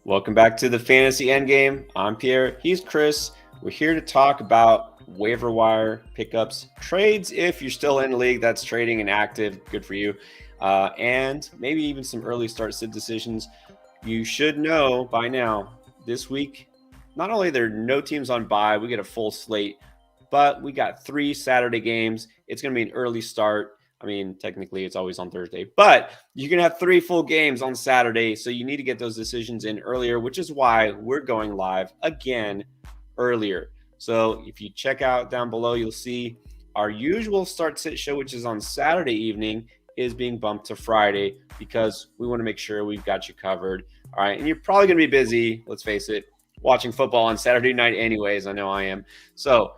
Welcome back to the Fantasy Endgame. I'm Pierre. He's Chris. We're here to talk about waiver wire pickups, trades. If you're still in the league that's trading and active, good for you. And maybe even some early start sit decisions. You should know by now this week, not only there are no teams on bye, we get a full slate, but we got 3 Saturday games. It's going to be an early start. I mean, technically it's always on Thursday, but you can have 3 full games on Saturday. So you need to get those decisions in earlier, which is why we're going live again earlier. So if you check out down below, you'll see our usual start sit show, which is on Saturday evening, is being bumped to Friday because we want to make sure we've got you covered. All right. And you're probably going to be busy, let's face it, watching football on Saturday night anyways. I know I am. So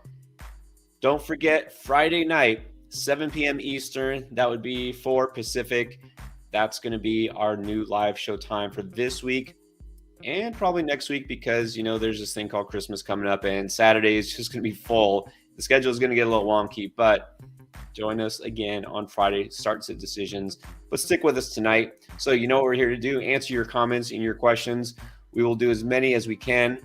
don't forget Friday night, 7 p.m. Eastern. That would be 4 Pacific. That's going to be our new live show time for this week and probably next week because, you know, there's this thing called Christmas coming up and Saturday is just going to be full. The schedule is going to get a little wonky, but join us again on Friday, start sit decisions, but stick with us tonight. So you know what we're here to do, answer your comments and your questions. We will do as many as we can.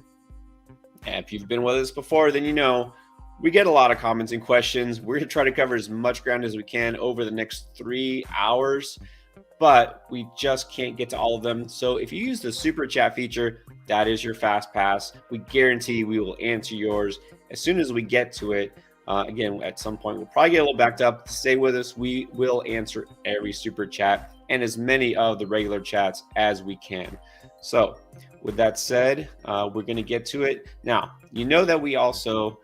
And if you've been with us before, then you know we get a lot of comments and questions. We're going to try to cover as much ground as we can over the next 3 hours, but we just can't get to all of them. So if you use the super chat feature, that is your fast pass. We guarantee we will answer yours as soon as we get to it. Again, at some point, we'll probably get a little backed up. Stay with us. We will answer every super chat and as many of the regular chats as we can. So with that said, we're going to get to it. Now, you know that we also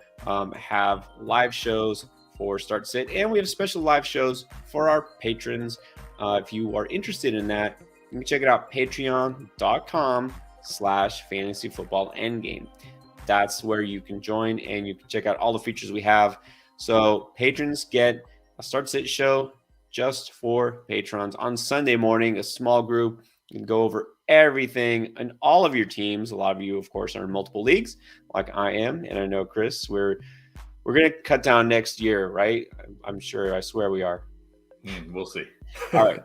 have live shows for Start Sit, and we have special live shows for our patrons. If you are interested in that, you can check it out, patreon.com/fantasyfootballendgame. That's where you can join and you can check out all the features we have. So patrons get a Start Sit show just for patrons on Sunday morning, a small group. You can go over everything and all of your teams. A lot of you, of course, are in multiple leagues like I am. And I know, Chris, we're going to cut down next year, right? I'm sure. I swear we are. We'll see. All right.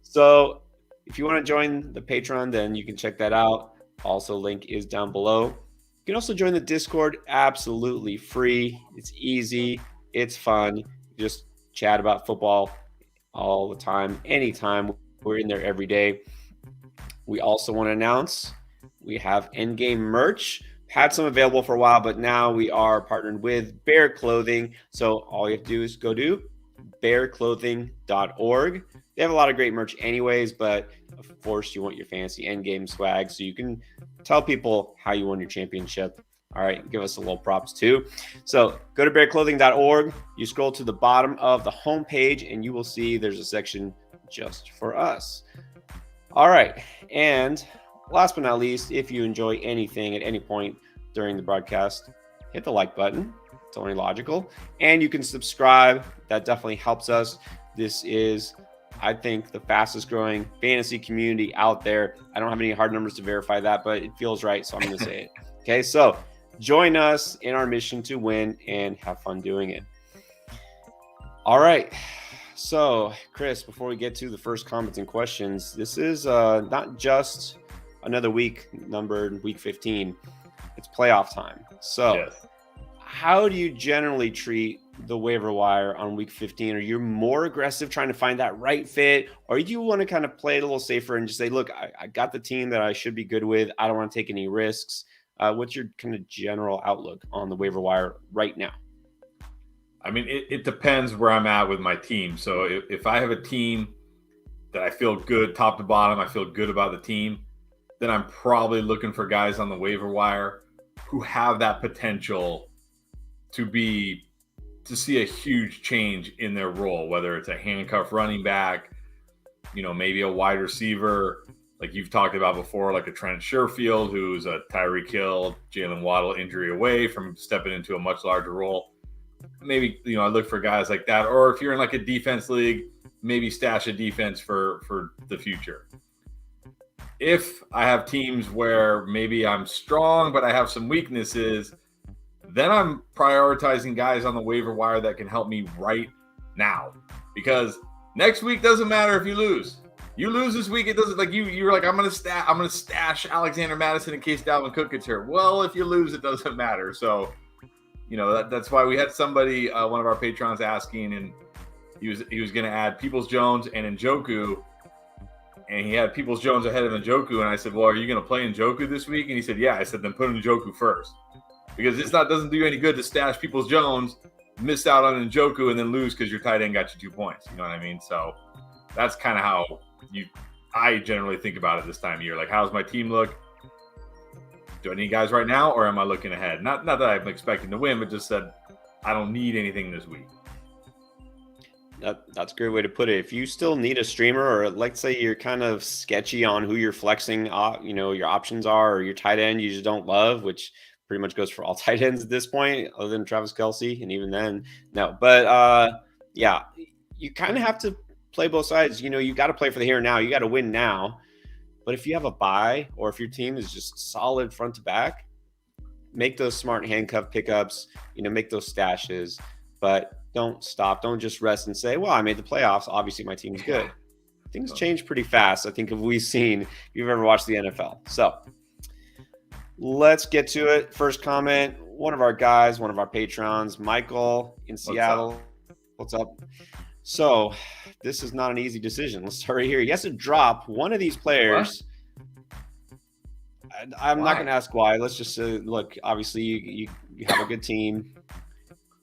So if you want to join the Patreon, then you can check that out. Also, link is down below. You can also join the Discord, absolutely free. It's easy. It's fun. You just chat about football all the time, anytime. We're in there every day. We also want to announce we have Endgame merch. Had some available for a while, but now we are partnered with Bear Clothing. So all you have to do is go to bearclothing.org. They have a lot of great merch anyways, but of course you want your fantasy Endgame swag so you can tell people how you won your championship. All right, give us a little props too. So go to bearclothing.org. You scroll to the bottom of the homepage and you will see there's a section just for us. All right, and last but not least, if you enjoy anything at any point during the broadcast, hit the like button. It's only logical. And you can subscribe. That definitely helps us. This is, I think, the fastest growing fantasy community out there. I don't have any hard numbers to verify that, but it feels right, so I'm going to say it. Okay, so join us in our mission to win and have fun doing it. All right. So, Chris, before we get to the first comments and questions, this is not just another week numbered week 15. It's playoff time. So, yes. How do you generally treat the waiver wire on week 15? Are you more aggressive trying to find that right fit, or do you want to kind of play it a little safer and just say, look, I got the team that I should be good with. I don't want to take any risks. What's your kind of general outlook on the waiver wire right now? I mean, it depends where I'm at with my team. So if I have a team that I feel good top to bottom, I feel good about the team, then I'm probably looking for guys on the waiver wire who have that potential to see a huge change in their role, whether it's a handcuff running back, you know, maybe a wide receiver, like you've talked about before, like a Trent Sherfield, who's a Tyreek Hill, Jalen Waddle injury away from stepping into a much larger role. Maybe, you know, I look for guys like that. Or if you're in like a defense league, maybe stash a defense for the future. If I have teams where maybe I'm strong, but I have some weaknesses, then I'm prioritizing guys on the waiver wire that can help me right now. Because next week doesn't matter if you lose. You lose this week, it doesn't like you're like, I'm gonna stash Alexander Madison in case Dalvin Cook gets hurt. Well, if you lose, it doesn't matter. So, that's why we had somebody, one of our patrons, asking, and he was gonna add Peoples Jones and Njoku, and he had Peoples Jones ahead of Njoku, and I said, well, are you gonna play Njoku this week? And he said, yeah. I said, then put Njoku first, because doesn't do you any good to stash Peoples Jones, miss out on Njoku, and then lose because your tight end got you 2 points. You know what I mean? So that's kind of how I generally think about it this time of year. Like, how's my team look? Do I need guys right now, or am I looking ahead? Not that I'm expecting to win, but just that I don't need anything this week. That's a great way to put it. If you still need a streamer, or let's say you're kind of sketchy on who you're flexing, your options are, or your tight end you just don't love, which pretty much goes for all tight ends at this point, other than Travis Kelce, and even then, no. But yeah, you kind of have to play both sides. You got to play for the here and now. You got to win now. But if you have a bye, or if your team is just solid front to back, make those smart handcuff pickups. Make those stashes, but don't stop. Don't just rest and say, well, I made the playoffs. Obviously, my team's good. Things change pretty fast. I think if we've seen, if you've ever watched the NFL. So let's get to it. First comment, one of our guys, one of our patrons, Michael in Seattle. What's up? So this is not an easy decision. Let's start right here. He has to drop one of these players. I'm not going to ask why. Let's just say, look, obviously you have a good team.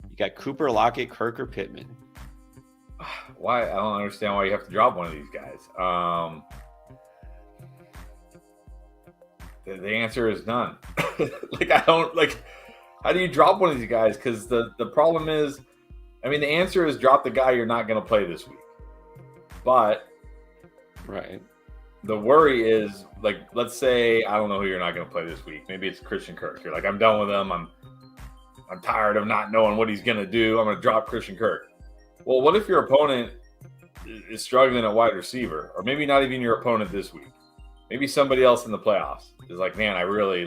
You got Cooper, Lockett, Kirk, or Pittman. Why? I don't understand why you have to drop one of these guys. The answer is none. How do you drop one of these guys? Because the problem is, the answer is drop the guy you're not going to play this week. But right, the worry is, like, let's say, I don't know who you're not going to play this week. Maybe it's Christian Kirk. You're like, I'm done with him. I'm tired of not knowing what he's going to do. I'm going to drop Christian Kirk. Well, what if your opponent is struggling at wide receiver? Or maybe not even your opponent this week. Maybe somebody else in the playoffs is like, man, I really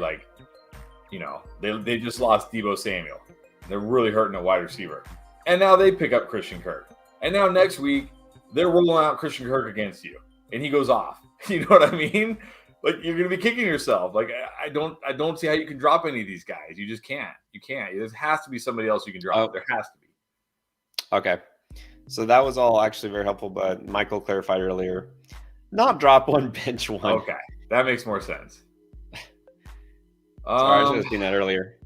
they just lost Deebo Samuel. They're really hurting at wide receiver. And now they pick up Christian Kirk. And now next week, they're rolling out Christian Kirk against you. And he goes off. You know what I mean? Like, you're going to be kicking yourself. Like, I don't see how you can drop any of these guys. You just can't. You can't. There has to be somebody else you can drop. There has to be. Okay. So that was all actually very helpful, but Michael clarified earlier. Not drop one, bench one. Okay. That makes more sense. Sorry, I should have seen that earlier.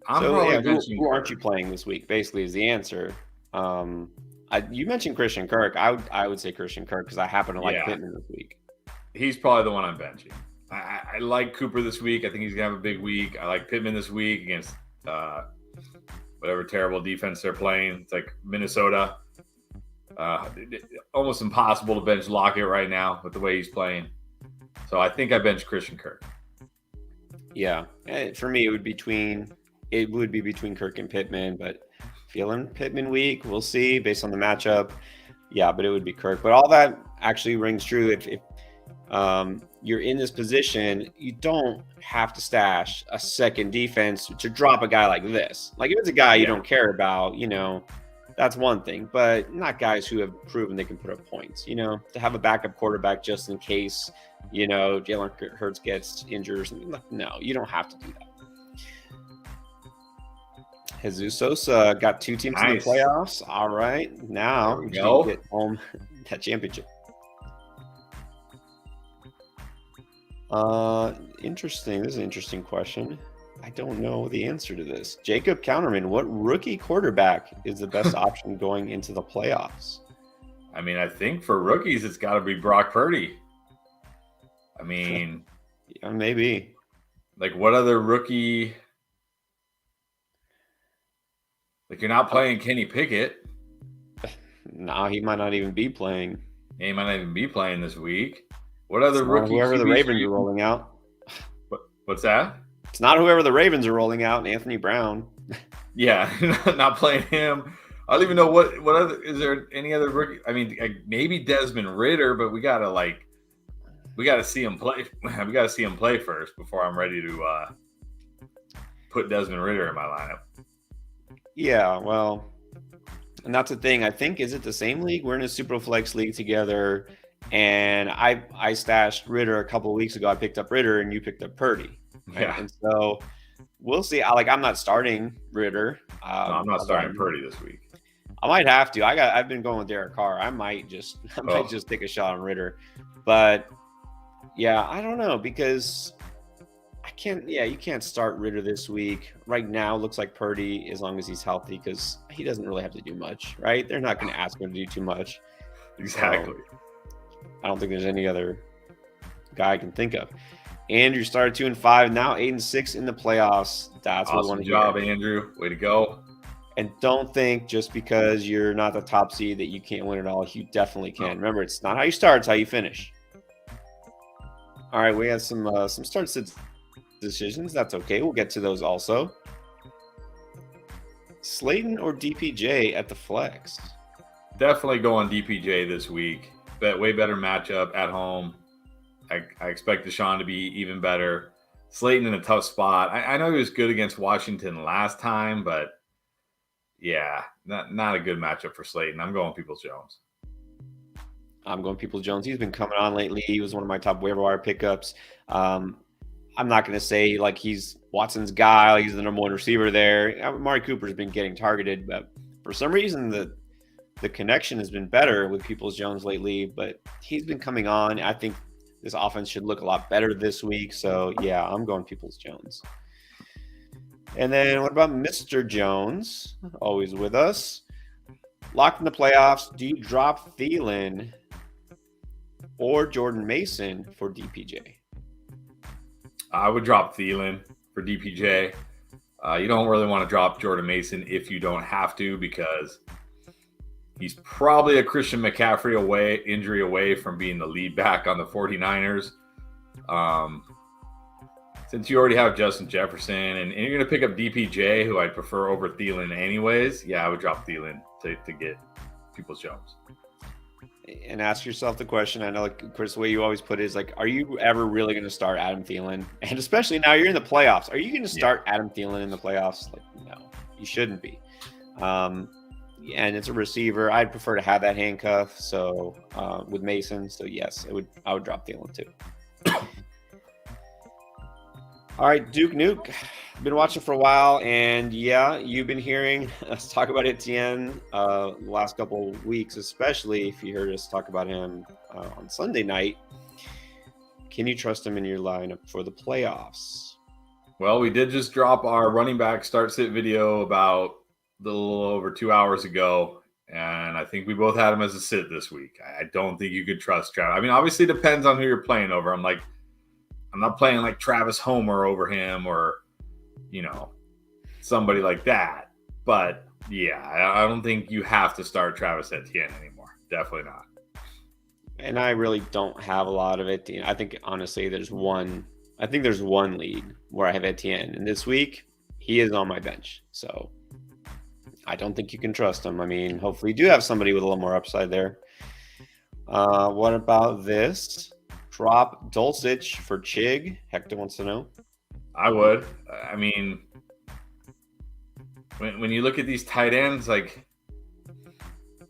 Who aren't you playing this week? Basically, is the answer. You mentioned Christian Kirk. I would say Christian Kirk because I happen to like Pittman this week. He's probably the one I'm benching. I like Cooper this week. I think he's gonna have a big week. I like Pittman this week against whatever terrible defense they're playing. It's like Minnesota. Almost impossible to bench Lockett right now with the way he's playing. So I think I bench Christian Kirk. Yeah, for me it would be between Kirk and Pittman, but feeling Pittman weak, we'll see based on the matchup. Yeah, but it would be Kirk. But all that actually rings true. If you're in this position, you don't have to stash a second defense to drop a guy like this. Like, if it's a guy you don't care about, that's one thing. But not guys who have proven they can put up points. To have a backup quarterback just in case, Jalen Hurts gets injured or something. No, you don't have to do that. Jesus Sosa got two teams in the playoffs. All right. Now we can get home that championship. Interesting. This is an interesting question. I don't know the answer to this. Jacob Counterman, what rookie quarterback is the best option going into the playoffs? I think for rookies, it's got to be Brock Purdy. Yeah, maybe. Like, what other rookie? Like, you're not playing Kenny Pickett. No, he might not even be playing. Yeah, he might not even be playing this week. What other rookie? Whoever the Ravens are rolling out. What's that? It's not whoever the Ravens are rolling out. Anthony Brown. Yeah, not playing him. I don't even know what other. Is there any other rookie? Maybe Desmond Ridder, but we gotta see him play. We gotta see him play first before I'm ready to put Desmond Ridder in my lineup. Yeah, well, And that's the thing. I think, is it the same league? We're in a super flex league together, and I stashed Ritter a couple of weeks ago. I picked up Ritter, and you picked up Purdy, right? Yeah. And so we'll see. I'm not starting Ritter. No, I'm not starting Purdy this week. I might have to. I've been going with Derek Carr. I might just take a shot on Ritter, but yeah, I don't know, because I can't. Yeah, you can't start Ritter this week. Right now, it looks like Purdy, as long as he's healthy, because he doesn't really have to do much, right? They're not going to ask him to do too much. Exactly. So, I don't think there's any other guy I can think of. Andrew started 2-5, now 8-6 in the playoffs. That's awesome. What we want to hear. Job, Andrew. Way to go. And don't think just because you're not the top seed that you can't win it all. You definitely can. Remember, it's not how you start, it's how you finish. All right, we have some start sit decisions. That's okay. We'll get to those also. Slayton or DPJ at the flex? Definitely go on DPJ this week. Way better matchup at home. I expect Deshaun to be even better. Slayton in a tough spot. I know he was good against Washington last time, but yeah, not a good matchup for Slayton. I'm going Peoples-Jones. I'm going Peoples-Jones. He's been coming on lately. He was one of my top waiver wire pickups. I'm not going to say like he's Watson's guy. He's the number one receiver there. Amari Cooper's been getting targeted, but for some reason the connection has been better with Peoples-Jones lately. But he's been coming on. I think this offense should look a lot better this week. So yeah, I'm going Peoples-Jones. And then what about Mr. Jones? Always with us. Locked in the playoffs. Do you drop Thielen or Jordan Mason for DPJ? I would drop Thielen for DPJ. You don't really want to drop Jordan Mason if you don't have to, because he's probably a Christian McCaffrey injury away from being the lead back on the 49ers. Since you already have Justin Jefferson and you're going to pick up DPJ, who I'd prefer over Thielen anyways, yeah, I would drop Thielen to get Peoples-Jones. And ask yourself the question. I know, like, Chris, the way you always put it is like, are you ever really going to start Adam Thielen? And especially now you're in the playoffs. Are you going to start Adam Thielen in the playoffs? Like, no, you shouldn't be. And it's a receiver. I'd prefer to have that handcuff. So with Mason, so yes, I would drop Thielen too. All right, Duke Nuke. Been watching for a while, and yeah, you've been hearing us talk about Etienne the last couple of weeks, especially if you heard us talk about him on Sunday night. Can you trust him in your lineup for the playoffs? Well, we did just drop our running back start-sit video about a little over 2 hours ago, and I think we both had him as a sit this week. I don't think you could trust Travis. I mean, obviously it depends on who you're playing over. I'm not playing like Travis Homer over him or, somebody like that. But yeah, I don't think you have to start Travis Etienne anymore. Definitely not. And I really don't have a lot of it. I think honestly, there's one league where I have Etienne, and this week he is on my bench. So I don't think you can trust him. I mean, hopefully you do have somebody with a little more upside there. What about this? Drop Dulcich for Chig. Hector wants to know. I would. I mean, when you look at these tight ends, like,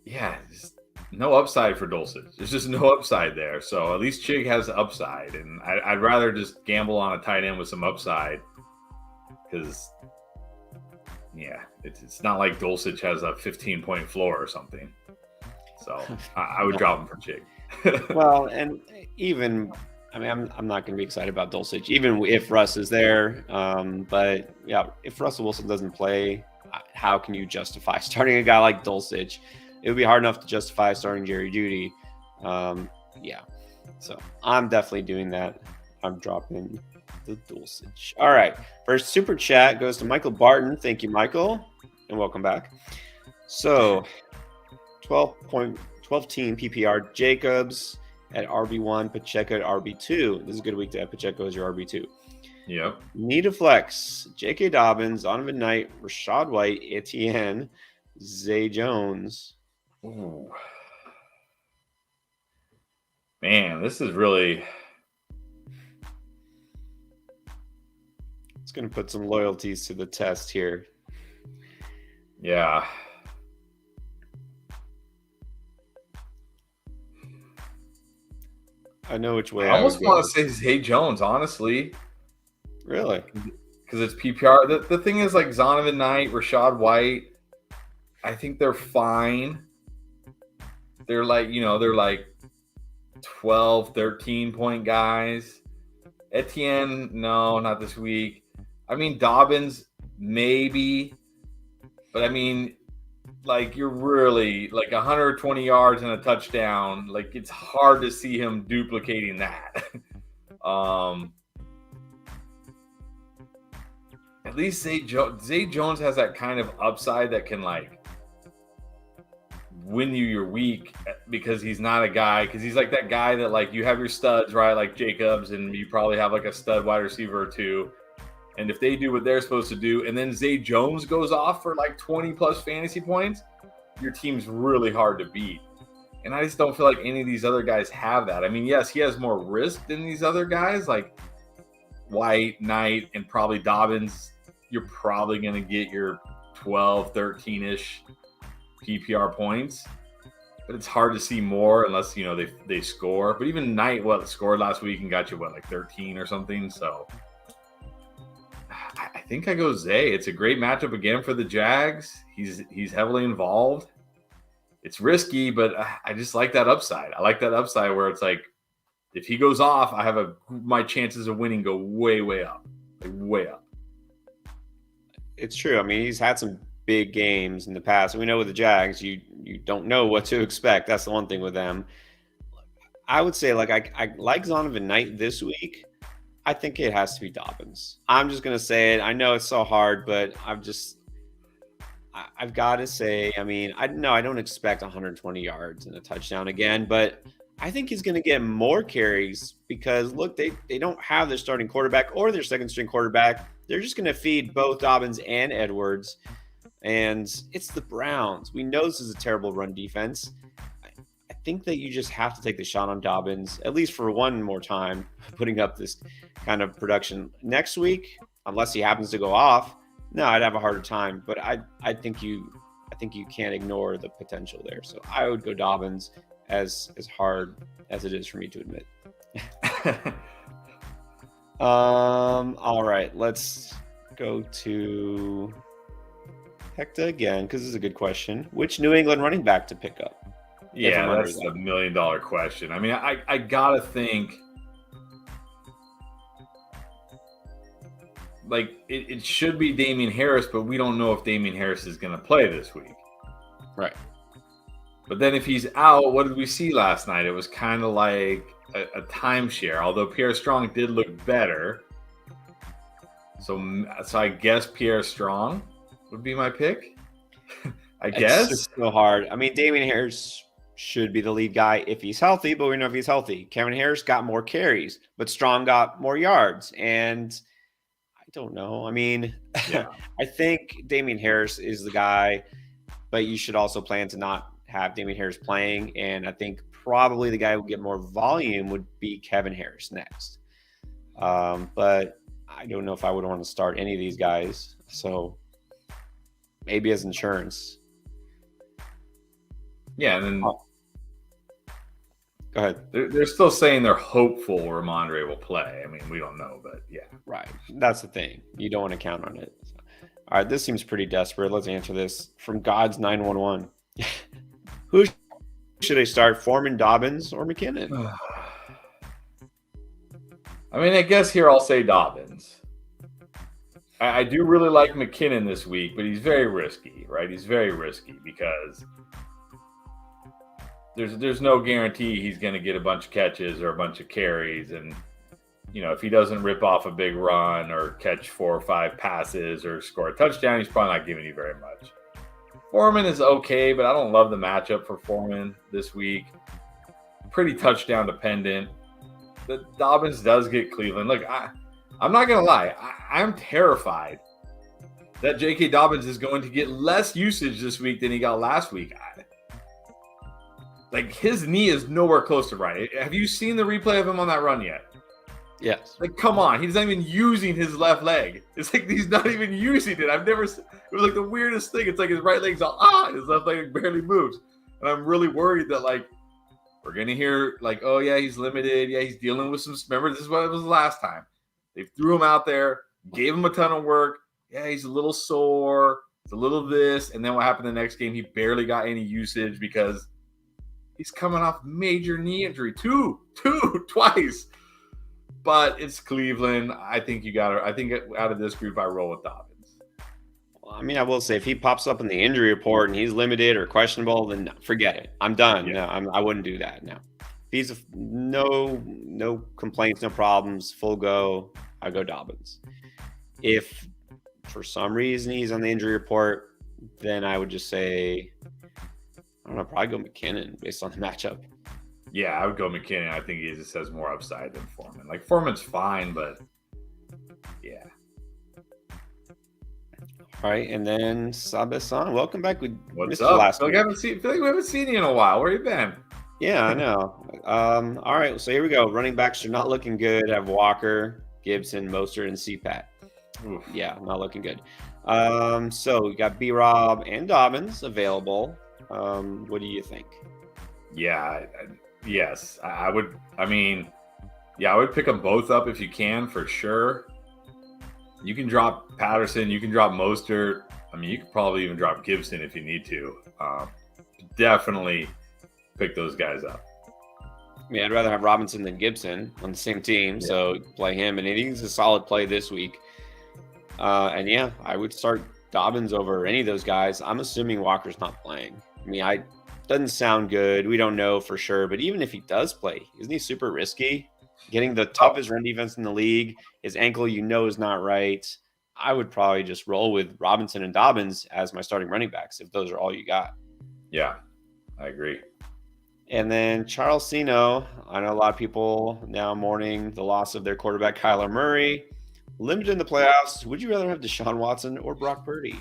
yeah, just no upside for Dulcich. There's just no upside there. So at least Chig has upside, and I'd rather just gamble on a tight end with some upside, because, yeah, it's not like Dulcich has a 15-point floor or something. So I would drop him for Chig. Well, and even, I mean, I'm not going to be excited about Dulcich, even if Russ is there. But yeah, if Russell Wilson doesn't play, how can you justify starting a guy like Dulcich? It would be hard enough to justify starting Jerry Jeudy. Yeah, so I'm definitely doing that. I'm dropping the Dulcich. All right, first super chat goes to Michael Barton. Thank you, Michael, and welcome back. So 12 team PPR, Jacobs at RB1, Pacheco at RB2. This is a good week to have Pacheco as your RB2. Yep. Need a flex. J.K. Dobbins, Donovan Knight, Rashad White, Etienne, Zay Jones. Ooh. Man, this is really... It's going to put some loyalties to the test here. Yeah. I know which way I I would almost go. want to say Zay Jones, honestly. Really? Because it's PPR. The thing is, like, Zonovan Knight, Rashad White, I think they're fine. They're like 12, 13-point guys. Etienne, no, not this week. I mean, Dobbins, maybe. But I mean, like, you're really like 120 yards and a touchdown. Like, it's hard to see him duplicating that. At least Zay Jones has that kind of upside that can, like, win you your week, because he's not a guy, because he's like that guy that, like, you have your studs, right, like Jacobs, and you probably have like a stud wide receiver or two, and if they do what they're supposed to do and then Zay Jones goes off for like 20 plus fantasy points, your team's really hard to beat. And I just don't feel like any of these other guys have that. I mean, yes, he has more risk than these other guys like White, Knight, and probably Dobbins. You're probably going to get your 12, 13-ish PPR points, but it's hard to see more unless they score. But even Knight scored last week and got you like 13 or something. So I think I go Zay. It's a great matchup again for the Jags. He's heavily involved. It's risky, but I just like that upside. I like that upside where it's like, if he goes off, I have my chances of winning go way, way up, like way up. It's true. I mean, he's had some big games in the past. We know with the Jags, you don't know what to expect. That's the one thing with them. I would say, like, I like Zonovan Knight this week. I think it has to be Dobbins. I'm just gonna say it. I know it's so hard, but I've got to say. I mean, I don't expect 120 yards and a touchdown again, but I think he's going to get more carries because, look, they don't have their starting quarterback or their second string quarterback. They're just going to feed both Dobbins and Edwards. And it's the Browns. We know this is a terrible run defense. I think that you just have to take the shot on Dobbins, at least for one more time, putting up this kind of production. Next week, unless he happens to go off, no, I'd have a harder time. But I think you can't ignore the potential there. So I would go Dobbins, as hard as it is for me to admit. All right, let's go to Hector again, because this is a good question. Which New England running back to pick up? Yeah, that's the $1 million question. I mean, I gotta think, like, it should be Damian Harris, but we don't know if Damian Harris is going to play this week. Right. But then if he's out, what did we see last night? It was kind of like a timeshare, although Pierre Strong did look better. So I guess Pierre Strong would be my pick. I guess. It's so hard. I mean, Damian Harris should be the lead guy if he's healthy, but we know if he's healthy. Kevin Harris got more carries, but Strong got more yards. And I don't know. I mean, yeah. I think Damian Harris is the guy, but you should also plan to not have Damian Harris playing. And I think probably the guy who would get more volume would be Kevin Harris next. But I don't know if I would want to start any of these guys. So maybe as insurance. Yeah, and then go ahead. They're still saying they're hopeful Ramondre will play. I mean, we don't know, but yeah. Right. That's the thing. You don't want to count on it. So. All right, this seems pretty desperate. Let's answer this from God's 911. Who should I start, Foreman, Dobbins, or McKinnon? I mean, I guess here I'll say Dobbins. I do really like McKinnon this week, but he's very risky, right? He's very risky because there's no guarantee he's going to get a bunch of catches or a bunch of carries. And, if he doesn't rip off a big run or catch 4 or 5 passes or score a touchdown, he's probably not giving you very much. Foreman is okay, but I don't love the matchup for Foreman this week. Pretty touchdown dependent. The Dobbins does get Cleveland. Look, I'm not going to lie. I'm terrified that J.K. Dobbins is going to get less usage this week than he got last week. Like, his knee is nowhere close to right. Have you seen the replay of him on that run yet? Yes. Like, come on. He's not even using his left leg. It's like he's not even using it. It was like the weirdest thing. It's like his right leg's all, his left leg barely moves. And I'm really worried that, like, We're going to hear like, oh, yeah, he's limited. Yeah, he's dealing with some. Remember, this is what it was the last time. They threw him out there, gave him a ton of work. Yeah, he's a little sore. It's a little this. And then what happened the next game? He barely got any usage because he's coming off major knee injury. Twice. But it's Cleveland. I think out of this group, I roll with Dobbins. Well, I mean, I will say if he pops up in the injury report and he's limited or questionable, then forget it. I'm done. Yeah. No, I wouldn't do that. No. If he's no complaints, no problems, full go, I go Dobbins. If for some reason he's on the injury report, then I would just say, I don't know, probably go McKinnon based on the matchup. Yeah, I would go McKinnon. I think he just has more upside than Foreman. Like, Foreman's fine, but yeah. All right, and then Sabe-san, welcome back. What's up? I feel like we haven't seen you in a while. Where you been? Yeah, I know. All right, so here we go. Running backs are not looking good. I have Walker, Gibson, Mostert, and CPAT. Oof. Yeah, not looking good. So we got B-Rob and Dobbins available. What do you think? Yeah, yes, I would. I mean, yeah, I would pick them both up if you can, for sure. You can drop Patterson. You can drop Mostert. I mean, you could probably even drop Gibson if you need to. Definitely pick those guys up. Yeah, I'd rather have Robinson than Gibson on the same team, so play him. And he's a solid play this week. And yeah, I would start Dobbins over any of those guys. I'm assuming Walker's not playing. I mean, doesn't sound good. We don't know for sure. But even if he does play, isn't he super risky? Getting the toughest run defense in the league, his ankle is not right. I would probably just roll with Robinson and Dobbins as my starting running backs if those are all you got. Yeah, I agree. And then Charles Sino, I know a lot of people now mourning the loss of their quarterback, Kyler Murray. Limited in the playoffs, would you rather have Deshaun Watson or Brock Purdy?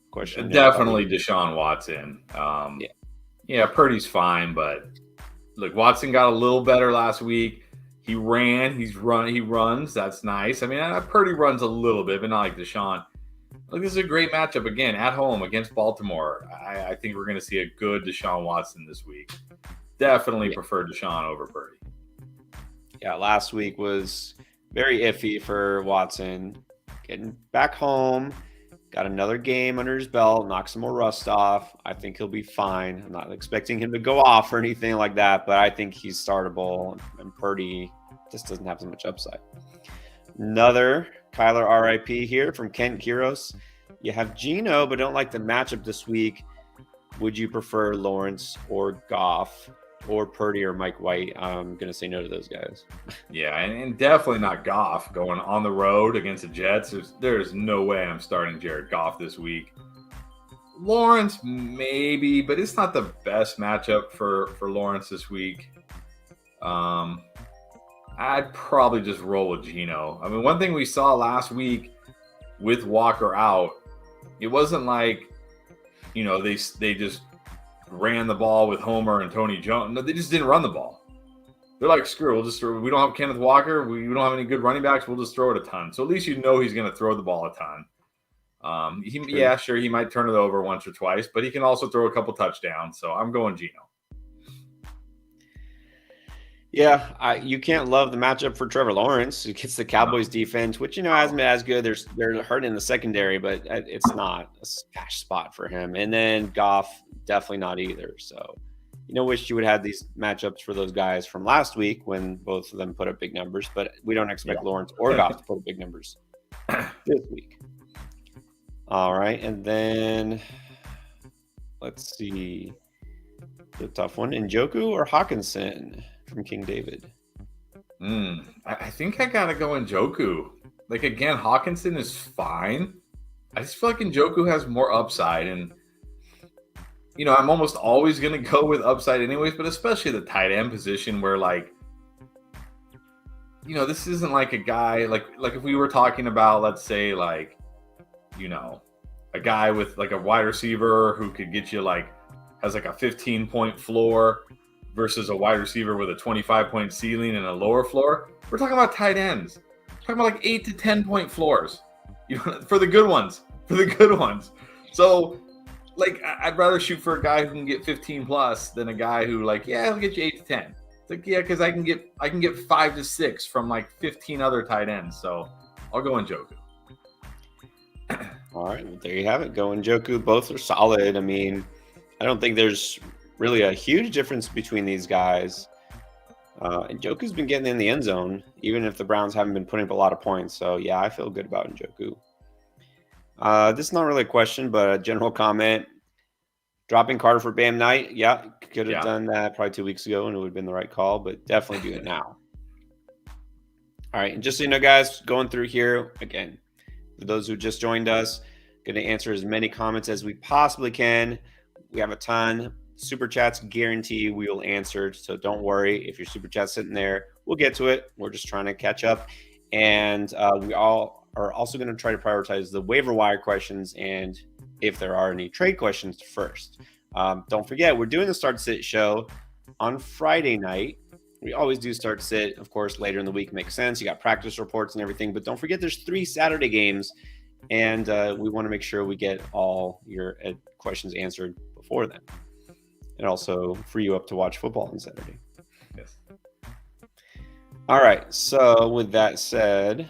Question. Definitely Deshaun Watson. Yeah, Purdy's fine, but look, Watson got a little better last week. He runs. That's nice. I mean, Purdy runs a little bit, but not like Deshaun. Look, this is a great matchup again at home against Baltimore. I think we're going to see a good Deshaun Watson this week. Definitely prefer Deshaun over Purdy. Yeah, last week was very iffy for Watson. Getting back home, got another game under his belt, knock some more rust off. I think he'll be fine. I'm not expecting him to go off or anything like that, but I think he's startable, and Purdy just doesn't have so much upside. Another Kyler RIP here from Kent Kiros. You have Geno, but don't like the matchup this week. Would you prefer Lawrence or Goff or Purdy or Mike White? I'm going to say no to those guys. Yeah, and definitely not Goff going on the road against the Jets. There's no way I'm starting Jared Goff this week. Lawrence, maybe, but it's not the best matchup for Lawrence this week. I'd probably just roll with Geno. I mean, one thing we saw last week with Walker out, it wasn't like, they just ran the ball with Homer and Tony Jones. No, they just didn't run the ball. They're like, screw it. We don't have Kenneth Walker. We don't have any good running backs. We'll just throw it a ton. So at least he's going to throw the ball a ton. He might turn it over once or twice, but he can also throw a couple touchdowns. So I'm going Geno. Yeah, you can't love the matchup for Trevor Lawrence. It gets the Cowboys defense, which, hasn't been as good. They're hurting in the secondary, but it's not a cash spot for him. And then Goff, definitely not either. So, wish you would have these matchups for those guys from last week when both of them put up big numbers, but we don't expect Lawrence or Goff to put up big numbers this week. All right, and then let's see. The tough one, Njoku or Hawkinson from King David? I think I gotta go Njoku. Like, again, Hawkinson is fine. I just feel like Njoku has more upside, and I'm almost always gonna go with upside anyways, but especially the tight end position where, this isn't like a guy like if we were talking about, let's say, a guy with like a wide receiver who could get you has a 15-point floor versus a wide receiver with a 25-point ceiling and a lower floor. We're talking about tight ends. We're talking about 8 to 10-point floors, for the good ones. So like I'd rather shoot for a guy who can get 15 plus than a guy who like, yeah, I'll get you 8 to 10. It's like, yeah, because I can get 5 to 6 from like 15 other tight ends. So I'll go Njoku. All right, well, there you have it. Go Njoku. Both are solid. I mean, I don't think there's really a huge difference between these guys. Njoku's been getting in the end zone, even if the Browns haven't been putting up a lot of points. So, yeah, I feel good about Njoku. This is not really a question, but a general comment. Dropping Carter for Bam Knight. Yeah, could have done that probably 2 weeks ago, and it would have been the right call, but definitely do it now. All right, and just so you know, guys, going through here, again, for those who just joined us, going to answer as many comments as we possibly can. We have a ton. Super chats guarantee we will answer, so don't worry if your super chat's sitting there. We'll get to it. We're just trying to catch up, and we all are also going to try to prioritize the waiver wire questions and if there are any trade questions first. Don't forget, we're doing the Start Sit show on Friday night. We always do Start Sit, of course, later in the week. Makes sense. You got practice reports and everything, but don't forget there's 3 Saturday games, and we want to make sure we get all your questions answered before then. And also free you up to watch football on Saturday. Yes. All right. So with that said,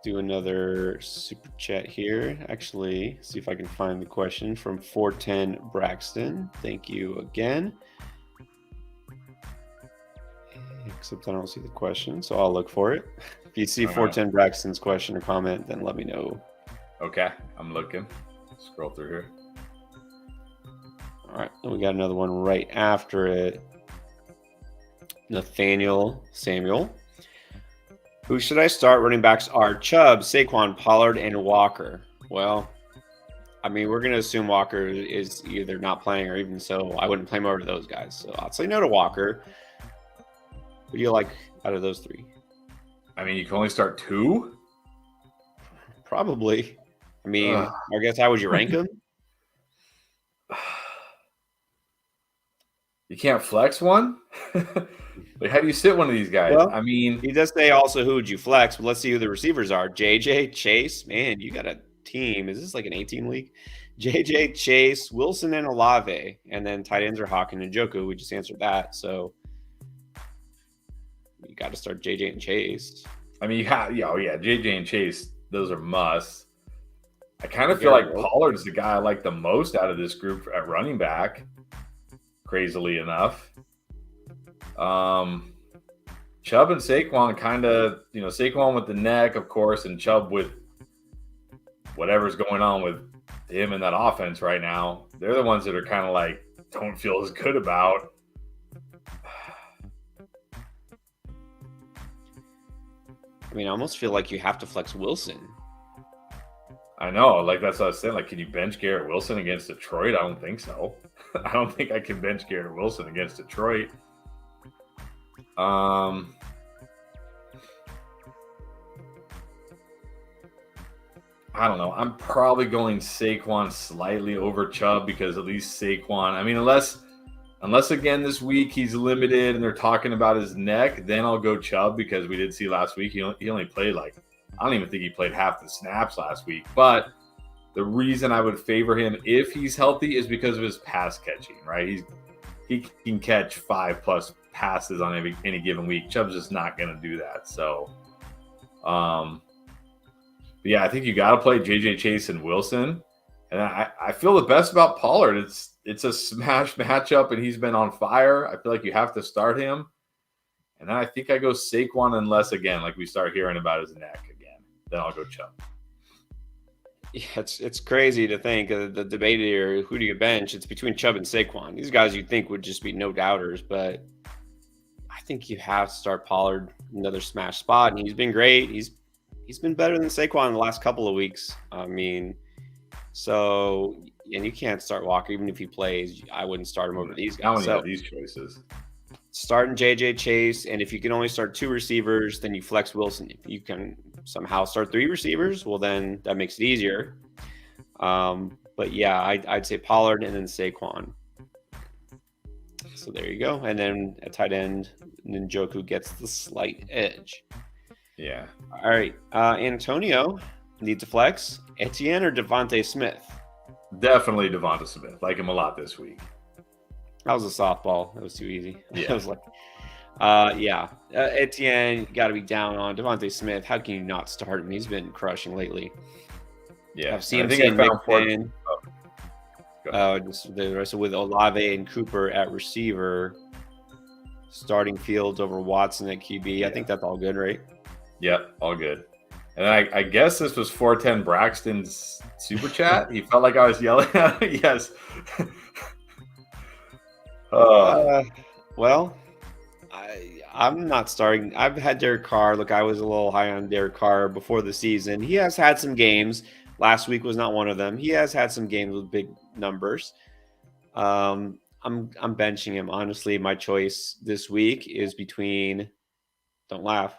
do another super chat here. Actually, see if I can find the question from 410 Braxton. Thank you again. Except I don't see the question, so I'll look for it. If you see 410 Braxton's question or comment, then let me know. Okay, I'm looking. Scroll through here. All right, and we got another one right after it. Nathaniel Samuel. Who should I start? Running backs are Chubb, Saquon, Pollard, and Walker. Well, I mean, we're going to assume Walker is either not playing or even so. I wouldn't play him over to those guys. So I'll say no to Walker. Who do you like out of those 3? I mean, you can only start 2? Probably. I mean, I guess how would you rank them? You can't flex one? Like, how do you sit one of these guys? Well, I mean, he does say also who would you flex, but let's see who the receivers are. JJ, Chase, man, you got a team. Is this like an 18 league? JJ, Chase, Wilson, and Olave, and then tight ends are Hawkins and Njoku. We just answered that, so you got to start JJ and Chase. I mean, JJ and Chase, those are musts. I kind of feel like Pollard is the guy I like the most out of this group at running back, crazily enough. Chubb and Saquon kind of, Saquon with the neck, of course, and Chubb with whatever's going on with him in that offense right now. They're the ones that are kind of like, don't feel as good about. I mean, I almost feel like you have to flex Wilson. I know. Like, that's what I was saying. Like, can you bench Garrett Wilson against Detroit? I don't think so. I don't think I can bench Garrett Wilson against Detroit. I don't know. I'm probably going Saquon slightly over Chubb because at least Saquon, I mean, unless again this week he's limited and they're talking about his neck, then I'll go Chubb because we did see last week he only played I don't even think he played half the snaps last week. But the reason I would favor him if he's healthy is because of his pass catching, right? He can catch 5+ passes on any given week. Chubb's just not going to do that. So, but yeah, I think you got to play JJ, Chase, and Wilson. And I feel the best about Pollard. It's a smash matchup, and he's been on fire. I feel like you have to start him. And then I think I go Saquon unless, again, like we start hearing about his neck again. Then I'll go Chubb. Yeah, it's crazy to think of the debate here. Who do you bench? It's between Chubb and Saquon. These guys you'd think would just be no doubters, but I think you have to start Pollard another smash spot, and he's been great. He's been better than Saquon in the last couple of weeks. I mean, so and you can't start Walker even if he plays. I wouldn't start him over these guys. So these choices. Starting JJ, Chase, and if you can only start 2 receivers, then you flex Wilson. If you can somehow start 3 receivers, well, then that makes it easier. But yeah, I'd say Pollard and then Saquon. So there you go. And then at tight end, Njoku gets the slight edge. Yeah. All right. Antonio, Needs a flex. Etienne or Devontae Smith? Definitely Devonta Smith. Like him a lot this week. That was a softball. That was too easy. Yeah. I was like, Etienne, got to be down on. Devontae Smith, how can you not start him? He's been crushing lately. Yeah. I've CMC and Mixon. Just the rest with Olave and Cooper at receiver. Starting Fields over Watson at QB. Yeah. I think that's all good, right? Yep, all good. And I guess this was 410 Braxton's super chat. He felt like I was yelling at him. Yes. Well, I'm not starting. I've had Derek Carr. Look, I was a little high on Derek Carr before the season. He has had some games. Last week was not one of them. He has had some games with big numbers. I'm benching him. Honestly, my choice this week is between, don't laugh,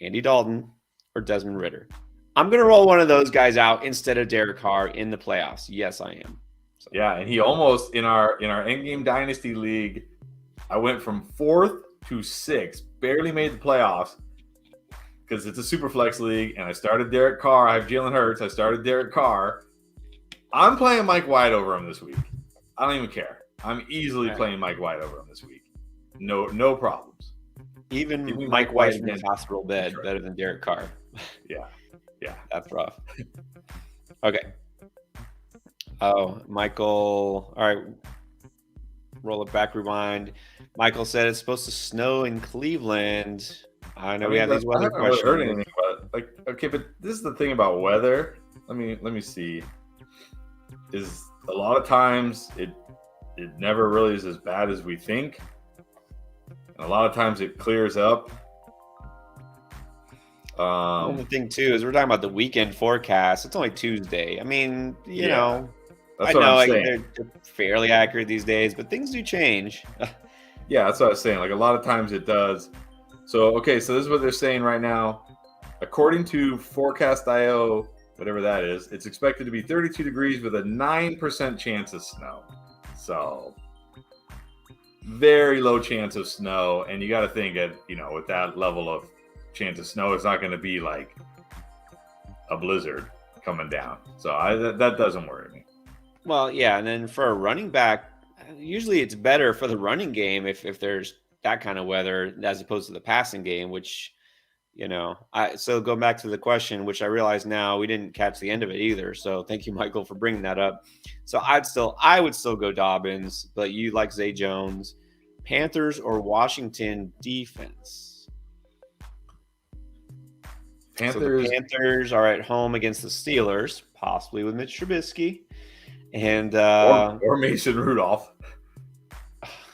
Andy Dalton or Desmond Ridder. I'm going to roll one of those guys out instead of Derek Carr in the playoffs. Yes, I am. So. Yeah, and he almost in our Endgame Dynasty League, I went from 4th to 6th, barely made the playoffs because it's a super flex league, and I started Derek Carr. I have Jalen Hurts. I started Derek Carr. I'm playing Mike White over him this week. I don't even care. I'm easily playing Mike White over him this week. No problems. Even Mike White in his hospital bed better than Derek Carr. Yeah. That's rough. Okay. Oh, Michael. All right. Roll it back, rewind. Michael said it's supposed to snow in Cleveland. I know we have these weather questions. I haven't really heard anything about it. Okay, but this is the thing about weather. Let me see. Is a lot of times it never really is as bad as we think. And a lot of times it clears up. The thing too is we're talking about the weekend forecast. It's only Tuesday. I mean, you know, that's what I'm saying. They're fairly accurate these days, but things do change. Yeah, that's what I was saying. Like a lot of times it does. So this is what they're saying right now. According to Forecast.io, whatever that is, it's expected to be 32 degrees with a 9% chance of snow. So very low chance of snow, and you got to think at with that level of chance of snow, it's not going to be like a blizzard coming down. So that doesn't worry me. Well, yeah, and then for a running back, usually it's better for the running game if there's that kind of weather as opposed to the passing game, which so going back to the question, which I realize now we didn't catch the end of it either. So thank you, Michael, for bringing that up. So I would still go Dobbins, but you like Zay Jones. Panthers or Washington defense? So the Panthers are at home against the Steelers, possibly with Mitch Trubisky. And or Mason Rudolph.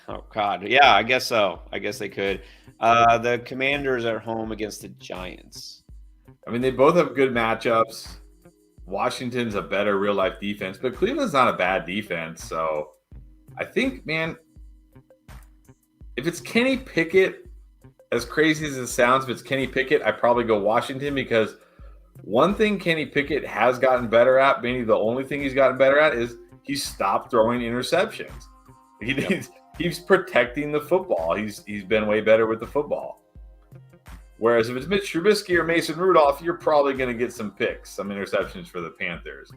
Oh God, yeah, I guess so. I guess they could. The Commanders are home against the Giants. I mean, they both have good matchups. Washington's a better real life defense, but Cleveland's not a bad defense. So I think, man, if it's Kenny Pickett, as crazy as it sounds, if it's Kenny Pickett, I probably go Washington because one thing Kenny Pickett has gotten better at, maybe the only thing he's gotten better at, is he stopped throwing interceptions. He's protecting the football. He's been way better with the football. Whereas if it's Mitch Trubisky or Mason Rudolph, you're probably going to get some picks, some interceptions for the Panthers.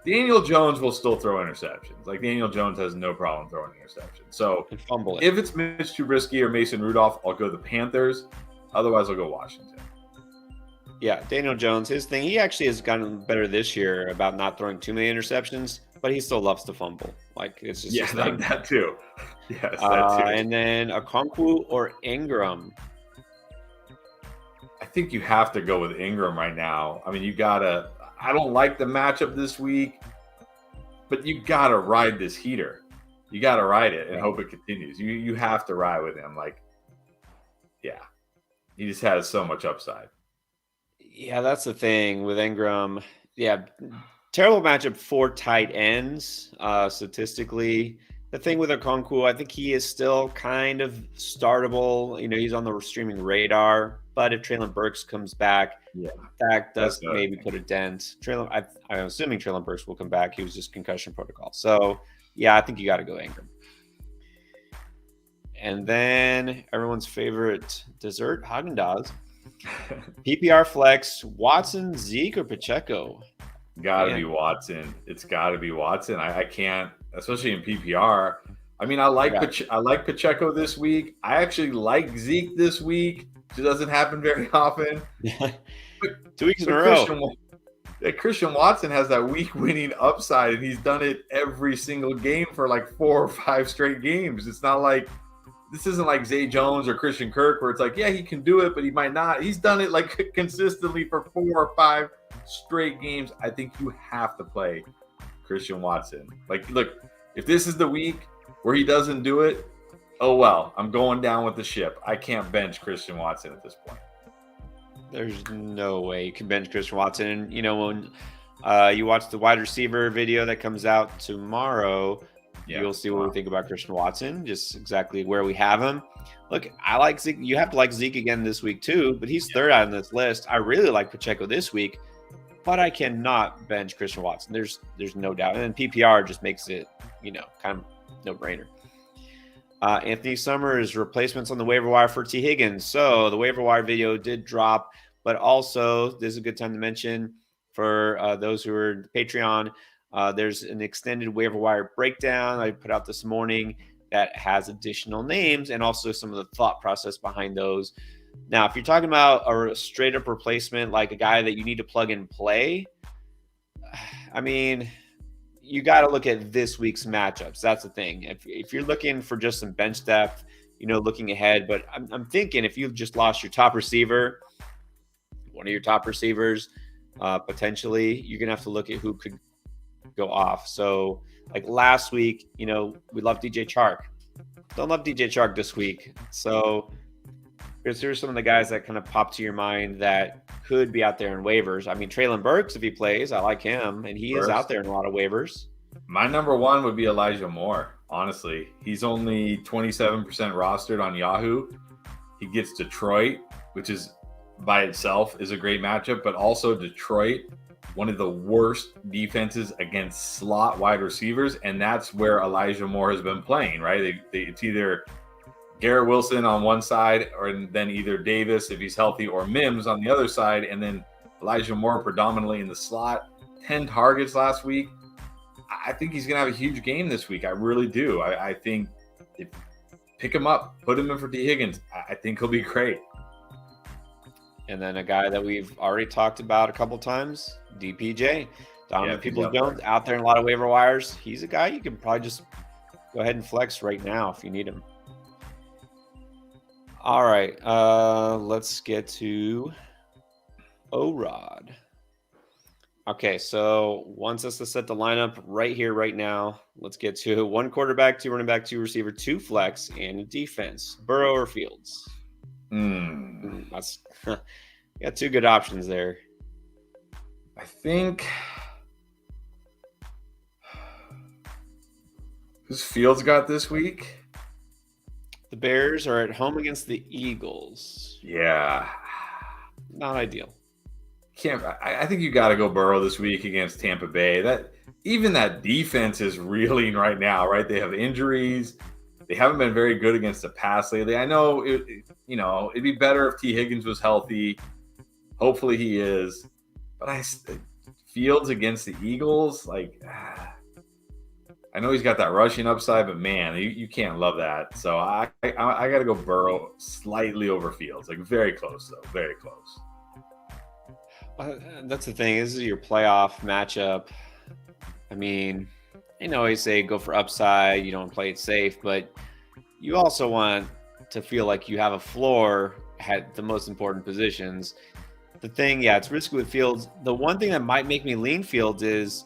Daniel Jones will still throw interceptions. Like Daniel Jones has no problem throwing interceptions. So if it's Mitch Trubisky or Mason Rudolph, I'll go the Panthers. Otherwise, I'll go Washington. Yeah, Daniel Jones, his thing, he actually has gotten better this year about not throwing too many interceptions, but he still loves to fumble. Like it's just that too. Yes, that too. And then Okonkwo or Ingram. I think you have to go with Ingram right now. I mean, I don't like the matchup this week, but you gotta ride this heater. You gotta ride it and hope it continues. You have to ride with him. Like, yeah, he just has so much upside. Yeah, that's the thing with Ingram. Yeah, terrible matchup for tight ends statistically. The thing with Okonkwo, I think he is still kind of startable. He's on the streaming radar. But if Treylon Burks comes back, that does maybe put a dent. I'm assuming Treylon Burks will come back. He was just concussion protocol. So, yeah, I think you got to go Ingram. And then everyone's favorite dessert, Haagen-Dazs. PPR flex, Watson, Zeke, or Pacheco? Gotta be Watson. It's gotta be Watson. I can't, especially in PPR. I mean, I like Pacheco this week. I actually like Zeke this week. It doesn't happen very often. 2 weeks in a row. Christian Watson has that week winning upside, and he's done it every single game for like 4 or 5 straight games. It's not like this isn't like Zay Jones or Christian Kirk where it's like, yeah, he can do it, but he might not. He's done it like consistently for 4 or 5 straight games. I think you have to play Christian Watson. Like, look, if this is the week where he doesn't do it, oh well, I'm going down with the ship. I can't bench Christian Watson at this point. There's no way you can bench Christian Watson. And, when you watch the wide receiver video that comes out tomorrow, you'll see what we think about Christian Watson, just exactly where we have him. Look, I like Zeke. You have to like Zeke again this week too, but he's third on this list. I really like Pacheco this week, but I cannot bench Christian Watson. There's no doubt. And then PPR just makes it, kind of no-brainer. Anthony Summers replacements on the waiver wire for T. Higgins. So the waiver wire video did drop, but also this is a good time to mention for those who are Patreon, there's an extended waiver wire breakdown I put out this morning that has additional names and also some of the thought process behind those. Now, if you're talking about a straight up replacement, like a guy that you need to plug and play, I mean, you got to look at this week's matchups. That's the thing. If you're looking for just some bench depth, looking ahead, but I'm thinking if you've just lost your top receiver, one of your top receivers, potentially, you're going to have to look at who could go off. So like last week, we love DJ Chark. Don't love DJ Chark this week. So here's some of the guys that kind of pop to your mind that could be out there in waivers. I mean, Treylon Burks, if he plays, I like him, and he is out there in a lot of waivers. My number one would be Elijah Moore, honestly. He's only 27% rostered on Yahoo. He gets Detroit, which is by itself is a great matchup, but also Detroit, one of the worst defenses against slot wide receivers, and that's where Elijah Moore has been playing, right? It's either Garrett Wilson on one side, or then either Davis, if he's healthy, or Mims on the other side, and then Elijah Moore predominantly in the slot. 10 targets last week. I think he's going to have a huge game this week. I really do. I think pick him up, put him in for T. Higgins. I think he'll be great. And then a guy that we've already talked about a couple times, DPJ. Donovan Peoples-Jones out there in a lot of waiver wires. He's a guy you can probably just go ahead and flex right now if you need him. All right, let's get to O-Rod. Okay, so wants us to set the lineup right here, right now. Let's get to 1 quarterback, 2 running back, 2 receiver, 2 flex, and a defense. Burrow or Fields? That's got 2 good options there. I think who's Fields got this week? The Bears are at home against the Eagles. Yeah, not ideal. I think you got to go Burrow this week against Tampa Bay. That defense is reeling right now, right? They have injuries. They haven't been very good against the pass lately. I know it'd be better if T. Higgins was healthy. Hopefully he is. But Fields against the Eagles, I know he's got that rushing upside, but man, you can't love that. So I got to go Burrow slightly over Fields, very close though, very close. That's the thing. This is your playoff matchup. I mean, I always say go for upside. You don't play it safe, but you also want to feel like you have a floor at the most important positions. The thing, it's risky with Fields. The one thing that might make me lean Fields is,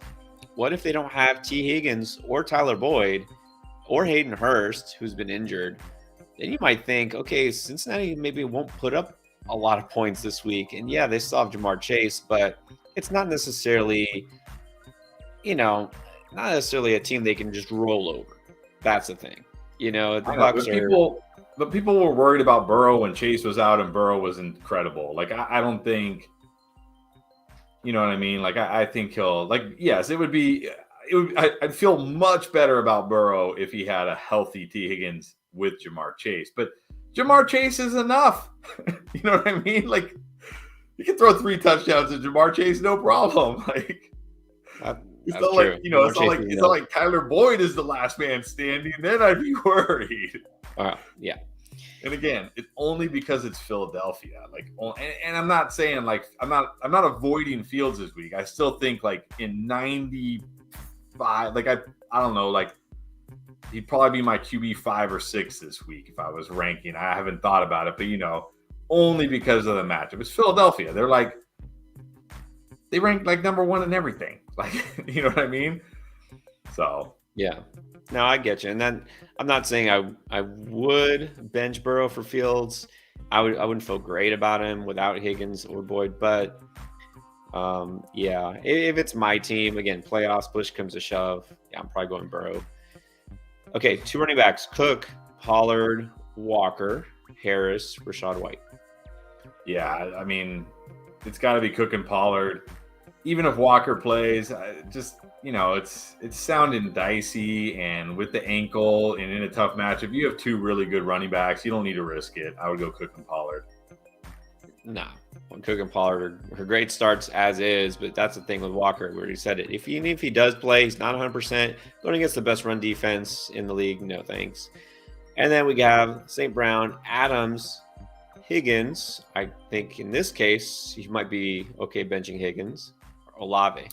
what if they don't have T. Higgins or Tyler Boyd or Hayden Hurst, who's been injured? Then you might think, okay, Cincinnati maybe won't put up a lot of points this week. And they still have Jamar Chase, but it's not necessarily, not necessarily a team they can just roll over. That's the thing. The Bucks but people were worried about Burrow when Chase was out, and Burrow was incredible. I don't think, you know what I mean? I think he'll, yes, I'd feel much better about Burrow if he had a healthy T. Higgins with Jamar Chase, but Jamar Chase is enough. You know what I mean? You can throw 3 touchdowns to Jamar Chase, no problem. Like it's That's not true. like it's not like Tyler Boyd is the last man standing. Then I'd be worried. Yeah. And again, it's only because it's Philadelphia. Like, and I'm not saying like I'm not avoiding Fields this week. I still think like in 95, like I don't know, like he'd probably be my QB 5 or 6 this week if I was ranking. I haven't thought about it, but only because of the matchup. It's Philadelphia. They rank like number 1 in everything. Like, you know what I mean? So yeah. No, I get you. And then I'm not saying I would bench Burrow for Fields. I wouldn't feel great about him without Higgins or Boyd, but yeah, if it's my team, again, playoffs, push comes to shove, yeah, I'm probably going Burrow. Okay, 2 running backs: Cook, Pollard, Walker, Harris, Rachaad White. Yeah, I mean, it's got to be Cook and Pollard. Even if Walker plays, it's sounding dicey, and with the ankle and in a tough matchup, you have 2 really good running backs. You don't need to risk it. I would go Cook and Pollard. Nah, Cook and Pollard are great starts as is, but that's the thing with Walker. We already said it. If he does play, he's not 100%. Going against the best run defense in the league, no thanks. And then we have St. Brown, Adams, Higgins. I think in this case, he might be okay benching Higgins. Olave.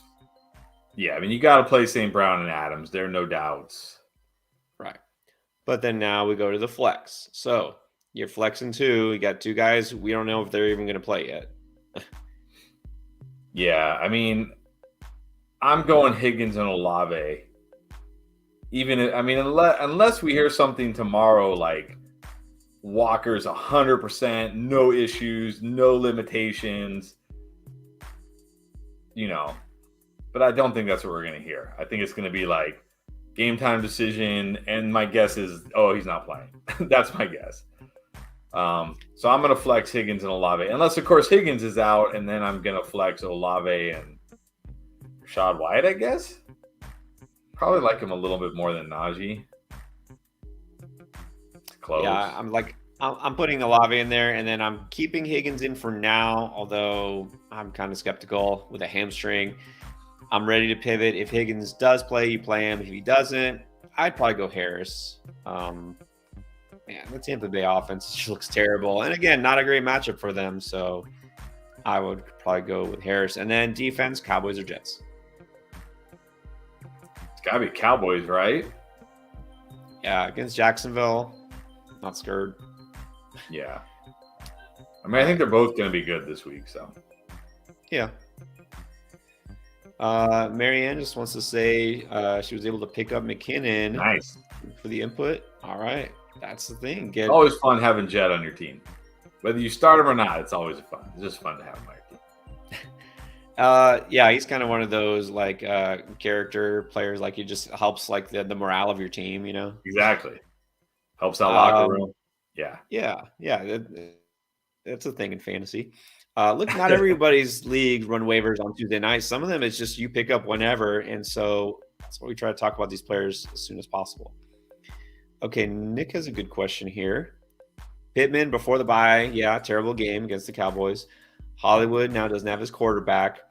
Yeah, I mean, you got to play St. Brown and Adams. There are no doubts. Right. But then now we go to the flex. So you're flexing 2. You got 2 guys. We don't know if they're even going to play yet. Yeah, I mean, I'm going Higgins and Olave. Unless we hear something tomorrow like Walker's 100%, no issues, no limitations. But I don't think that's what we're going to hear. I think it's going to be like game time decision, and my guess is, he's not playing. That's my guess. So I'm going to flex Higgins and Olave, unless, of course, Higgins is out, and then I'm going to flex Olave and Rachaad White, I guess. Probably like him a little bit more than Najee. It's close. Yeah, I'm putting Olave in there, and then I'm keeping Higgins in for now, although I'm kind of skeptical with a hamstring. I'm ready to pivot. If Higgins does play, you play him. If he doesn't, I'd probably go Harris. Man, the Tampa Bay offense just looks terrible. And again, not a great matchup for them, so I would probably go with Harris. And then defense, Cowboys or Jets? It's got to be Cowboys, right? Yeah, against Jacksonville, not scared. Yeah. I mean, I think they're both going to be good this week, so. Yeah. Marianne just wants to say she was able to pick up McKinnon. Nice. For the input. All right. That's the thing. It's always fun having Jet on your team. Whether you start him or not, it's always fun. It's just fun to have him on your team. Yeah, he's kind of one of those like character players. Like he just helps like the morale of your team, Exactly. Helps out locker room. Yeah. That's a thing in fantasy. Look, not everybody's league run waivers on Tuesday night. Some of them it's just you pick up whenever, and so that's why we try to talk about these players as soon as possible. Okay, Nick has a good question here. Pittman before the bye, terrible game against the Cowboys. Hollywood now doesn't have his quarterback.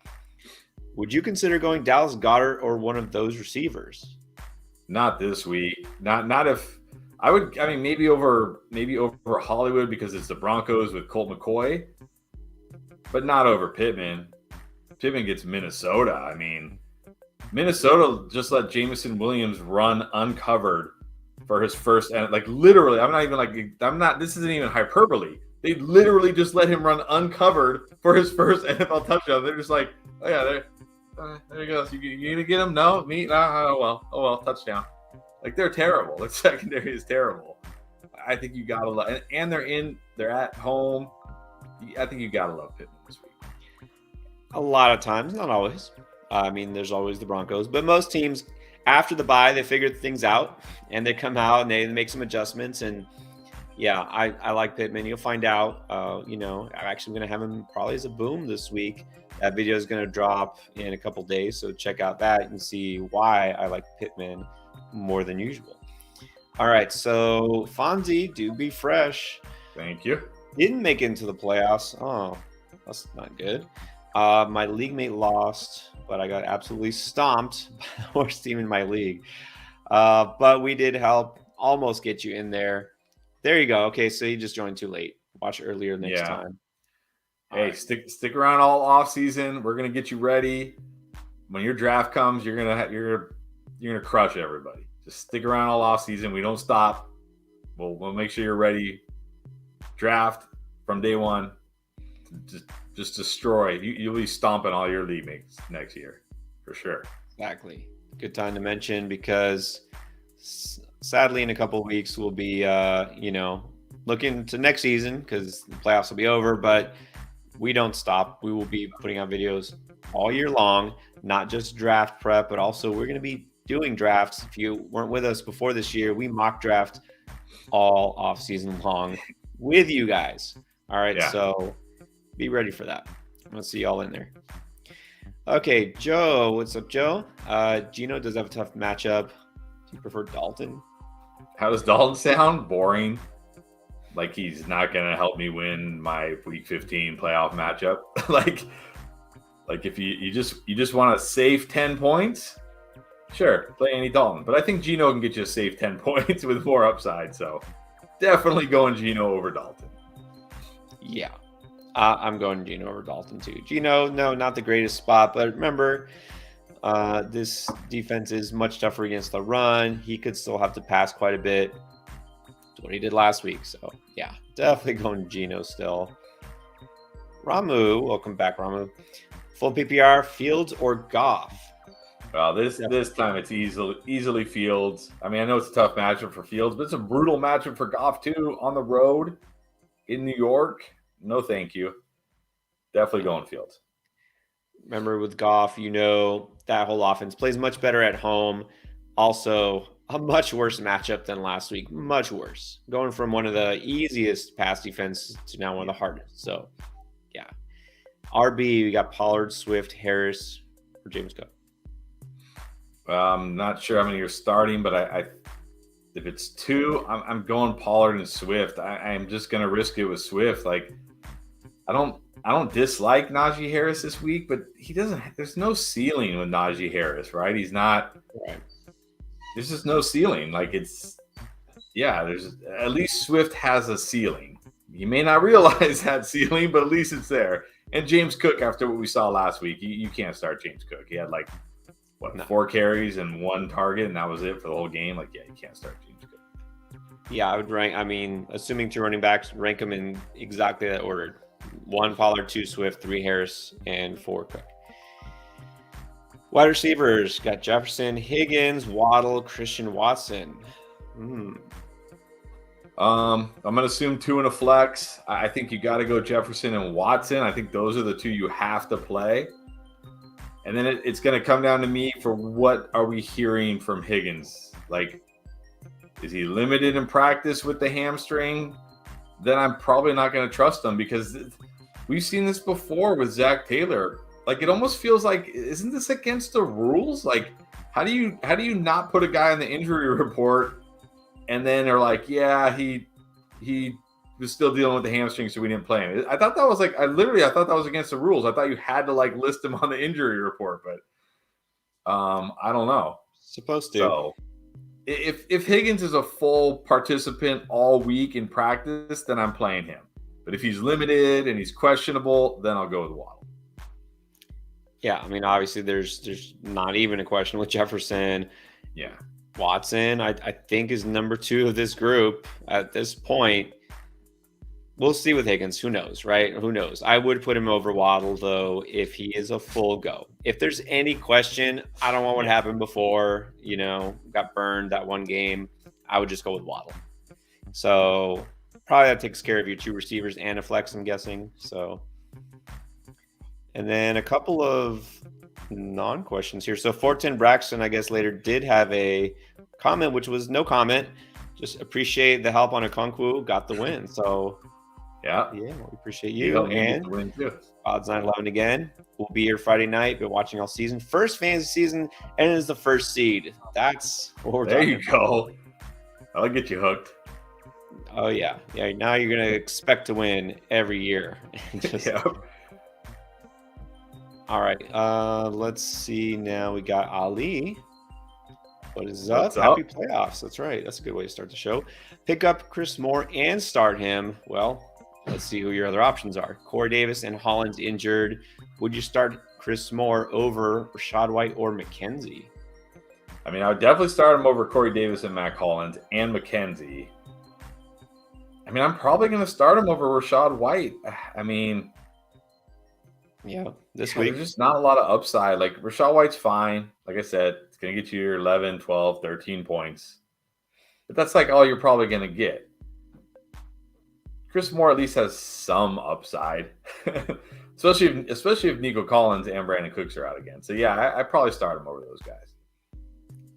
Would you consider going Dallas Goedert or one of those receivers? Not this week. Not if I would. I mean, maybe over Hollywood because it's the Broncos with Colt McCoy. But not over Pittman. Pittman gets Minnesota. I mean, Minnesota just let Jameson Williams run uncovered for his first, and like literally, this isn't even hyperbole. They literally just let him run uncovered for his first NFL touchdown. They're just like, oh yeah, there you go. So you gonna get him? No, me? Oh well, touchdown. Like they're terrible. Their secondary is terrible. I think you gotta love, and they're at home. I think you gotta love Pittman this week. A lot of times, not always. I mean, there's always the Broncos, but most teams after the bye they figure things out and they come out and they make some adjustments. And yeah, I like Pittman. You'll find out. I'm actually going to have him probably as a boom this week. That video is going to drop in a couple days, so check out that and see why I like Pittman more than usual. All right, so Fonzie, do be fresh. Thank you. Didn't make it into the playoffs. Oh, That's not good. My league mate lost, but I got absolutely stomped by the worst team in my league. But we did help almost get you in there. There you go. Okay, so you just joined too late. Watch earlier next time. Hey, right. stick around all off season. We're gonna get you ready. When your draft comes, you're gonna crush everybody. Just stick around all off season. We don't stop. We'll make sure you're ready. Draft from day one. Just destroy. You'll be stomping all your league mates next year, for sure. Exactly. Good time to mention because sadly in a couple of weeks we'll be looking to next season because the playoffs will be over, but we don't stop. We will be putting out videos all year long, not just draft prep, but also we're going to be doing drafts. If you weren't with us before this year, we mock draft all off season long with you guys. All right. Yeah. So be ready for that. I'll see y'all in there. Okay, Joe. What's up, Joe? Gino does have a tough matchup. Do you prefer Dalton? How does Dalton sound? Boring. Like he's not going to help me win my week 15 playoff matchup. like if you just want a safe 10 points, sure, play Andy Dalton. But I think Gino can get you a safe 10 points with more upside. So definitely going Gino over Dalton. Yeah. I'm going Gino over Dalton too. Gino, no, not the greatest spot, but remember, this defense is much tougher against the run. He could still have to pass quite a bit. That's what he did last week. So yeah, definitely going Gino still. Ramu, welcome back, Ramu. Full PPR, Fields or Goff? Well, this time it's easily Fields. I mean, I know it's a tough matchup for Fields, but it's a brutal matchup for Goff too on the road in New York. No, thank you. Definitely going Fields. Remember with Goff, that whole offense plays much better at home. Also, a much worse matchup than last week. Much worse. Going from one of the easiest pass defenses to now one of the hardest. So, yeah. RB, we got Pollard, Swift, Harris, or James Cook. I'm not sure how many you're starting, but I if it's two, I'm going Pollard and Swift. I'm just going to risk it with Swift. Like, I don't dislike Najee Harris this week, but there's no ceiling with Najee Harris, right? He's not. Right. There's just no ceiling. Like there's at least Swift has a ceiling. You may not realize that ceiling, but at least it's there. And James Cook, after what we saw last week, you can't start James Cook. He had 4 carries and 1 target, and that was it for the whole game. You can't start James Cook. Yeah, I would rank. I mean, assuming 2 running backs, rank them in exactly that order: 1 Pollard, 2 Swift, 3 Harris, and 4 Cook. Wide receivers got Jefferson, Higgins, Waddle, Christian Watson. I'm gonna assume 2 in a flex. I think you got to go Jefferson and Watson. I think those are the 2 you have to play. And then it's going to come down to me for what are we hearing from Higgins? Is he limited in practice with the hamstring? Then I'm probably not going to trust him because we've seen this before with Zach Taylor. It almost feels like, isn't this against the rules? How do you not put a guy on the injury report and then they're like, yeah, he was still dealing with the hamstring, so we didn't play him. I thought that was I thought that was against the rules. I thought you had to list him on the injury report, but I don't know. Supposed to. So if Higgins is a full participant all week in practice, then I'm playing him. But if he's limited and he's questionable, then I'll go with Waddle. Yeah, I mean, obviously there's not even a question with Jefferson. Yeah. Watson, I think, is number 2 of this group at this point. We'll see with Higgins. Who knows, right? Who knows? I would put him over Waddle, though, if he is a full go. If there's any question, I don't want what happened before, got burned that one game. I would just go with Waddle. So probably that takes care of your 2 receivers and a flex, I'm guessing. So, and then a couple of non-questions here. So 410 Braxton, I guess, later did have a comment, which was no comment. Just appreciate the help on Okonkwo. Got the win. So yeah, we appreciate you. And Odds 911 again. We'll be here Friday night. Been watching all season. First fantasy season, and it is the first seed. That's what we're talking about. There you go. I'll get you hooked. Oh yeah. Now you're gonna expect to win every year. All right. Let's see now. We got Ali. What is up? What's Happy up? playoffs. That's right. That's a good way to start the show. Pick up Chris Moore and start him. Well, let's see who your other options are. Corey Davis and Holland's injured. Would you start Chris Moore over Rashad White or McKenzie? I mean, I would definitely start him over Corey Davis and Mac Hollins and McKenzie. I mean, I'm probably going to start him over Rashad White. I mean, yeah, this week. There's just not a lot of upside. Like, Rashad White's fine. Like I said, it's going to get you your 11, 12, 13 points. But that's like all you're probably going to get. Chris Moore at least has some upside, especially if Nico Collins and Brandon Cooks are out again. So, yeah, I probably start him over those guys.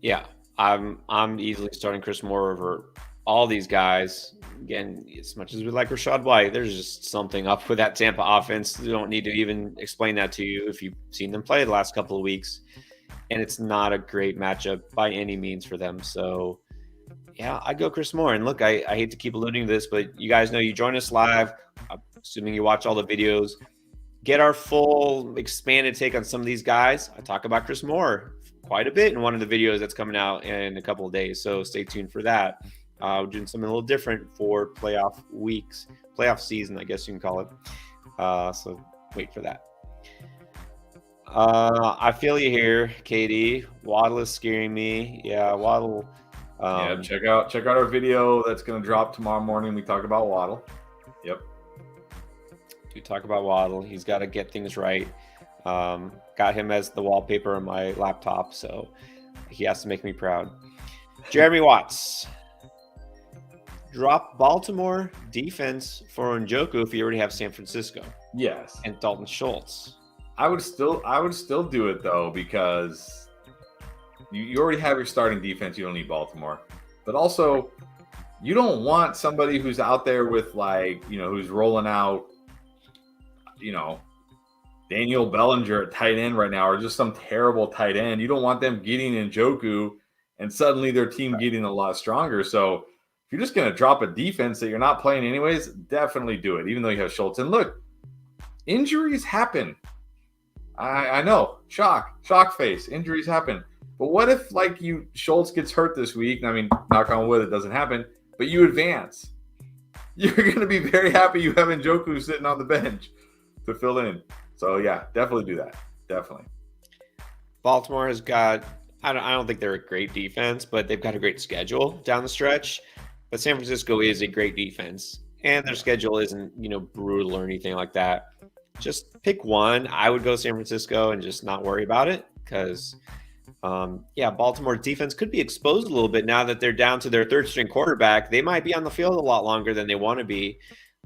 Yeah, I'm easily starting Chris Moore over all these guys. Again, as much as we like Rashad White, there's just something up with that Tampa offense. We don't need to even explain that to you if you've seen them play the last couple of weeks. And it's not a great matchup by any means for them. So, yeah, I go Chris Moore. And look, I hate to keep alluding to this, but you guys know you join us live, assuming you watch all the videos, get our full expanded take on some of these guys. I talk about Chris Moore quite a bit in one of the videos that's coming out in a couple of days. So stay tuned for that. We're doing something a little different for playoff season, I guess you can call it. So wait for that. I feel you here, KD. Waddle is scaring me. Yeah, Waddle. Check out our video that's going to drop tomorrow morning. We talk about Waddle. Yep. We talk about Waddle. He's got to get things right. Got him as the wallpaper on my laptop, so he has to make me proud. Jeremy Watts. Drop Baltimore defense for Njoku if you already have San Francisco. Yes. And Dalton Schultz. I would still do it though, because you already have your starting defense. You don't need Baltimore. But also, you don't want somebody who's out there with who's rolling out, Daniel Bellinger at tight end right now, or just some terrible tight end. You don't want them getting Njoku and suddenly their team getting a lot stronger. So if you're just going to drop a defense that you're not playing anyways, definitely do it, even though you have Schultz. And look, injuries happen. I know. Shock face. Injuries happen. But what if Schultz gets hurt this week? I mean, knock on wood, it doesn't happen. But you advance. You're going to be very happy you have Njoku sitting on the bench to fill in. So, yeah, definitely do that. Definitely. Baltimore has got – I don't think they're a great defense, but they've got a great schedule down the stretch. But San Francisco is a great defense, and their schedule isn't, brutal or anything like that. Just pick one. I would go San Francisco and just not worry about it because, Baltimore defense could be exposed a little bit now that they're down to their third-string quarterback. They might be on the field a lot longer than they want to be,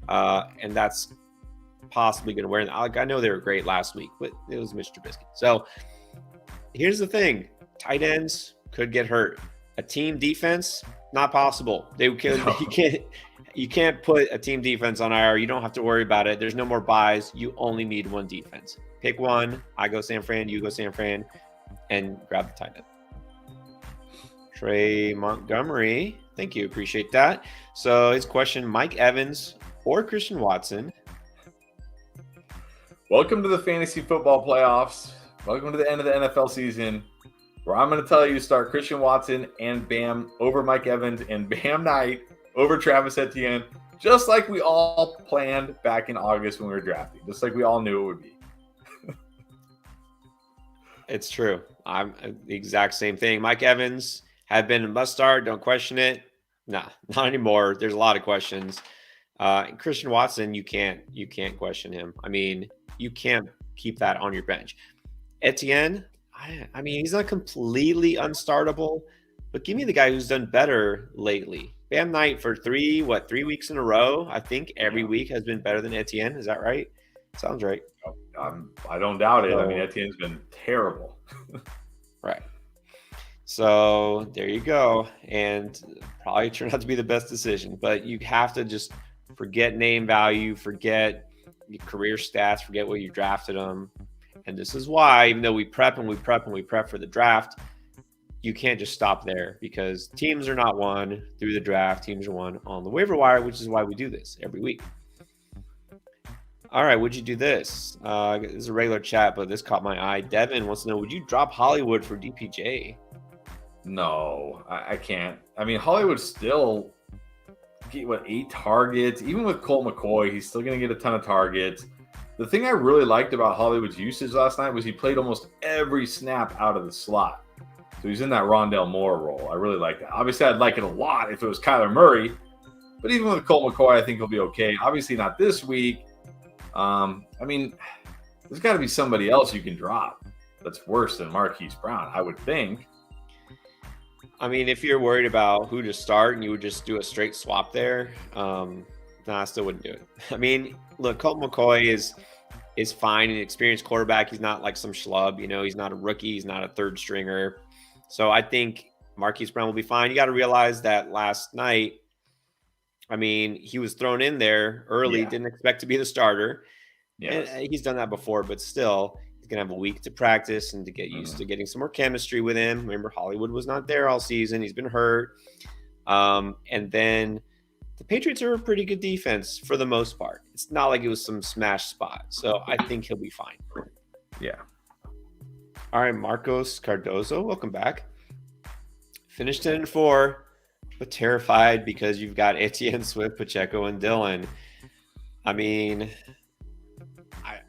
and that's possibly going to wear. I know they were great last week, but it was Mitch Trubisky. So here's the thing: tight ends could get hurt. A team defense, not possible. You can't put a team defense on IR. You don't have to worry about it. There's no more buys. You only need one defense. Pick one. I go San Fran. You go San Fran, and grab the tight end. Trey Montgomery. Thank you. Appreciate that. So his question: Mike Evans or Christian Watson? Welcome to the fantasy football playoffs. Welcome to the end of the NFL season, where I'm going to tell you to start Christian Watson and Bam over Mike Evans and Bam Knight over Travis Etienne, just like we all planned back in August when we were drafting, just like we all knew it would be. It's true. I'm the exact same thing. Mike Evans had been a must start. Don't question it. Nah, not anymore. There's a lot of questions. Christian Watson, you can't question him. I mean, you can't keep that on your bench. Etienne, I mean, he's not completely unstartable, but give me the guy who's done better lately. Bam Knight for 3 weeks in a row. I think every week has been better than Etienne. Is that right? Sounds right. I don't doubt it. I mean, Etienne's been terrible. Right. So there you go. And probably turned out to be the best decision. But you have to just forget name value, forget your career stats, forget what you drafted them. And this is why, even though we prep for the draft, you can't just stop there, because teams are not won through the draft. Teams are won on the waiver wire, which is why we do this every week. All right, would you do this? This is a regular chat, but this caught my eye. Devin wants to know, would you drop Hollywood for DPJ? No, I can't. I mean, Hollywood still get 8 targets. Even with Colt McCoy, he's still going to get a ton of targets. The thing I really liked about Hollywood's usage last night was he played almost every snap out of the slot. So he's in that Rondale Moore role. I really like that. Obviously, I'd like it a lot if it was Kyler Murray. But even with Colt McCoy, I think he'll be okay. Obviously, not this week. I mean, there's got to be somebody else you can drop that's worse than Marquise Brown, I would think. I mean, if you're worried about who to start and you would just do a straight swap there, no, I still wouldn't do it. I mean, look, Colt McCoy is fine, an experienced quarterback. He's not like some schlub, he's not a rookie, he's not a third stringer. So I think Marquise Brown will be fine. You got to realize that last night, I mean, he was thrown in there early, didn't expect to be the starter. Yes. And he's done that before, but still, he's going to have a week to practice and to get used to getting some more chemistry with him. Remember, Hollywood was not there all season. He's been hurt. And then the Patriots are a pretty good defense for the most part. It's not like it was some smash spot. So I think he'll be fine. Yeah. All right, Marcos Cardozo, welcome back. Finished 10-4, but terrified because you've got Etienne, Swift, Pacheco, and Dillon. I mean,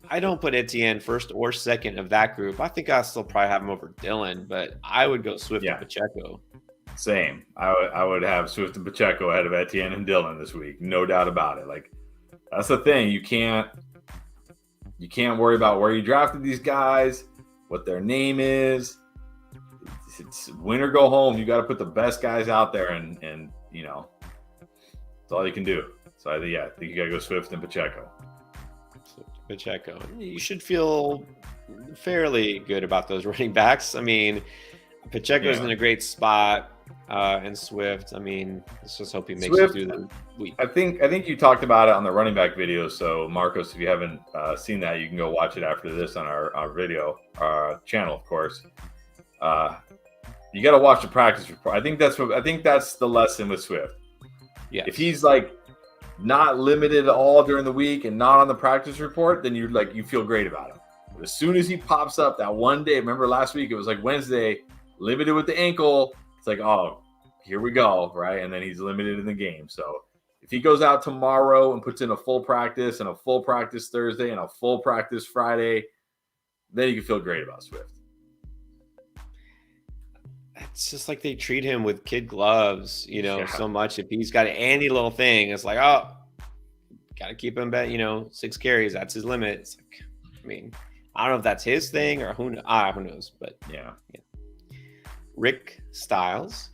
I don't put Etienne first or second of that group. I think I'll still probably have him over Dillon, but I would go Swift and Pacheco. Same. I would have Swift and Pacheco ahead of Etienne and Dillon this week. No doubt about it. Like, that's the thing. You can't worry about where you drafted these guys, what their name is. It's win or go home. You got to put the best guys out there, and that's all you can do. So I think you got to go Swift and Pacheco. Pacheco. You should feel fairly good about those running backs. I mean, Pacheco's in a great spot, and Swift. I mean, let's just hope he makes it through the week. I think you talked about it on the running back video. So Marcos, if you haven't seen that, you can go watch it after this on our video channel, of course. You got to watch the practice report. I think that's the lesson with Swift. Yeah. If he's like not limited at all during the week and not on the practice report, then you feel great about him. But as soon as he pops up that one day, remember last week it was like Wednesday, limited with the ankle. It's like, oh, here we go, right? And then he's limited in the game. So if he goes out tomorrow and puts in a full practice and a full practice Thursday and a full practice Friday, then you can feel great about Swift. It's just like they treat him with kid gloves, so much. If he's got any little thing, it's like, oh, got to keep him at, 6 carries. That's his limit. It's like, I mean, I don't know if that's his thing or who knows, but yeah. Rick Styles,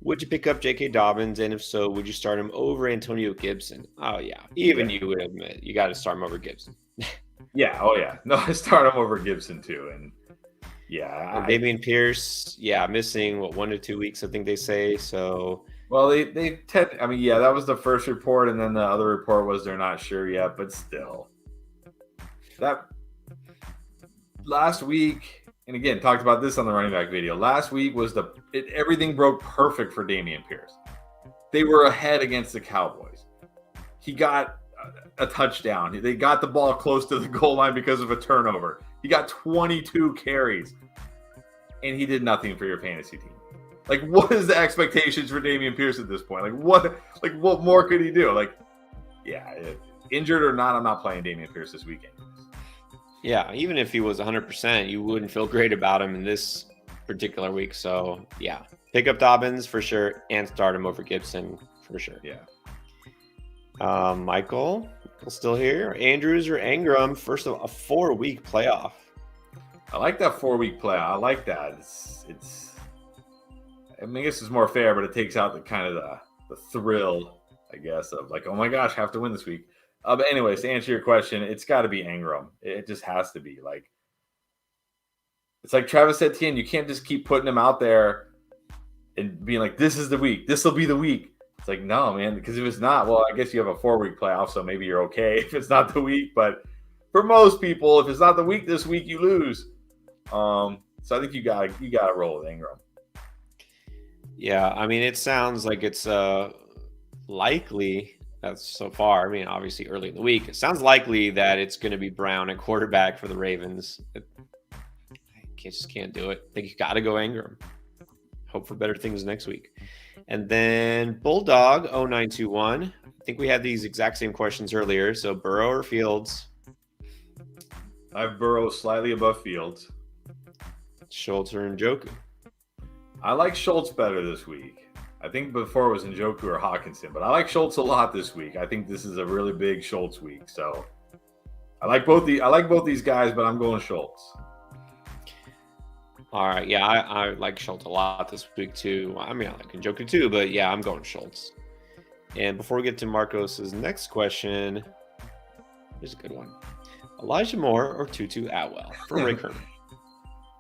would you pick up J.K. Dobbins? And if so, would you start him over Antonio Gibson? Oh, yeah. Even you would admit you got to start him over Gibson. Yeah. Oh, yeah. No, I start him over Gibson, too. And Dameon Pierce, missing 1 to 2 weeks, I think they say. So, well, that was the first report, and then the other report was they're not sure yet, but still, that last week, and again, talked about this on the running back video. Last week was everything broke perfect for Dameon Pierce. They were ahead against the Cowboys. He got a touchdown. They got the ball close to the goal line because of a turnover. He got 22 carries, and he did nothing for your fantasy team. Like, what is the expectations for Dameon Pierce at this point? What more could he do? Injured or not, I'm not playing Dameon Pierce this weekend. Yeah, even if he was 100%, you wouldn't feel great about him in this particular week. So, yeah, pick up Dobbins for sure and start him over Gibson for sure. Yeah. Michael still here. Andrews or Ingram, first of all, a 4-week playoff. I like that 4-week playoff. I like that. It's. I mean, I guess it's more fair, but it takes out the kind of the thrill, I guess, of like, oh my gosh, have to win this week. But anyways, to answer your question, it's got to be Ingram. It just has to be. Like, it's like Travis Etienne. You can't just keep putting him out there and being like, this is the week. This will be the week. It's like, no, man, because if it's not, well, I guess you have a 4-week playoff, so maybe you're okay if it's not the week. But for most people, if it's not the week this week, you lose. So I think you got to roll with Ingram. Yeah, I mean, it sounds like it's likely That's so far. I mean, obviously early in the week. It sounds likely that it's going to be Brown at quarterback for the Ravens. I just can't do it. I think you got to go Ingram. Hope for better things next week. And then Bulldog 0921. I think we had these exact same questions earlier. So Burrow or Fields? I have Burrow slightly above Fields. Schultz or Njoku? I like Schultz better this week. I think before it was Njoku or Hawkinson, but I like Schultz a lot this week. I think this is a really big Schultz week. So I like both these guys, but I'm going Schultz. All right. Yeah, I like Schultz a lot this week too. I mean, I like Njoku too, but yeah, I'm going Schultz. And before we get to Marcos's next question, here's a good one. Elijah Moore or Tutu Atwell from Rick Herman?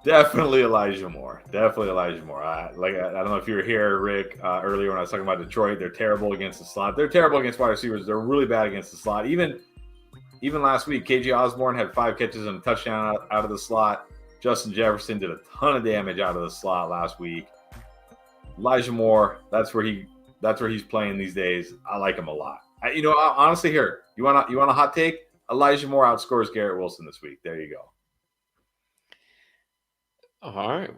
Definitely Elijah Moore. I don't know if you were here, Rick, earlier when I was talking about Detroit. They're terrible against the slot. They're terrible against wide receivers. They're really bad against the slot. Even last week, KJ Osborne had 5 catches and a touchdown out of the slot. Justin Jefferson did a ton of damage out of the slot last week. Elijah Moore, that's where he's playing these days. I like him a lot. Honestly, here, you want a hot take? Elijah Moore outscores Garrett Wilson this week. There you go. All right.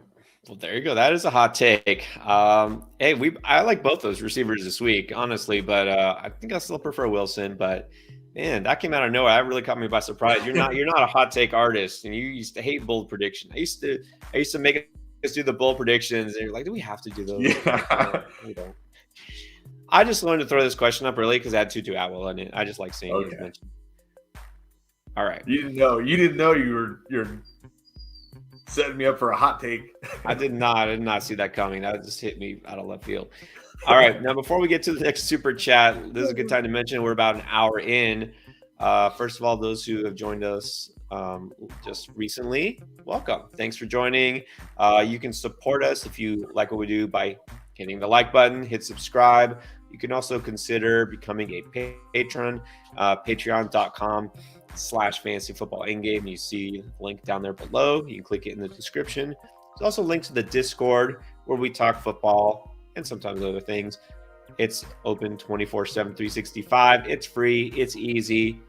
Well, there you go. That is a hot take. I like both those receivers this week, honestly, but I think I still prefer Wilson. But man, that came out of nowhere. That really caught me by surprise. You're not a hot take artist, and you used to hate bold prediction. I used to make us do the bold predictions, and you're like, do we have to do those? Yeah. We don't. I just wanted to throw this question up early because I had Tutu Atwell in it. I just like seeing it mentioned. All right. You didn't know you're setting me up for a hot take. I did not see that coming. That just hit me out of left field. All right. Now, before we get to the next super chat, this is a good time to mention we're about an hour in. First of all, those who have joined us just recently, welcome. Thanks for joining. You can support us if you like what we do by hitting the like button, hit subscribe. You can also consider becoming a patron, patreon.com/fantasyfootballendgame. You see the link down there below. You can click it in the description. There's also a link to the Discord where we talk football and sometimes other things. It's open 24/7, 365. It's free. It's easy.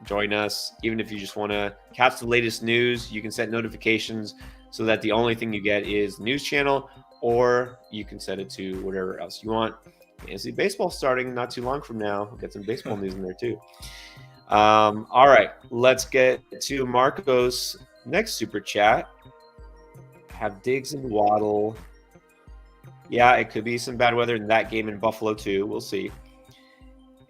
Join us. Even if you just want to catch the latest news, you can set notifications so that the only thing you get is the news channel, or you can set it to whatever else you want. Fantasy baseball starting not too long from now. We'll get some baseball news in there too. All right, let's get to Marco's next super chat. Have Diggs and Waddle. Yeah, it could be some bad weather in that game in Buffalo too. We'll see.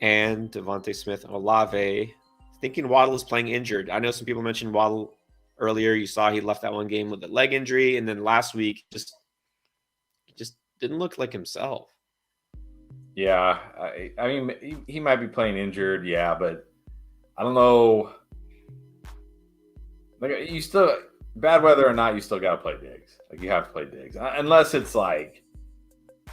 And Devontae Smith and Olave. Thinking Waddle is playing injured. I know some people mentioned Waddle earlier. You saw he left that one game with a leg injury, and then last week just didn't look like himself. Yeah, I mean, he might be playing injured, yeah, but I don't know. Like, you still, bad weather or not, you still got to play Diggs. Like, you have to play Diggs. Unless it's like, do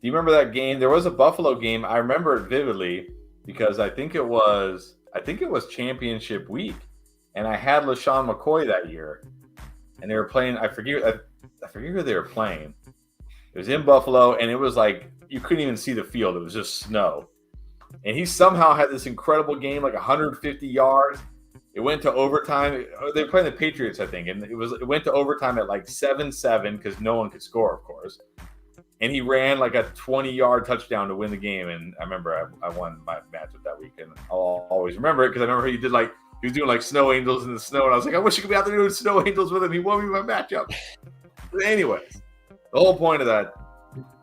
you remember that game? There was a Buffalo game. I remember it vividly because I think it was championship week, and I had LaShawn McCoy that year, and they were playing. I forget who they were playing. It was in Buffalo, and it was like you couldn't even see the field. It was just snow. And he somehow had this incredible game, like 150 yards. It went to overtime. They were playing the Patriots, I think, and it went to overtime at like 7-7 because no one could score, of course. And he ran like a 20-yard touchdown to win the game. And I remember I won my matchup that week, and I'll always remember it because I remember he was doing like snow angels in the snow, and I was like, I wish you could be out there doing snow angels with him. He won me my matchup. But anyways, the whole point of that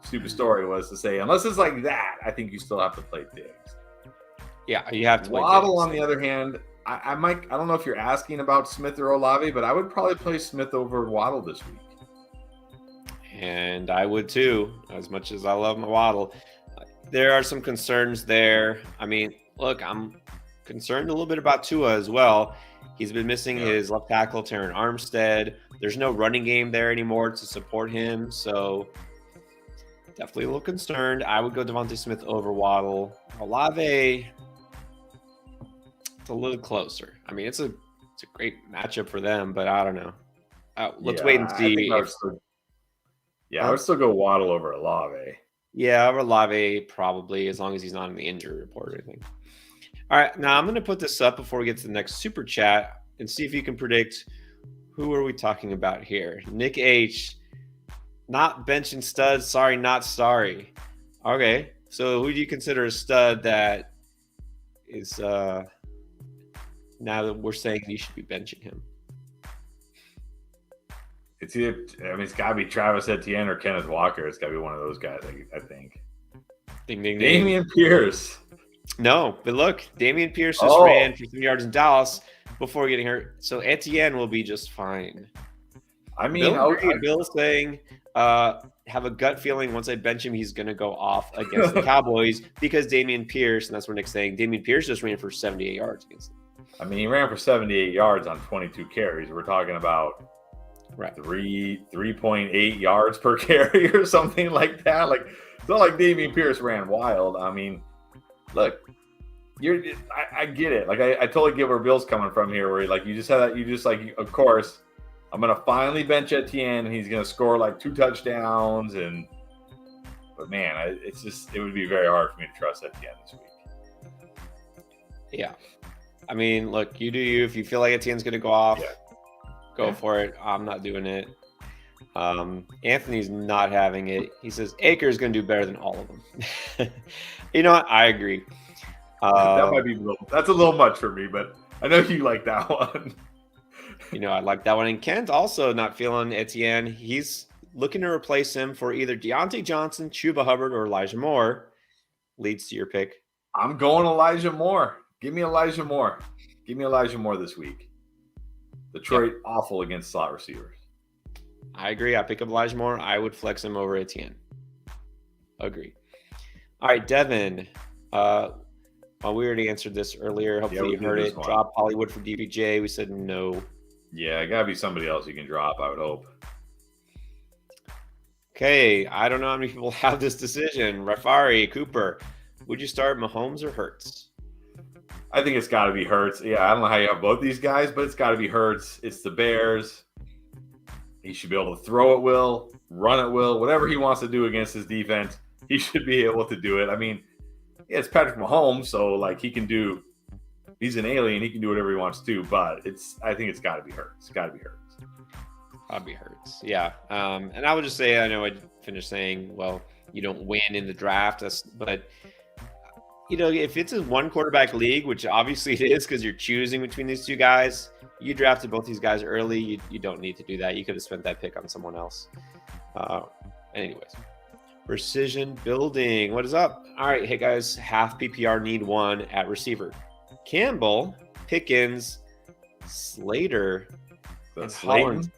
stupid story was to say, unless it's like that, I think you still have to play Diggs. Yeah, you have to play Waddle, Diggs. on the other hand, I don't know if you're asking about Smith or Olave, but I would probably play Smith over Waddle this week. And I would too, as much as I love my Waddle. There are some concerns there. I mean, look, I'm concerned a little bit about Tua as well. He's been missing his left tackle, Terran Armstead. There's no running game there anymore to support him. So definitely a little concerned. I would go Devontae Smith over Waddle. Olave, it's a little closer. I mean, it's a great matchup for them, but I don't know. Let's wait and see. I would still go Waddle over Olave. Yeah, over Olave probably, as long as he's not in the injury report or anything. All right, now I'm going to put this up before we get to the next super chat and see if you can predict who are we talking about here. Nick H, not benching studs. Sorry, not sorry. Okay, so who do you consider a stud that is now that we're saying you should be benching him? It's either, it's got to be Travis Etienne or Kenneth Walker. It's got to be one of those guys, I think. Ding, ding, ding. Dameon Pierce. No, but look, Dameon Pierce just ran for 3 yards in Dallas before getting hurt. So Etienne will be just fine. I mean, Bill's saying, have a gut feeling once I bench him, he's going to go off against the Cowboys because Dameon Pierce, and that's what Nick's saying, Dameon Pierce just ran for 78 yards against them. I mean, he ran for 78 yards on 22 carries. We're talking about 3.8 yards per carry or something like that. Like, it's not like Dameon Pierce ran wild. I mean, look, I get it. Like, I totally get where Bill's coming from here, where like you just have that, of course, I'm gonna finally bench Etienne and he's gonna score like 2 touchdowns. But man, it would be very hard for me to trust Etienne this week. Yeah, I mean, look, you do you. If you feel like Etienne's gonna go off, go for it. I'm not doing it. Anthony's not having it. He says Akers going to do better than all of them. You know what? I agree. That might be that's a little much for me, but I know you like that one. I like that one. And Kent also not feeling Etienne. He's looking to replace him for either Deontay Johnson, Chuba Hubbard, or Elijah Moore. Leads to your pick. I'm going Elijah Moore. Give me Elijah Moore. Give me Elijah Moore this week. Detroit awful against slot receivers. I agree. I pick up Elijah Moore. I would flex him over Etienne. Agree. All right, Devin. We already answered this earlier. Hopefully you heard it. Drop Hollywood for DBJ. We said no. Yeah, it got to be somebody else you can drop, I would hope. Okay, I don't know how many people have this decision. Rafari, Cooper, would you start Mahomes or Hurts? I think it's got to be Hurts. Yeah, I don't know how you have both these guys, but it's got to be Hurts. It's the Bears. He should be able to throw at will, run at will, whatever he wants to do against his defense, he should be able to do it. I mean, yeah, it's Patrick Mahomes, so like he's an alien, he can do whatever he wants to, but I think it's got to be Hurts. It's got to be Hurts. I'll be Hurts. Yeah. And I would just say, I know I finished saying, well, you don't win in the draft, but if it's a 1 quarterback league, which obviously it is because you're choosing between these 2 guys, you drafted both these guys early. You don't need to do that. You could have spent that pick on someone else. Anyways, precision building. What is up? All right. Hey, guys. Half PPR need 1 at receiver. Campbell, Pickens, Slater, and Holland.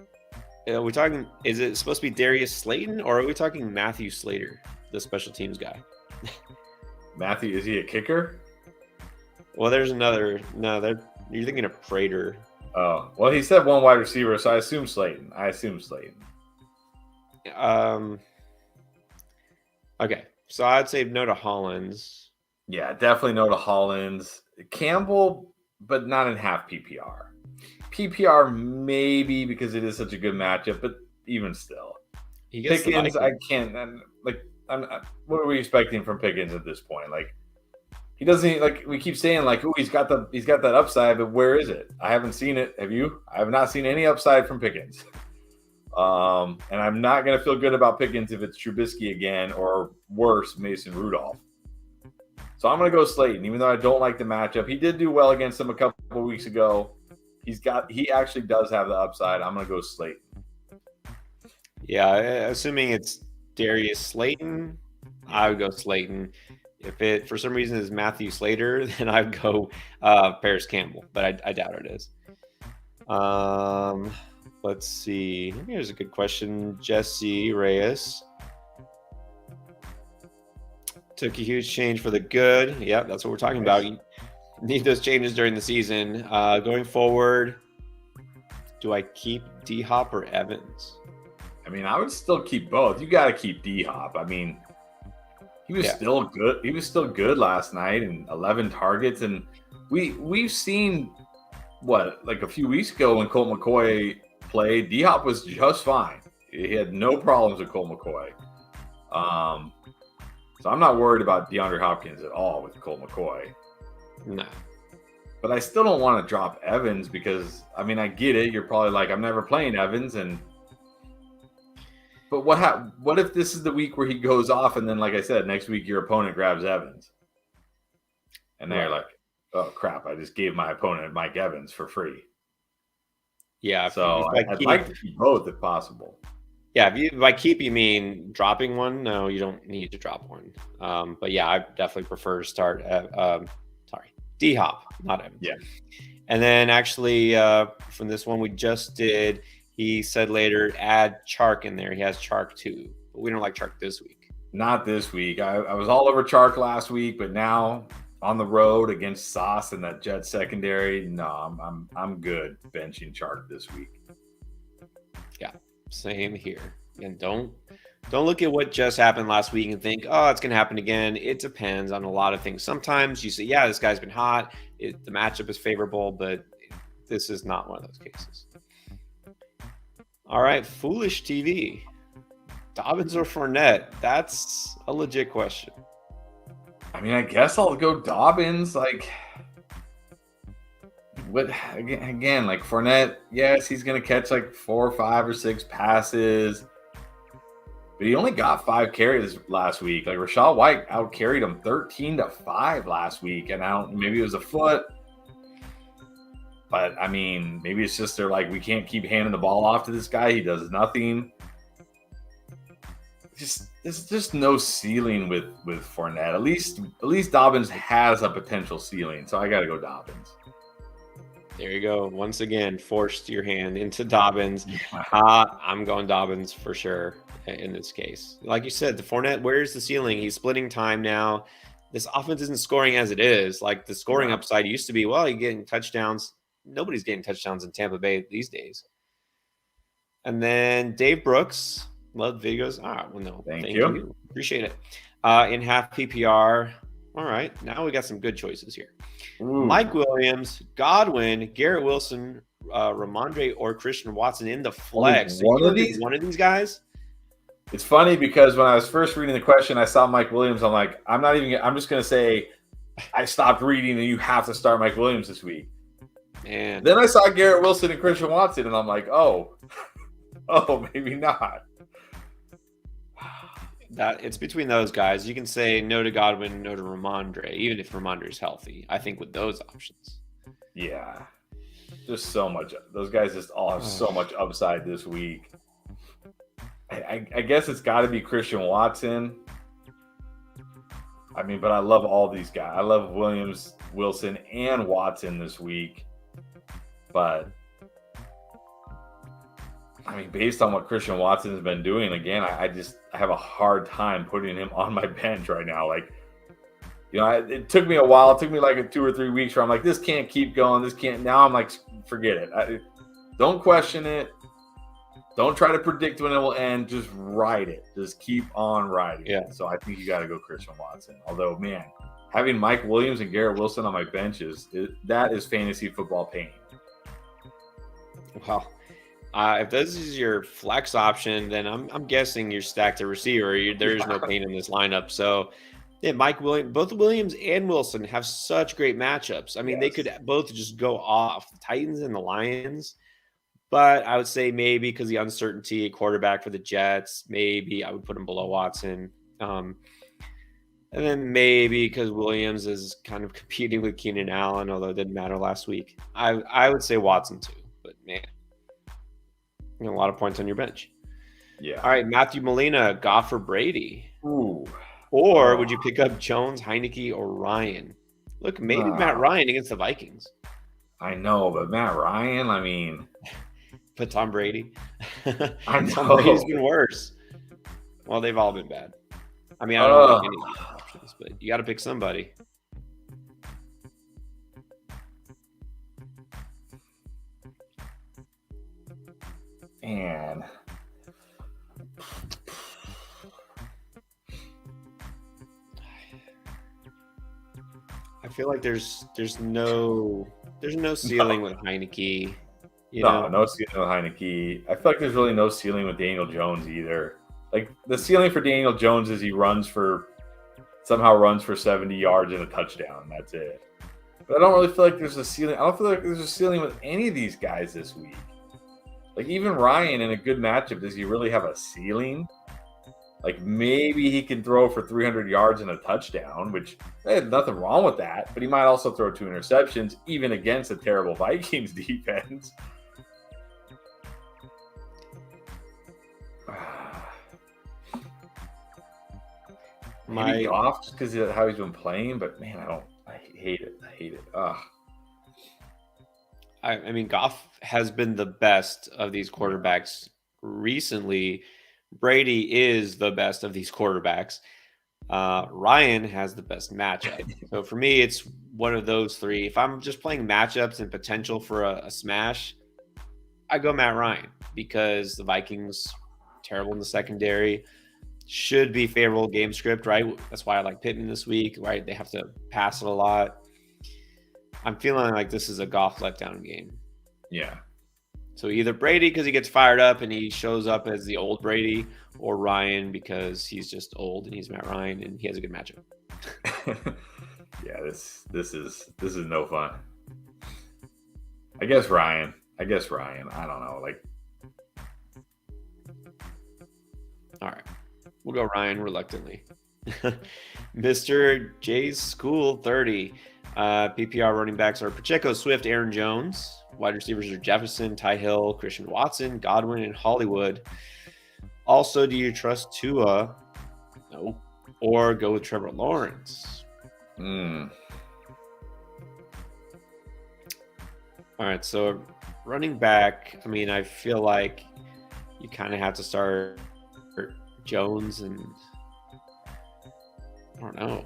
Are we talking, is it supposed to be Darius Slayton or are we talking Matthew Slater, the special teams guy? Matthew, is he a kicker? Well, there's another. No, you're thinking of Prater. Oh, well, he said 1 wide receiver, so I assume Slayton. Okay, so I'd say no to Hollins. Yeah, definitely no to Hollins. Campbell, but not in half PPR. PPR maybe because it is such a good matchup, but even still. Pickens, I can't. What are we expecting from Pickens at this point? Like, he doesn't, like, we keep saying, like, oh, he's got that upside, but where is it? I haven't seen it. Have you? I have not seen any upside from Pickens. And I'm not going to feel good about Pickens if it's Trubisky again or worse, Mason Rudolph. So I'm going to go Slayton, even though I don't like the matchup. He did do well against him a couple of weeks ago. He actually does have the upside. I'm going to go Slayton. Yeah, assuming it's Darius Slayton, I would go Slayton. If it for some reason is Matthew Slater, then I'd go Paris Campbell, but I doubt it is. Let's see. Here's a good question. Jesse Reyes took a huge change for the good. Yep, that's what we're talking about. You need those changes during the season. Going forward, do I keep D-Hop or Evans? I mean, I would still keep both. You got to keep D-Hop. I mean, he was still good. He was still good last night, and 11 targets. And we've seen like a few weeks ago when Colt McCoy played, D-Hop was just fine. He had no problems with Colt McCoy. So I'm not worried about DeAndre Hopkins at all with Colt McCoy. No. But I still don't want to drop Evans because, I mean, I get it. You're probably like, I'm never playing Evans. But what if this is the week where he goes off and then, like I said, next week your opponent grabs Evans? And they're like, oh, crap, I just gave my opponent Mike Evans for free. Yeah. So I'd like to keep both if possible. Yeah, by keep you mean dropping one? No, you don't need to drop one. But yeah, I definitely prefer to start D-Hop, not Evans. Yeah. And then actually from this one we just did, he said later, add Chark in there. He has Chark too, but we don't like Chark this week. Not this week. I was all over Chark last week, but now on the road against Sauce and that Jet secondary, no, I'm good benching Chark this week. Yeah, same here. And don't look at what just happened last week and think, oh, it's going to happen again. It depends on a lot of things. Sometimes you say, yeah, this guy's been hot. The matchup is favorable, but this is not one of those cases. All right, Foolish TV. Dobbins or Fournette? That's a legit question. I mean, I guess I'll go Dobbins. Like, what again? Like Fournette, yes, he's gonna catch like 4 or 5 or 6 passes, but he only got 5 carries last week. Like Rachaad White out carried him 13-5 last week, and maybe it was a foot. But I mean, maybe it's just they're like, we can't keep handing the ball off to this guy. He does nothing. There's just no ceiling with Fournette. At least Dobbins has a potential ceiling. So I got to go Dobbins. There you go. Once again, forced your hand into Dobbins. I'm going Dobbins for sure in this case. Like you said, the Fournette, where's the ceiling? He's splitting time now. This offense isn't scoring as it is. Like the scoring upside used to be, well, you're getting touchdowns. Nobody's getting touchdowns in Tampa Bay these days. And then Dave Brooks. Love videos. Well, no, thank you. Appreciate it. In half PPR. All right. Now we got some good choices here. Ooh. Mike Williams, Godwin, Garrett Wilson, Ramondre, or Christian Watson in the flex. One of these guys? It's funny because when I was first reading the question, I saw Mike Williams. I'm like, I'm just going to say I stopped reading and you have to start Mike Williams this week. And then I saw Garrett Wilson and Christian Watson, and I'm like, oh, maybe not. That it's between those guys. You can say no to Godwin, no to Ramondre, even if Ramondre is healthy. I think with those options. Yeah. Just so much. Those guys just all have so much upside this week. I guess it's got to be Christian Watson. I mean, but I love all these guys. I love Williams, Wilson, and Watson this week. But I mean, based on what Christian Watson has been doing, again, I have a hard time putting him on my bench right now. Like, you know, it took me a while. It took me like 2 or 3 weeks where I'm like, this can't keep going. This can't. Now I'm like, forget it. Don't question it. Don't try to predict when it will end. Just ride it. Just keep on riding. Yeah. So I think you got to go Christian Watson. Although, man, having Mike Williams and Garrett Wilson on my bench that is fantasy football pain. Well, if this is your flex option, then I'm guessing you're stacked at receiver. There's no pain in this lineup. So, yeah, both Williams and Wilson have such great matchups. I mean, They could both just go off, the Titans and the Lions. But I would say maybe because the uncertainty at quarterback for the Jets, maybe I would put him below Watson. And then maybe because Williams is kind of competing with Keenan Allen, although it didn't matter last week. I would say Watson too. But, man, a lot of points on your bench. Yeah. All right, Matthew Molina, Goff or Brady? Ooh. Or would you pick up Jones, Heineke, or Ryan? Look, maybe Matt Ryan against the Vikings. I know, but Matt Ryan, I mean. But Tom Brady? I know. Tom Brady's been worse. Well, they've all been bad. I mean, I don't like any of these options, but you got to pick somebody. Man. I feel like there's no ceiling with Heineke. No ceiling with Heineke. I feel like there's really no ceiling with Daniel Jones either. Like the ceiling for Daniel Jones is he somehow runs for 70 yards and a touchdown. That's it. But I don't really feel like there's a ceiling. I don't feel like there's a ceiling with any of these guys this week. Like even Ryan in a good matchup, does he really have a ceiling? Like maybe he can throw for 300 yards and a touchdown, which there's nothing wrong with that. But he might also throw 2 interceptions, even against a terrible Vikings defense. Maybe Goff just because of how he's been playing, but man, I hate it. I hate it. Ugh. I mean, Goff has been the best of these quarterbacks recently. Brady is the best of these quarterbacks. Ryan has the best matchup. So for me, it's one of those three. If I'm just playing matchups and potential for a smash, I go Matt Ryan because the Vikings terrible in the secondary. Should be favorable game script, right? That's why I like Pittman this week, right? They have to pass it a lot. I'm feeling like this is a Goff letdown game. Yeah. So either Brady because he gets fired up and he shows up as the old Brady, or Ryan because he's just old and he's Matt Ryan and he has a good matchup. Yeah, this is no fun. I guess Ryan. I don't know. Like, all right. We'll go Ryan reluctantly. Mr. J's School 30. PPR running backs are Pacheco, Swift, Aaron Jones. Wide receivers are Jefferson, Ty Hill, Christian Watson, Godwin, and Hollywood. Also, do you trust Tua? No. Or go with Trevor Lawrence? Mm. All right, so running back, I mean, I feel like you kind of have to start Jones and I don't know.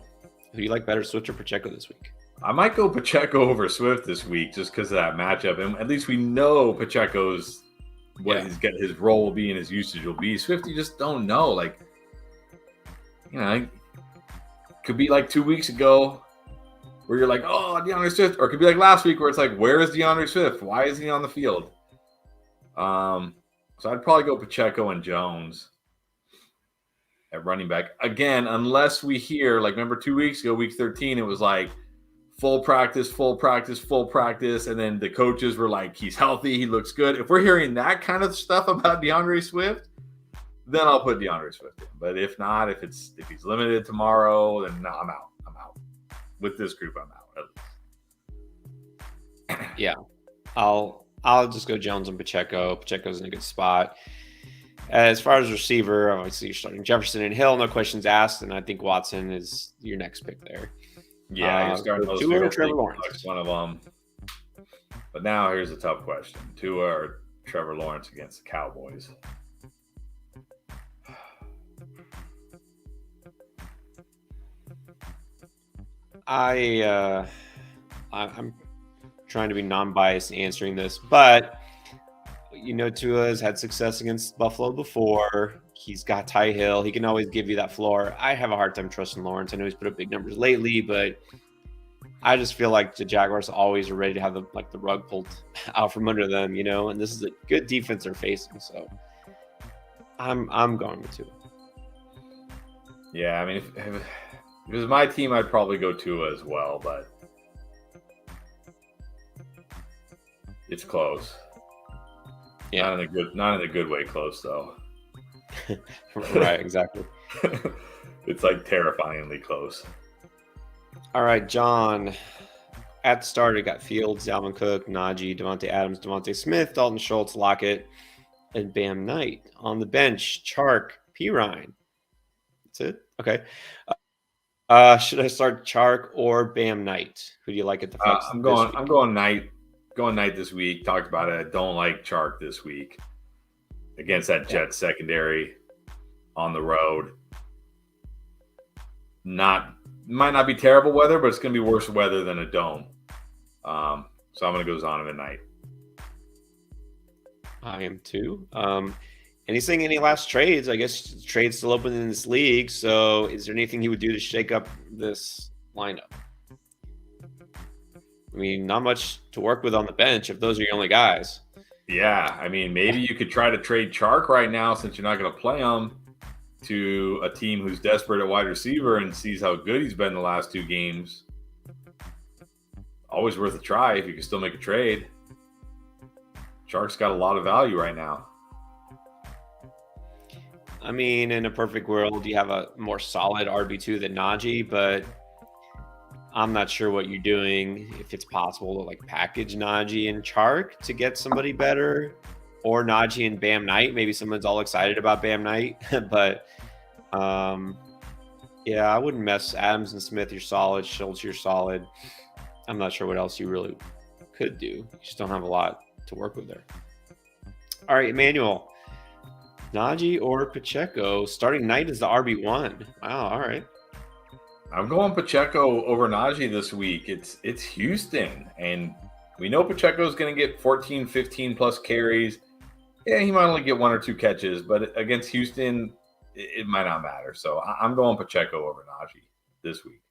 Who do you like better, Swift or Pacheco this week? I might go Pacheco over Swift this week just because of that matchup. And at least we know Pacheco's his role will be and his usage will be. Swift, you just don't know. Like, you know, could be like 2 weeks ago where you're like, oh, DeAndre Swift. Or it could be like last week where it's like, where is DeAndre Swift? Why is he on the field? So I'd probably go Pacheco and Jones at running back. Again, unless we hear, like, remember 2 weeks ago, week 13, it was like full practice, and then the coaches were like, he's healthy, he looks good. If we're hearing that kind of stuff about DeAndre Swift, then I'll put DeAndre Swift in. But if not, if he's limited tomorrow, then no, I'm out. With this group, I'm out. Yeah. I'll just go Jones and Pacheco. Pacheco's in a good spot. As far as receiver, obviously you're starting Jefferson and Hill, no questions asked, and I think Watson is your next pick there. Yeah, you're starting those Tua or Trevor Lawrence. One of them. But now here's a tough question: Tua or Trevor Lawrence against the Cowboys? I'm trying to be non-biased answering this, but you know, Tua's had success against Buffalo before. He's got Ty Hill. He can always give you that floor. I have a hard time trusting Lawrence. I know he's put up big numbers lately, but I just feel like the Jaguars always are ready to have the rug pulled out from under them, you know. And this is a good defense they're facing, so I'm going with Tua. Yeah, I mean, if it was my team, I'd probably go Tua as well, but it's close. Yeah, not in a good way close though. Right, exactly. It's like terrifyingly close. All right, John. At the start, it got Fields, Dalvin Cook, Najee, Devontae Adams, Devontae Smith, Dalton Schultz, Lockett, and Bam Knight. On the bench, Chark, Pirine. That's it? Okay. Should I start Chark or Bam Knight? Who do you like at the flex? I'm going Knight. Going Knight this week. Talked about it. I don't like Chark this week against that Jets secondary on the road. Might not be terrible weather, but it's going to be worse weather than a dome. So I'm going to go Zonovan Knight. I am too. Anything, any last trades? I guess trades still open in this league. So is there anything he would do to shake up this lineup? I mean, not much to work with on the bench if those are your only guys. Yeah, I mean, maybe you could try to trade Chark right now since you're not going to play him to a team who's desperate at wide receiver and sees how good he's been the last 2 games. always worth a try if you can still make a trade. Sharks got a lot of value right now. I mean, in a perfect world, you have a more solid RB2 than Najee, but I'm not sure what you're doing. If it's possible to like package Najee and Chark to get somebody better, or Najee and Bam Knight. Maybe someone's all excited about Bam Knight, but yeah, I wouldn't mess Adams and Smith. You're solid. Schultz, you're solid. I'm not sure what else you really could do. You just don't have a lot to work with there. All right, Emmanuel. Najee or Pacheco. Starting night is the RB1. Wow, all right. I'm going Pacheco over Najee this week. It's Houston, and we know Pacheco's going to get 14, 15 plus carries. Yeah, he might only get 1 or 2 catches, but against Houston, it might not matter. So I'm going Pacheco over Najee this week.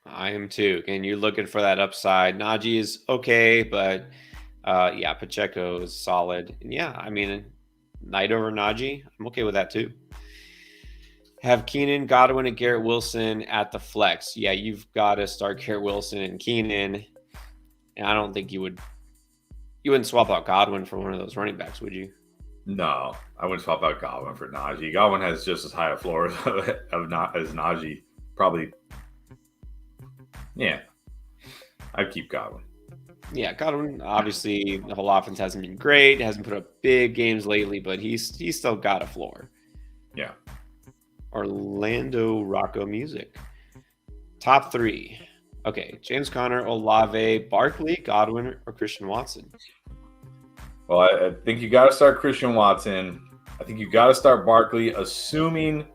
I am too. Again, you're looking for that upside. Najee is okay, but yeah, Pacheco is solid. And yeah, I mean, Knight over Najee, I'm okay with that too. Have Keenan, Godwin, and Garrett Wilson at the flex. Yeah, you've got to start Garrett Wilson and Keenan. And I don't think you wouldn't swap out Godwin for one of those running backs, would you? No, I wouldn't swap out Godwin for Najee. Godwin has just as high a floor as Najee. Probably. Yeah. I'd keep Godwin. Yeah, Godwin, obviously, the whole offense hasn't been great. Hasn't put up big games lately, but he's still got a floor. Yeah. Orlando Rocco Music. Top 3. Okay, James Conner, Olave, Barkley, Godwin, or Christian Watson? Well, I think you got to start Christian Watson. I think you got to start Barkley, assuming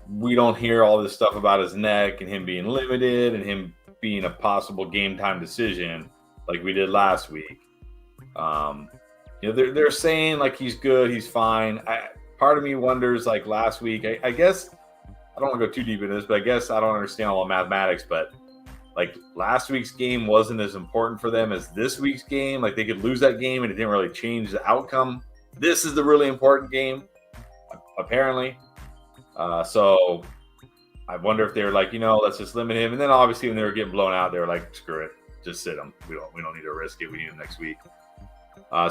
we don't hear all this stuff about his neck and him being limited and him being a possible game time decision like we did last week. They're saying like he's good, he's fine. Part of me wonders, like last week, I guess I don't want to go too deep into this, but I guess I don't understand all the mathematics, but like last week's game wasn't as important for them as this week's game. Like they could lose that game and it didn't really change the outcome. This is the really important game, apparently. So I wonder if they were like, let's just limit him. And then obviously when they were getting blown out, they were like, screw it, just sit him. We don't need to risk it. We need him next week.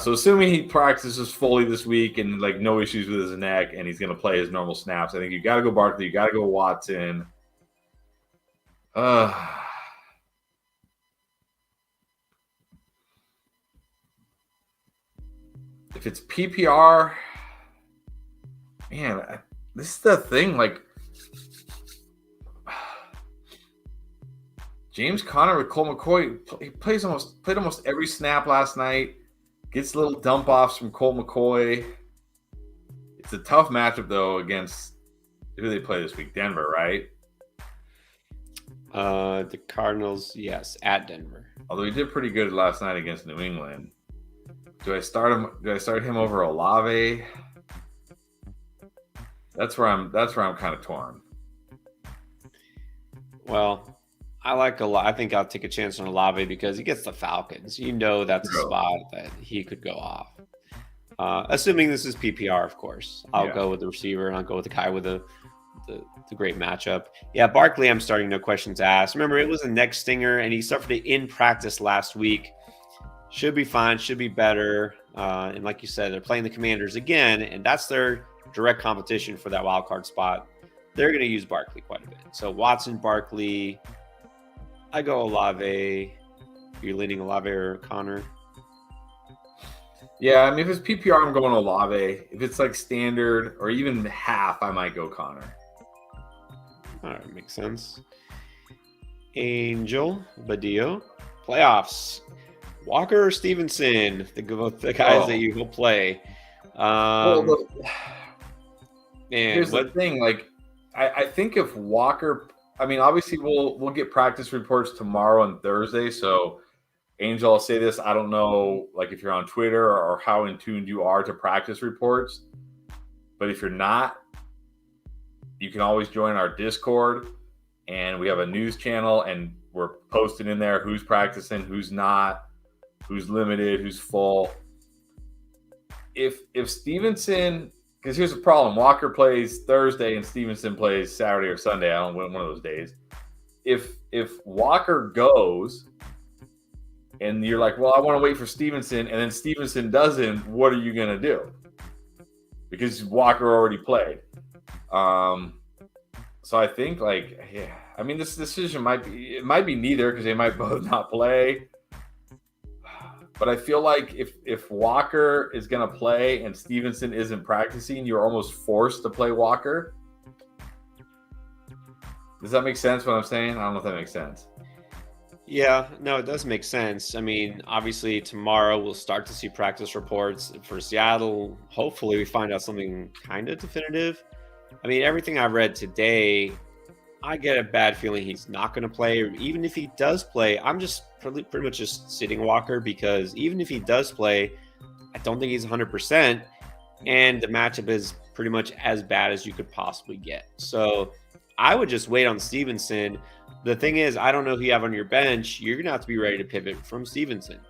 So assuming he practices fully this week and like no issues with his neck and he's going to play his normal snaps, I think you got to go Barkley, you got to go Watson. If it's PPR, man, this is the thing. Like James Conner with Colt McCoy, he played almost every snap last night. Gets little dump offs from Colt McCoy. It's a tough matchup though against who they play this week. Denver, right? The Cardinals, yes, at Denver. Although he did pretty good last night against New England. Do I start him? Do I start him over Olave? That's where I'm kind of torn. Well, I like Olave. I think I'll take a chance on Olave because he gets the Falcons. That's a spot that he could go off. Assuming this is PPR, of course. I'll go with the receiver and I'll go with the guy with the great matchup. Yeah, Barkley, I'm starting, no questions asked. Remember, it was a neck stinger and he suffered it in practice last week. Should be fine, should be better. And like you said, they're playing the Commanders again, and that's their direct competition for that wild card spot. They're going to use Barkley quite a bit. So Watson, Barkley, I go Olave. You're leaning Olave or Connor? Yeah, I mean, if it's PPR, I'm going Olave. If it's like standard or even half, I might go Connor. All right, makes sense. Angel, Badillo, playoffs. Walker or Stevenson, the guys that you will play. Here's the thing. Like, I think if Walker, I mean, obviously we'll get practice reports tomorrow and Thursday. So, Angel, I'll say this: I don't know, like, if you're on Twitter or how in tune you are to practice reports, but if you're not, you can always join our Discord, and we have a news channel, and we're posting in there who's practicing, who's not, who's limited, who's full. If Stevenson, because here's the problem: Walker plays Thursday and Stevenson plays Saturday or Sunday. I don't win one of those days. If Walker goes, and you're like, well, I want to wait for Stevenson, and then Stevenson doesn't, what are you going to do? Because Walker already played. So I think, I mean, this decision might be neither, because they might both not play. But I feel like if Walker is going to play and Stevenson isn't practicing, you're almost forced to play Walker. Does that make sense what I'm saying? I don't know if that makes sense. Yeah, no, it does make sense. I mean, obviously tomorrow we'll start to see practice reports for Seattle. Hopefully we find out something kind of definitive. I mean, everything I've read today, I get a bad feeling he's not going to play. Even if he does play, I'm just pretty much just sitting Walker, because even if he does play, I don't think he's 100%. And the matchup is pretty much as bad as you could possibly get. So I would just wait on Stevenson. The thing is, I don't know who you have on your bench. You're going to have to be ready to pivot from Stevenson.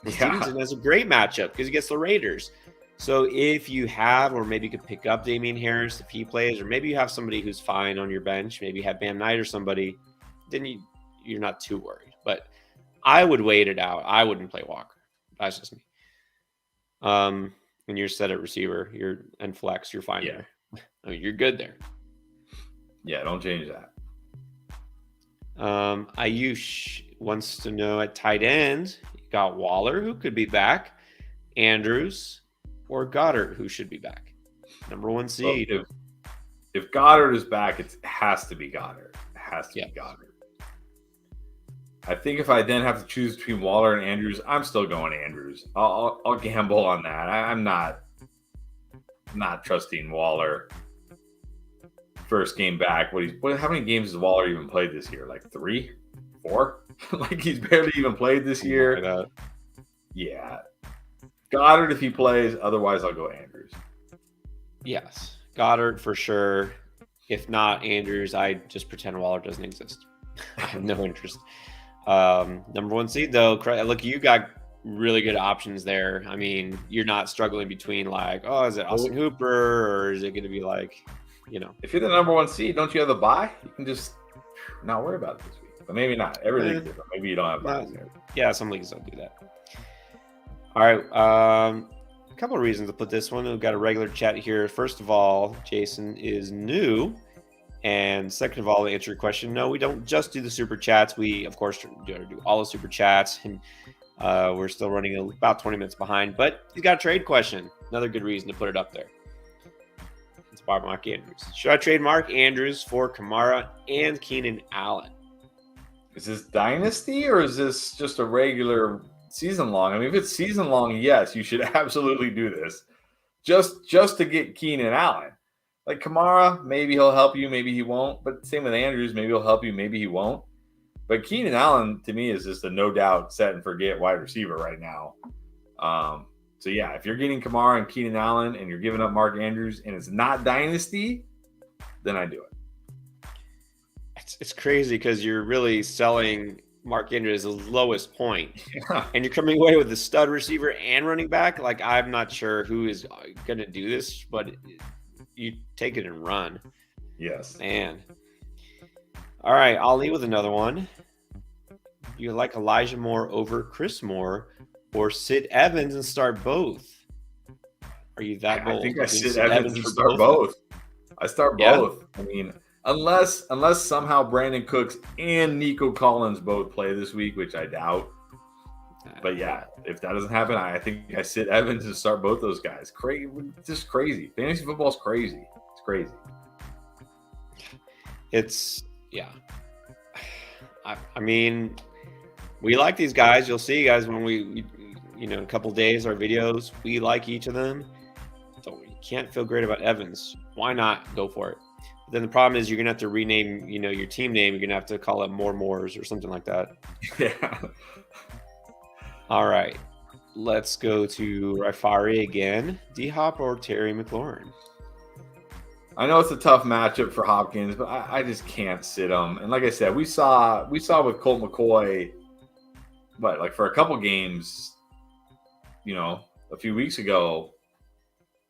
Stevenson has a great matchup because he gets the Raiders. So if you have, or maybe you could pick up Damian Harris if he plays, or maybe you have somebody who's fine on your bench, maybe you have Bam Knight or somebody, then you're not too worried. But I would wait it out. I wouldn't play Walker. That's just me. And you're set at receiver, and flex, you're fine there. I mean, you're good there. Yeah, don't change that. Ayush wants to know at tight end, you got Waller, who could be back, Andrews, or Goddard, who should be back. Number one seed. Well, if Goddard is back, it has to be Goddard. It has to be Goddard. I think if I then have to choose between Waller and Andrews, I'm still going Andrews. I'll gamble on that. I'm not trusting Waller. First game back. How many games has Waller even played this year? Like 3, 4? Like he's barely even played this year. Yeah. Goddard if he plays. Otherwise, I'll go Andrews. Yes. Goddard for sure. If not Andrews, I just pretend Waller doesn't exist. I have no interest. Number one seed, though. Look, you got really good options there. I mean, you're not struggling between is it Austin Hooper, or is it going to be if you're the number one seed, don't you have the bye? You can just not worry about it this week. But maybe not. Every league's different. Maybe you don't have buys there. Yeah, some leagues don't do that. All right. A couple of reasons to put this one. We've got a regular chat here. First of all, Jason is new. And second of all, to answer your question, no, we don't just do the super chats. We, of course, do all the super chats. And we're still running about 20 minutes behind. But he's got a trade question. Another good reason to put it up there. It's about Mark Andrews. Should I trade Mark Andrews for Kamara and Keenan Allen? Is this dynasty, or is this just a regular season long? I mean, if it's season long, yes, you should absolutely do this. Just to get Keenan Allen. Like Kamara, maybe he'll help you, maybe he won't. But same with Andrews, maybe he'll help you, maybe he won't. But Keenan Allen, to me, is just a no-doubt set and forget wide receiver right now. So, yeah, if you're getting Kamara and Keenan Allen and you're giving up Mark Andrews and it's not dynasty, then I do it. It's crazy because you're really selling Mark Andrews as the lowest point. Yeah. And you're coming away with the stud receiver and running back. Like, I'm not sure who is going to do this, but you take it and run. Yes. Man. All right, I'll leave with another one. You like Elijah Moore over Chris Moore, or sit Evans and start both? Are you that bold? I think I sit Evans and start both. I start both. I mean, unless somehow Brandon Cooks and Nico Collins both play this week, which I doubt. But yeah, if that doesn't happen, I think I sit Evans and start both those guys. Crazy, just crazy. Fantasy football is crazy. It's crazy. Yeah. I mean, we like these guys. You'll see, guys, when we in a couple days, our videos, we like each of them. So you can't feel great about Evans. Why not go for it? But then the problem is you're gonna have to rename, your team name. You're gonna have to call it Moores or something like that. Yeah. All right, let's go to Rifari again. D-Hop or Terry McLaurin? I know it's a tough matchup for Hopkins, but I just can't sit him. And like I said, we saw with Colt McCoy, but like for a couple games, a few weeks ago,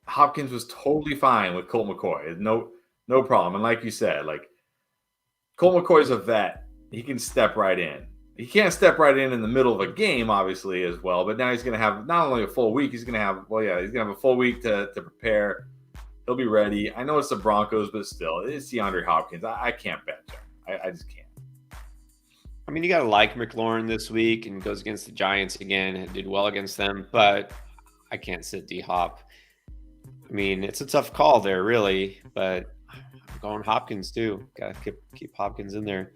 Hopkins was totally fine with Colt McCoy. No problem. And like you said, like Colt McCoy's a vet. He can step right in. he can't step right in the middle of a game, obviously, as well. But now he's going to have not only a full week, he's going to have a full week to prepare. He'll be ready. I know it's the Broncos, but still, it's DeAndre Hopkins. I can't bench him. I just can't. I mean, you got to like McLaurin this week, and goes against the Giants again. It did well against them, but I can't sit D-Hop. I mean, it's a tough call there, really, but I'm going Hopkins too. Got to keep Hopkins in there.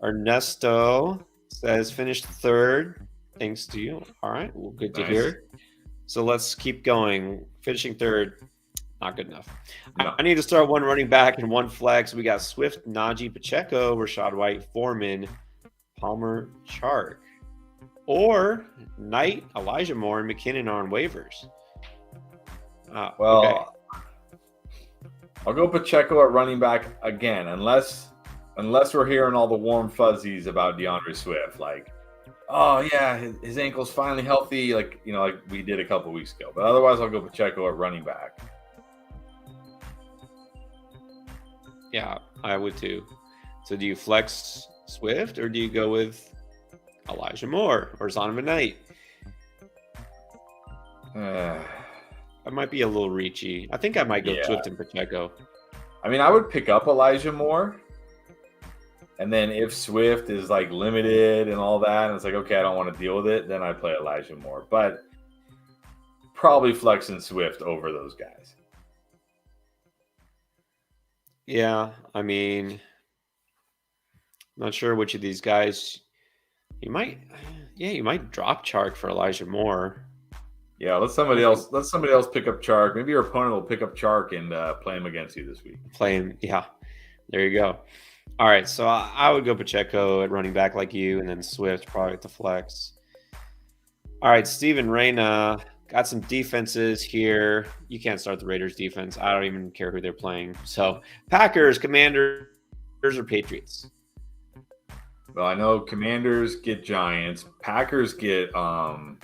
Ernesto says finished third. Thanks to you. All right, well, good to hear. So let's keep going. Finishing third, not good enough. No. I need to start one running back and one flex. We got Swift, Najee, Pacheco, Rashad White, Foreman, Palmer, Chark, or Knight, Elijah Moore, and McKinnon are on waivers. Okay. I'll go Pacheco at running back again, unless we're hearing all the warm fuzzies about DeAndre Swift, like, oh yeah, his ankle's finally healthy, like we did a couple weeks ago. But otherwise, I'll go Pacheco at running back. Yeah, I would too. So do you flex Swift, or do you go with Elijah Moore or Zonovan Knight? That might be a little reachy. I think I might go Swift and Pacheco. I mean, I would pick up Elijah Moore, and then if Swift is like limited and all that, and it's like, okay, I don't want to deal with it, then I play Elijah Moore. But probably flexing Swift over those guys. Yeah, I mean, I'm not sure which of these guys you might drop Chark for Elijah Moore. Yeah, let somebody else pick up Chark. Maybe your opponent will pick up Chark and play him against you this week. Play him, yeah. There you go. All right, so I would go Pacheco at running back like you, and then Swift probably at the flex. All right, Steven Reyna got some defenses here. You can't start the Raiders defense. I don't even care who they're playing. So Packers, Commanders, or Patriots? Well, I know Commanders get Giants. Packers get Rams.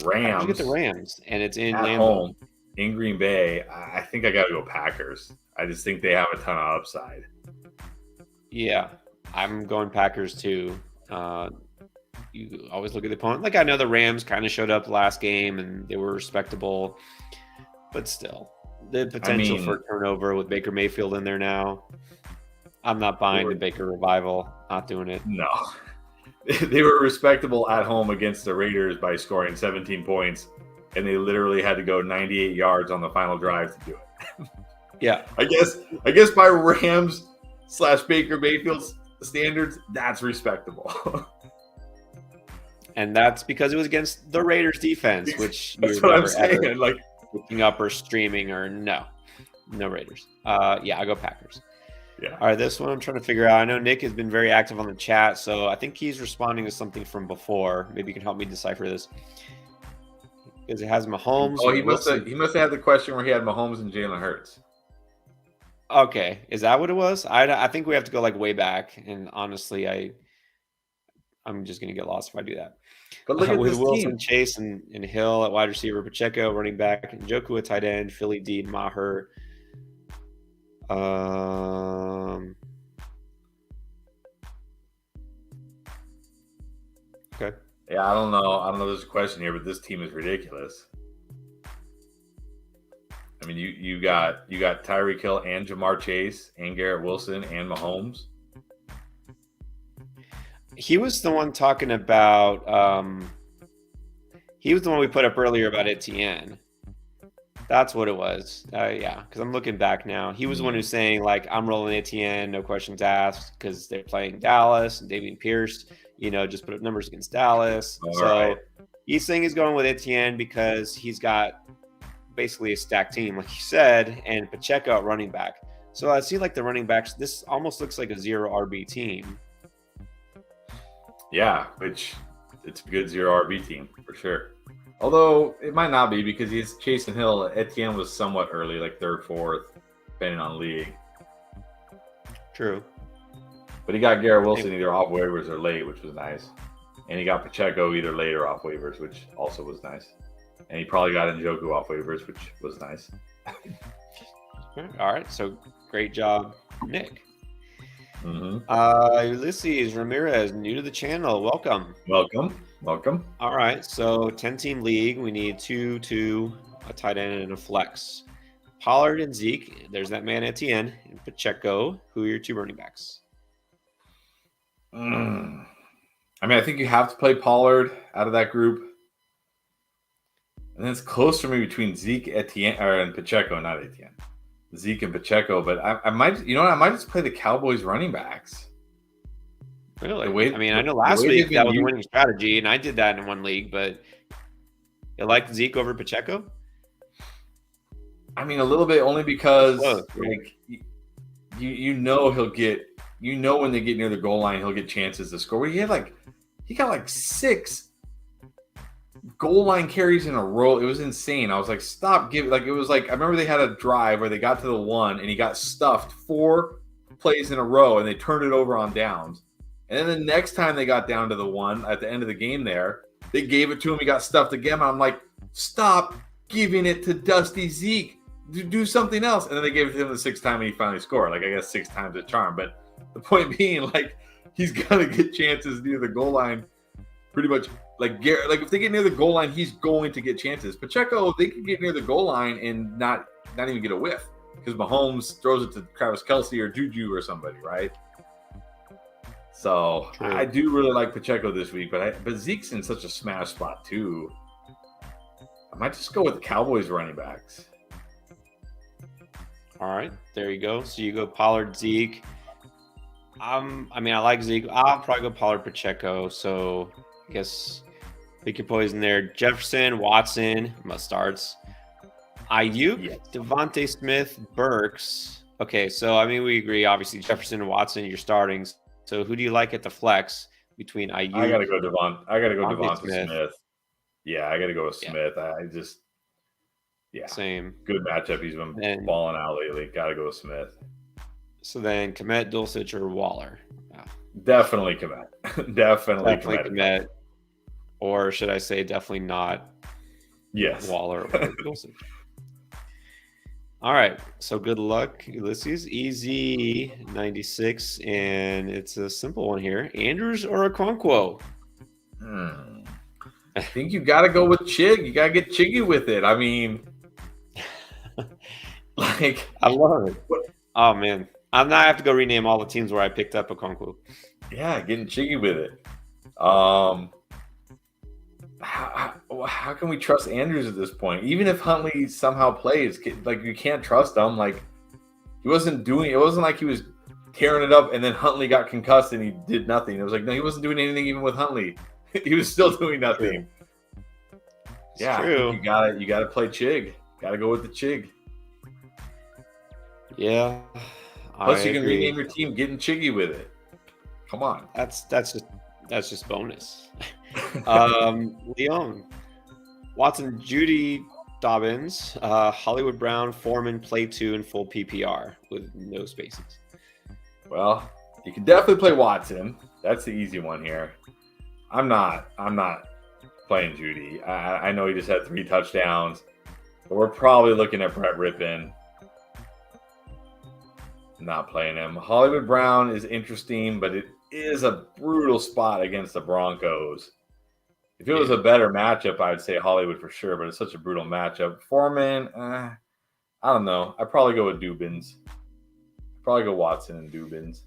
Packers get the Rams, and it's in Lambeau. Home in Green Bay. I think I got to go Packers. I just think they have a ton of upside. Yeah, I'm going Packers too. You always look at the opponent. Like, I know the Rams kind of showed up last game and they were respectable, but still, the potential for turnover with Baker Mayfield in there now. I'm not buying the Baker revival. Not doing it. No. They were respectable at home against the Raiders by scoring 17 points, and they literally had to go 98 yards on the final drive to do it. Yeah. I guess by Rams / Baker Mayfield's standards, that's respectable. And that's because it was against the Raiders defense, which that's what I'm saying. Like, looking up or streaming or no Raiders. Yeah, I go Packers. Yeah. All right, this one I'm trying to figure out. I know Nick has been very active on the chat, so I think he's responding to something from before. Maybe you can help me decipher this. Because it has Mahomes. Oh, he must have had the question where he had Mahomes and Jalen Hurts. Okay, is that what it was? I think we have to go like way back, and honestly, I'm just gonna get lost if I do that. But look at with this Wilson, team. Chase, and Hill at wide receiver, Pacheco running back, and Njoku at tight end, Philly D, Maher. Okay. Yeah, I don't know. If there's a question here, but this team is ridiculous. I mean, you got Tyreek Hill and Jamar Chase and Garrett Wilson and Mahomes. He was the one talking about. He was the one we put up earlier about Etienne. That's what it was. Yeah, because I'm looking back now. He was the one who's saying, like, I'm rolling Etienne, no questions asked, because they're playing Dallas and Dameon Pierce, just put up numbers against Dallas. Right. He's saying he's going with Etienne because he's got basically a stacked team, like you said, and Pacheco at running back. So I see, like, the running backs, this almost looks like a 0 RB team. Yeah, which it's a good 0 RB team for sure. Although it might not be because he's chasing Hill. Etienne was somewhat early, like 3rd, 4th, depending on league. True. But he got Garrett Wilson either off waivers or late, which was nice. And he got Pacheco either late or off waivers, which also was nice. And he probably got Njoku off waivers, which was nice. All right. So great job, Nick. Ulysses Ramirez, new to the channel. Welcome. Welcome. All right. So 10-team league. We need two, a tight end, and a flex. Pollard and Zeke. There's that man Etienne and Pacheco. Who are your 2 running backs? I mean, I think you have to play Pollard out of that group. And then it's close for me between Zeke, Etienne, and Pacheco, not Etienne. Zeke and Pacheco, but I might, I might just play the Cowboys running backs. Really? I know last week that was a winning strategy, and I did that in one league, but you like Zeke over Pacheco? I mean, a little bit, only because like he'll get, when they get near the goal line, he'll get chances to score. He got like 6 goal line carries in a row. It was insane. I was like, stop giving. Like, it was like, I remember they had a drive where they got to the 1 and he got stuffed 4 plays in a row and they turned it over on downs. And then the next time they got down to the 1 at the end of the game there, they gave it to him. He got stuffed again. I'm like, stop giving it to Dusty Zeke. Do something else. And then they gave it to him the 6th time and he finally scored. Like, I guess 6 times a charm. But the point being, like, he's going to get chances near the goal line pretty much. Like if they get near the goal line, he's going to get chances. Pacheco, they could get near the goal line and not even get a whiff because Mahomes throws it to Travis Kelce or Juju or somebody, right? So true. I do really like Pacheco this week, but Zeke's in such a smash spot too. I might just go with the Cowboys running backs. All right, there you go. So you go Pollard, Zeke. I like Zeke. I'll probably go Pollard, Pacheco. So I guess pick your poison there. Jefferson, Watson, must starts. Ayuk, yes. Devontae Smith, Burks. Okay, so we agree. Obviously, Jefferson and Watson, you're starting. So who do you like at the flex between Ayuk? I gotta go Devontae Smith. Yeah, I gotta go with Smith. Same. Good matchup. He's been balling out lately. Gotta go with Smith. So then Kmet, Dulcich, or Waller? Wow. Definitely Kmet. Definitely Kmet. Or should I say definitely not Waller or Dulcich? All right. So good luck, Ulysses. Easy 96. And it's a simple one here. Andrews or Okonkwo? I think you got to go with Chig. You got to get Chiggy with it. I mean, like, I love it. Oh, man. I'm not have to go rename all the teams where I picked up Okonkwo. Yeah, getting Chiggy with it. How can we trust Andrews at this point? Even if Huntley somehow plays, like, you can't trust him. Like, it wasn't like he was tearing it up and then Huntley got concussed and he did nothing. It was like, no, he wasn't doing anything even with Huntley. He was still doing nothing. Yeah, true. You gotta play Chig. Gotta go with the Chig. Yeah. Plus, you can rename your team getting Chiggy with it. Come on. That's just bonus. Leon, Watson, Judy, Dobbins, Hollywood Brown, Foreman, play 2 in full PPR with no spaces. Well, you can definitely play Watson. That's the easy one here. I'm not playing Judy. I know he just had 3 touchdowns, but we're probably looking at Brett Rippon. Not playing him. Hollywood Brown is interesting, but it is a brutal spot against the Broncos. If it was a better matchup, I would say Hollywood for sure, but it's such a brutal matchup. Foreman, I don't know. I'd probably go with Dubins. Probably go Watson and Dubins.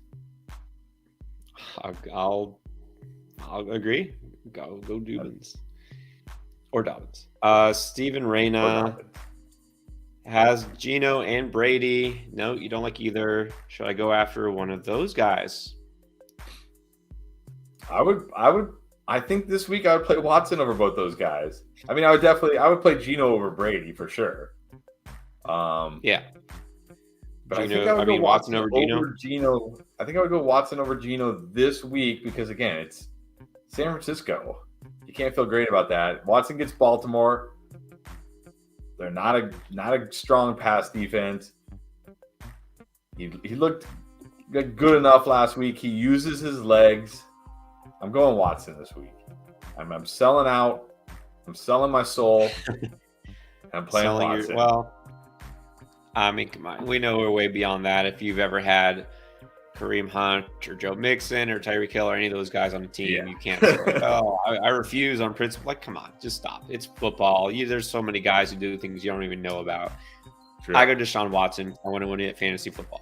I'll agree. Go Dubins. Or Dobbins. Steven Reyna has Gino and Brady. No, you don't like either. Should I go after one of those guys? I think this week I would play Watson over both those guys. I would play Gino over Brady for sure. Yeah. But Gino, I think I would go Watson over Gino. I think I would go Watson over Gino this week because, again, it's San Francisco. You can't feel great about that. Watson gets Baltimore. They're not a strong pass defense. He looked good enough last week. He uses his legs. I'm going Watson this week. I'm selling out. I'm selling my soul. I'm playing Watson. Come on. We know we're way beyond that. If you've ever had Kareem Hunt or Joe Mixon or Tyreek Hill or any of those guys on the team, Yeah. you can't say, like, oh, I refuse on principle. Like, come on, just stop. It's football. There's so many guys who do things you don't even know about. True. I go Deshaun Watson. I want to win it at fantasy football.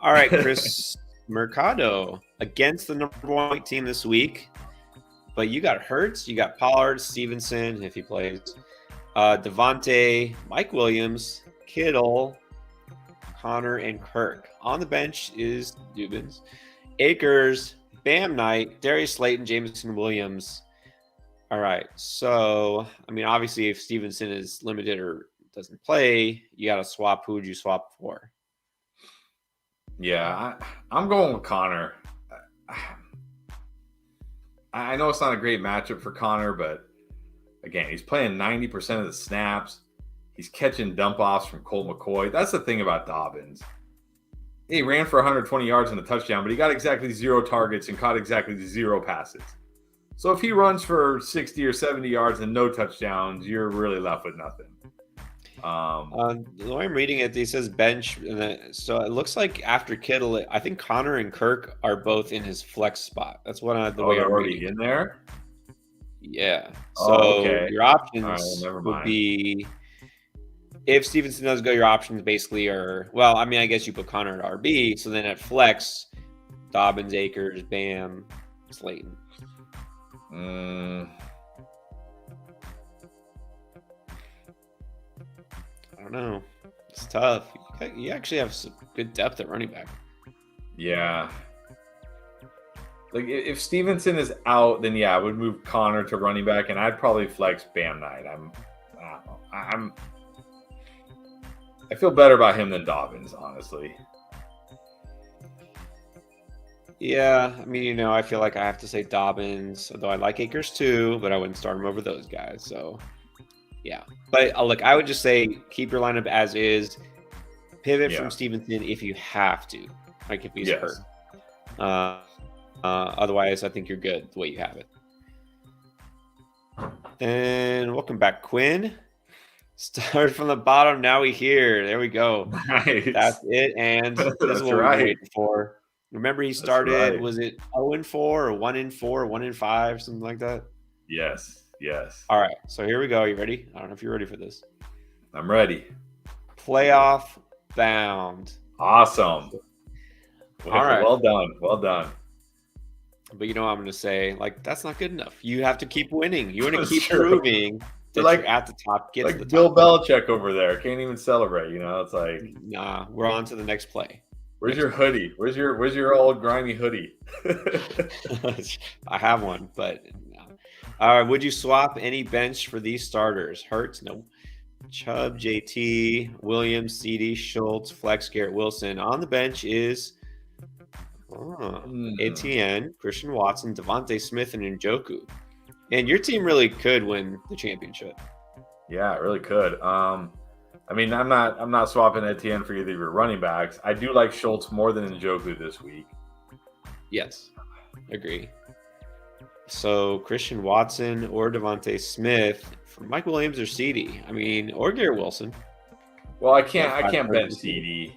All right, Chris Mercado against the number 1 team this week. But you got Hurts, you got Pollard, Stevenson, if he plays, Devontae, Mike Williams, Kittle, Connor, and Kirk. On the bench is Dubins, Akers, Bam Knight, Darius Slayton, Jameson Williams. All right. So, I mean, obviously, if Stevenson is limited or doesn't play, you got to swap. Who would you swap for? Yeah, I'm going with Connor. I know it's not a great matchup for Connor, but again, he's playing 90% of the snaps. He's catching dump-offs from Colt McCoy. That's the thing about Dobbins. He ran for 120 yards and a touchdown, but he got exactly 0 targets and caught exactly 0 passes. So if he runs for 60 or 70 yards and no touchdowns, you're really left with nothing. The way I'm reading it, he says bench, so it looks like after Kittle, I think Connor and Kirk are both in his flex spot. That's what the way I'm already reading in there. Yeah. So your options never would mind. be, if Stevenson does go, your options basically are, well, I mean, I guess you put Connor at RB. So then at flex, Dobbins, Akers, Bam, Slayton. I don't know. It's tough. You actually have some good depth at running back. Yeah. Like if Stevenson is out, then yeah, I would move Connor to running back, and I'd probably flex Bam Knight. I feel better about him than Dobbins, honestly. Yeah, I mean, I feel like I have to say Dobbins, although I like Akers too, but I wouldn't start him over those guys. So, yeah. But look, I would just say keep your lineup as is. Pivot from Stevenson if you have to, like if he's hurt. Otherwise, I think you're good the way you have it. And welcome back, Quinn. Start from the bottom. Now we here. There we go. Nice. That's it. And this is what we're waiting for. Remember, he started, was it 0-4 or 1-4, 1-5, something like that? Yes. All right. So here we go. Are you ready? I don't know if you're ready for this. I'm ready. Playoff bound. Awesome. All right. Well done. But you know what I'm going to say? Like, that's not good enough. You have to keep winning. You want to keep proving that you're at the top. Get to the top. Bill Belichick over there. Can't even celebrate, It's like, nah, we're on to the next play. Where's your hoodie? Where's your old grimy hoodie? I have one, but no. All right. Would you swap any bench for these starters? Hurts? No. Chubb, JT, Williams, CD, Schultz, Flex, Garrett Wilson. On the bench is Etienne, Christian Watson, Devontae Smith, and Njoku. And your team really could win the championship. Yeah, it really could. I mean, I'm not swapping Etienne for either of your running backs. I do like Schultz more than Njoku this week. Yes, agree. So Christian Watson or Devontae Smith for Mike Williams or CD. I mean, or Garrett Wilson. Well, I can't bench CD.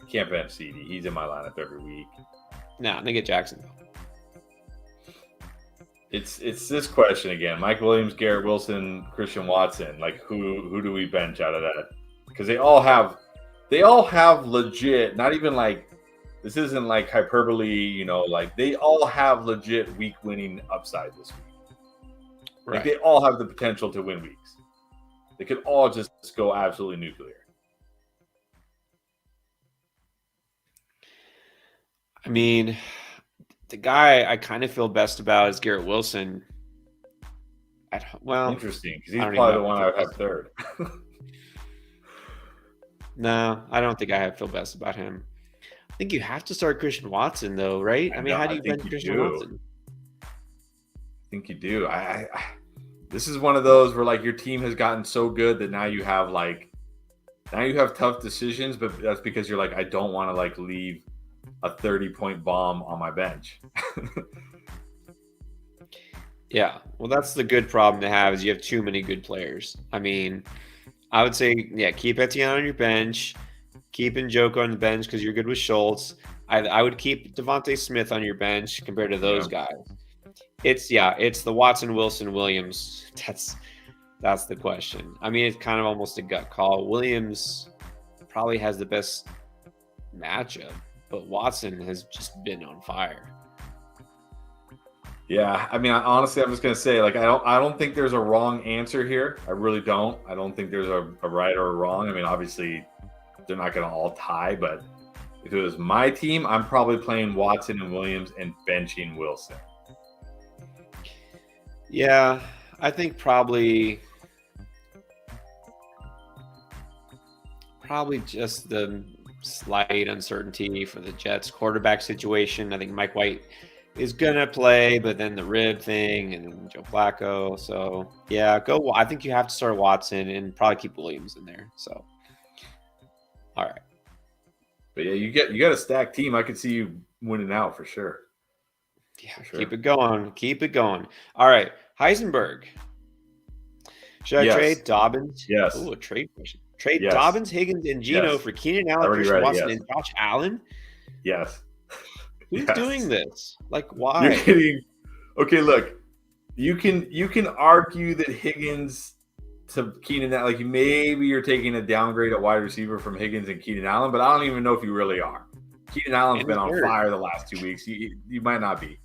Can't bench CD. He's in my lineup every week. Nah, they get Jacksonville. It's this question again. Mike Williams, Garrett Wilson, Christian Watson. Like who do we bench out of that? Because they all have legit, not even like, this isn't like hyperbole, like they all have legit week winning upside this week. Right. Like they all have the potential to win weeks. They could all just go absolutely nuclear. I mean, the guy I kind of feel best about is Garrett Wilson. Interesting, because he's probably the one I would have third. No, I don't think I feel best about him. I think you have to start Christian Watson, though, right? I mean, how do you bench Christian Watson? I think you do. This is one of those where like your team has gotten so good that now you have tough decisions, but that's because you're like, I don't want to like leave a 30-point bomb on my bench. Yeah, well, that's the good problem to have, is you have too many good players. I mean, I would say, keep Etienne on your bench. keeping Joker on the bench because you're good with Schultz. I would keep Devontae Smith on your bench compared to those guys. It's the Watson, Wilson, Williams. That's the question. I mean, it's kind of almost a gut call. Williams probably has the best matchup, but Watson has just been on fire. Yeah, I mean, honestly, I'm just gonna say, like, I don't think there's a wrong answer here. I really don't. I don't think there's a right or a wrong. I mean, obviously, they're not gonna all tie, but if it was my team, I'm probably playing Watson and Williams and benching Wilson. Yeah, I think probably just the slight uncertainty for the Jets quarterback situation. I think Mike White is gonna play, but then the rib thing and Joe Flacco. So yeah, go. I think you have to start Watson and probably keep Williams in there. So all right, but yeah, you got a stacked team. I could see you winning out for sure. Yeah, for sure. Keep it going. Keep it going. All right, Heisenberg. Should I trade Dobbins? Yes. Oh, a trade question. Trade Dobbins, Higgins, and Geno for Keenan Allen, Christian Watson, and Josh Allen? Yes. Who's doing this? Like, why? You're kidding. Okay, look. You can argue that Higgins to Keenan, like maybe you're taking a downgrade at wide receiver from Higgins and Keenan Allen, but I don't even know if you really are. Keenan Allen's been on fire the last 2 weeks. You might not be.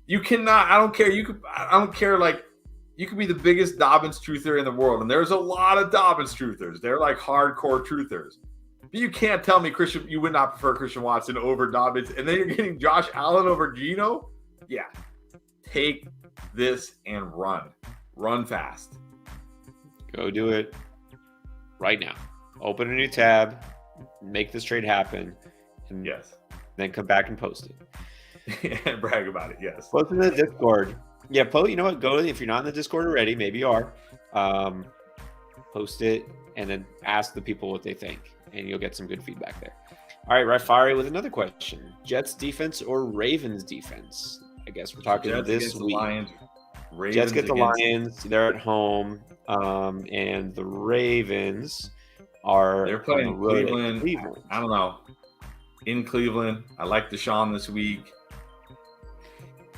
You cannot. I don't care. I don't care. Like, you could be the biggest Dobbins truther in the world, and there's a lot of Dobbins truthers. They're like hardcore truthers. But you can't tell me you would not prefer Christian Watson over Dobbins, and then you're getting Josh Allen over Geno. Yeah, take this and run fast. Go do it right now. Open a new tab, make this trade happen, and then come back and post it. And brag about it. Yes. Post in the Discord. Yeah, you know what? Go if you're not in the Discord already, maybe you are. Post it and then ask the people what they think, and you'll get some good feedback there. All right, Rafari with another question: Jets defense or Ravens defense? I guess we're talking Jets this week. Lions, Jets get the Lions. They're at home, and the Ravens they're playing Cleveland. I don't know. In Cleveland, I like Deshaun this week.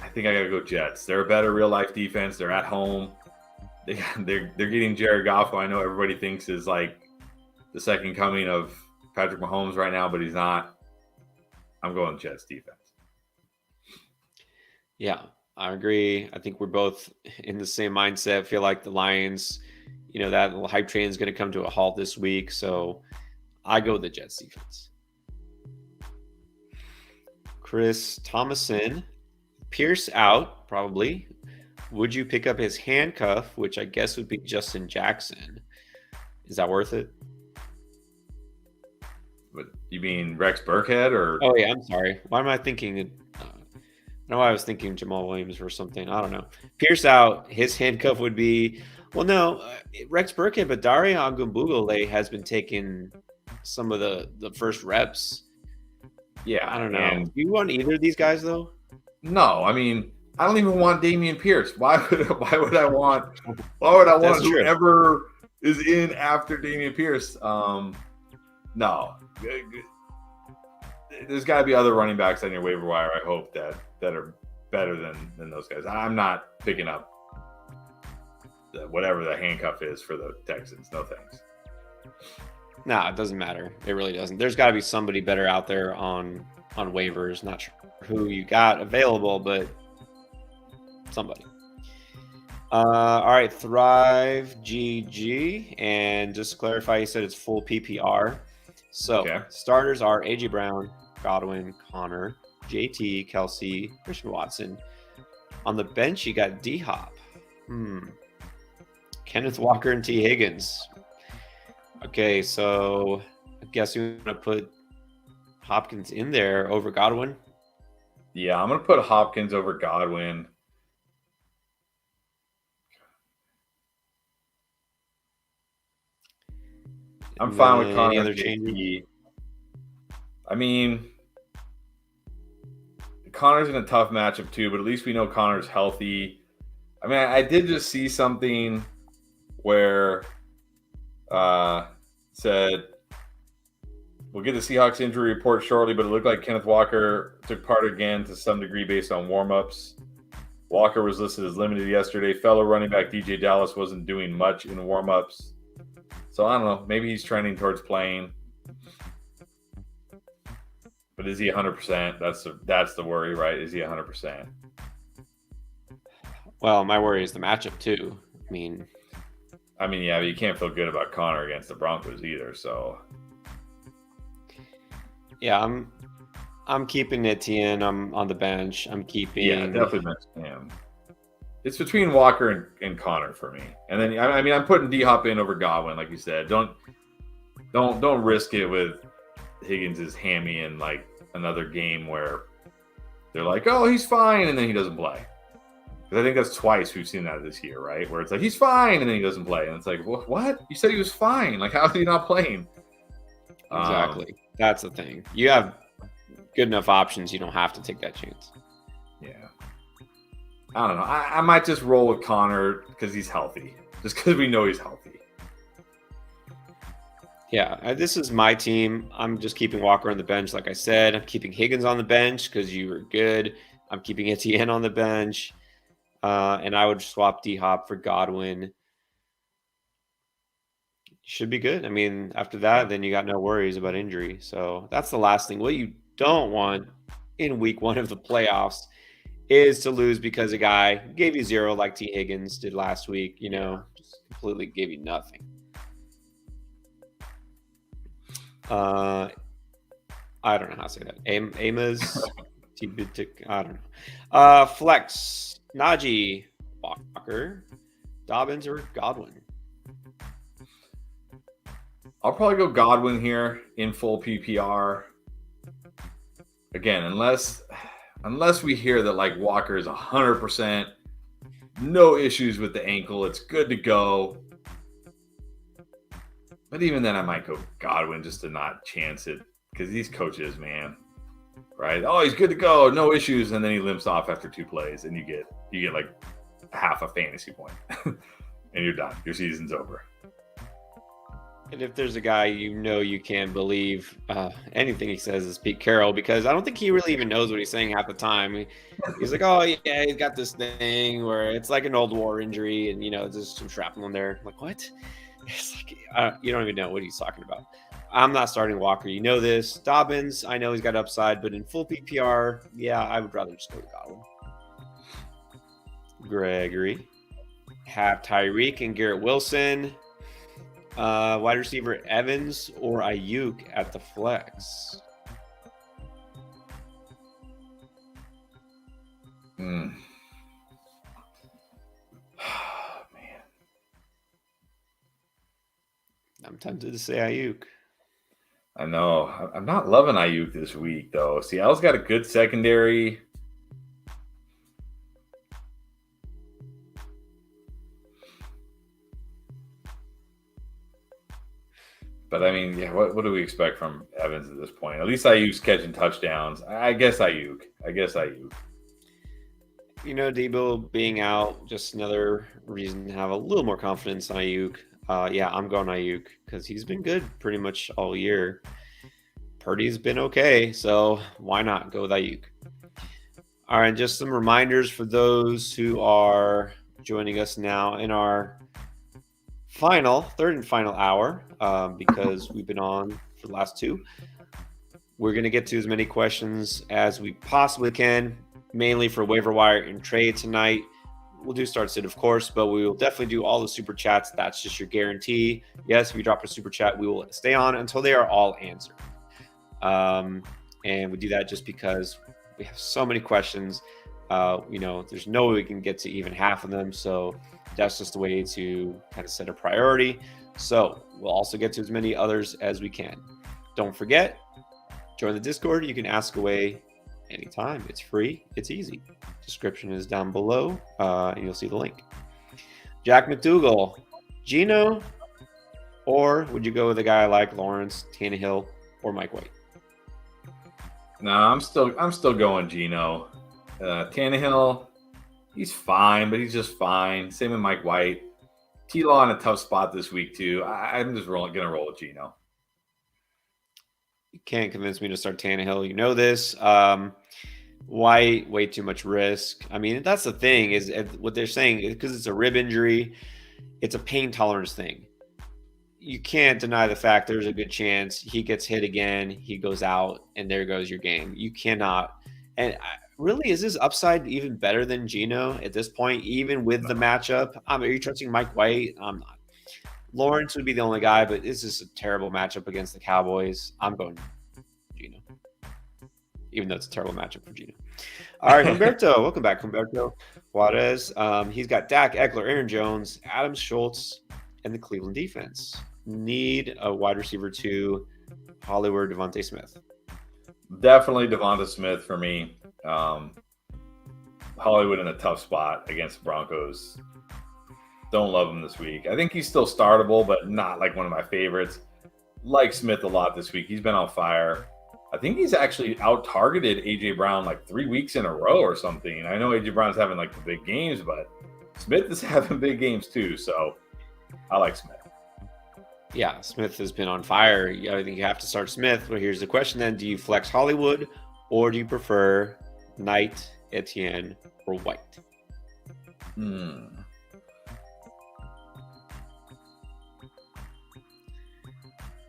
I think I gotta go Jets. They're a better real life defense. They're at home. They're getting Jared Goff, who I know everybody thinks is like the second coming of Patrick Mahomes right now, but he's not. I'm going Jets defense. Yeah, I agree. I think we're both in the same mindset. I feel like the Lions, that little hype train is going to come to a halt this week. So I go with the Jets defense. Chris Thomason. Pierce out, probably. Would you pick up his handcuff, which I guess would be Justin Jackson? Is that worth it? But you mean Rex Burkhead or? Oh yeah, I'm sorry. Why am I thinking? I know I was thinking Jamal Williams or something. I don't know. Pierce out. His handcuff would be. Well, no, Rex Burkhead, but Dare Ogunbowale has been taking some of the first reps. Yeah, I don't know. Do you want either of these guys though? No, I mean, I don't even want Dameon Pierce. Why would I want whoever is in after Dameon Pierce? No. There's got to be other running backs on your waiver wire, I hope, that are better than those guys. I'm not picking up whatever the handcuff is for the Texans. No thanks. No, it doesn't matter. It really doesn't. There's got to be somebody better out there on waivers. Not sure who you got available, but somebody. All right, Thrive GG. And just to clarify, you said it's full PPR. So starters are A.J. Brown, Godwin, Connor, JT, Kelsey, Christian Watson. On the bench, you got D-Hop. Kenneth Walker and T. Higgins. Okay, so I guess you want to put Hopkins in there over Godwin? Yeah, I'm going to put Hopkins over Godwin. I'm fine with Connor. Any other changes? I mean, Connor's in a tough matchup too, but at least we know Connor's healthy. I mean, I did just see something where said We'll get the Seahawks injury report shortly, but it looked like Kenneth Walker took part again to some degree based on warmups. Walker was listed as limited yesterday. Fellow running back DJ Dallas wasn't doing much in warmups. So I don't know. Maybe he's trending towards playing. But is he 100%? That's the worry, right? Is he 100%? Well, my worry is the matchup too. I mean, yeah, but you can't feel good about Connor against the Broncos either. So, yeah, I'm keeping Etienne. I'm on the bench. I'm keeping. Yeah, definitely mention him. It's between Walker and Connor for me. And then I'm putting D-Hop in over Godwin, like you said. Don't risk it with Higgins' hammy in like another game where they're like, oh, he's fine, and then he doesn't play. Because I think that's twice we've seen that this year, right? Where it's like, he's fine, and then he doesn't play. And it's like, what? You said he was fine. Like, how is he not playing? Exactly. That's the thing. You have good enough options. You don't have to take that chance. Yeah. I don't know. I might just roll with Connor because he's healthy. Just because we know he's healthy. Yeah, this is my team. I'm just keeping Walker on the bench, like I said. I'm keeping Higgins on the bench because you were good. I'm keeping Etienne on the bench. And I would swap D-Hop for Godwin. Should be good. I mean, after that, then you got no worries about injury. So that's the last thing. What you don't want in week 1 of the playoffs is to lose because a guy gave you 0 like T. Higgins did last week, just completely gave you nothing. I don't know how to say that. Amos, I don't know. Flex, Najee, Walker, Dobbins, or Godwin? I'll probably go Godwin here in full PPR. Again, unless we hear that like Walker is 100%, no issues with the ankle, it's good to go. But even then, I might go Godwin just to not chance it because these coaches, man, right? Oh, he's good to go, no issues, and then he limps off after 2 plays, and you get like half a fantasy point, and you're done. Your season's over. And if there's a guy you can't believe anything he says is Pete Carroll, because I don't think he really even knows what he's saying half the time. He's like, oh, yeah, he's got this thing where it's like an old war injury and, there's some shrapnel in there. I'm like, what? It's like, you don't even know what he's talking about. I'm not starting Walker. You know this. Dobbins, I know he's got upside, but in full PPR, yeah, I would rather just go with Godwin. Gregory. Have Tyreek and Garrett Wilson. Wide receiver Evans or Ayuk at the flex. Man. I'm tempted to say Ayuk. I know. I'm not loving Ayuk this week, though. Seattle's got a good secondary. But, yeah, what do we expect from Evans at this point? At least Ayuk's catching touchdowns. I guess Ayuk. Debo being out, just another reason to have a little more confidence in Ayuk. Yeah, I'm going Ayuk because he's been good pretty much all year. Purdy's been okay, so why not go with Ayuk? All right, just some reminders for those who are joining us now in our third and final hour, because we've been on for the last 2. We're going to get to as many questions as we possibly can, mainly for waiver wire and trade tonight. We'll do start sit, of course, but we will definitely do all the super chats. That's just your guarantee. Yes, if you drop a super chat, we will stay on until they are all answered. And we do that just because we have so many questions. There's no way we can get to even half of them. So that's just a way to kind of set a priority. So we'll also get to as many others as we can. Don't forget, join the Discord. You can ask away anytime. It's free. It's easy. Description is down below, and you'll see the link. Jack McDougall, Geno, or would you go with a guy like Lawrence, Tannehill, or Mike White? No, I'm still going Geno. Tannehill, he's fine, but he's just fine. Same with Mike White. T-Law in a tough spot this week too. I'm just going to roll with Geno. You can't convince me to start Tannehill. You know this. Why way too much risk? I mean, that's the thing is what they're saying, because it's a rib injury. It's a pain tolerance thing. You can't deny the fact there's a good chance he gets hit again, he goes out, and there goes your game. You cannot. And really, is this upside even better than Geno at this point, even with the matchup? Are you trusting Mike White? I'm not. Lawrence would be the only guy, but this is a terrible matchup against the Cowboys. I'm going Geno, even though it's a terrible matchup for Geno. All right, Humberto. Welcome back, Humberto Juarez. He's got Dak, Eckler, Aaron Jones, Adam Schultz, and the Cleveland defense. Need a wide receiver to Hollywood Devontae Smith. Definitely Devonta Smith for me. Hollywood in a tough spot against the Broncos. Don't love him this week. I think he's still startable, but not like one of my favorites. Like Smith a lot this week. He's been on fire. I think he's actually out-targeted A.J. Brown like 3 weeks in a row or something. I know A.J. Brown's having like the big games, but Smith is having big games too. So I like Smith. Yeah, Smith has been on fire. I think you have to start Smith. Well, here's the question then. Do you flex Hollywood or do you prefer Knight, Etienne, or White?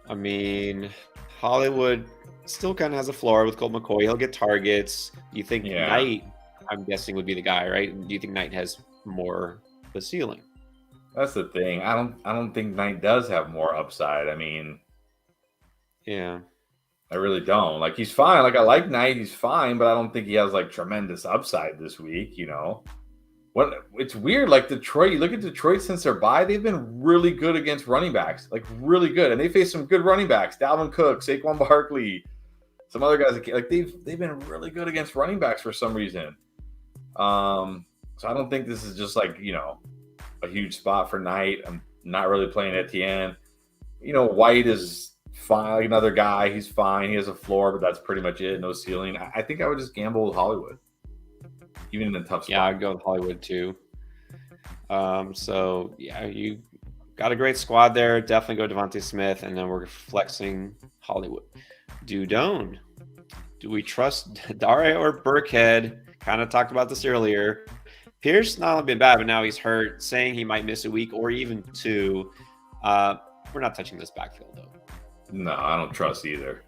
I mean, Hollywood still kind of has a floor with Colt McCoy. He'll get targets. You think Knight, I'm guessing, would be the guy, right? Do you think Knight has more of a ceiling? That's the thing. I don't think Knight does have more upside. I mean, yeah, I really don't. Like, he's fine. Like, I like Knight. He's fine, but I don't think he has like tremendous upside this week. You know, it's weird. Like Detroit, you look at Detroit since their bye, they've been really good against running backs. Like really good, and they face some good running backs: Dalvin Cook, Saquon Barkley, some other guys. Like they've been really good against running backs for some reason. So I don't think this is just like a huge spot for Knight. I'm not really playing Etienne. White is fine, like another guy. He's fine. He has a floor, but that's pretty much it. No ceiling. I think I would just gamble with Hollywood, even in a tough spot. Yeah, I'd go with Hollywood too. So yeah, you got a great squad there. Definitely go Devontae Smith, and then we're flexing Hollywood. Dudone. Do we trust Dare or Burkhead? Kind of talked about this earlier. Pierce not only been bad, but now he's hurt, saying he might miss a week or even two. We're not touching this backfield, though. No, I don't trust either.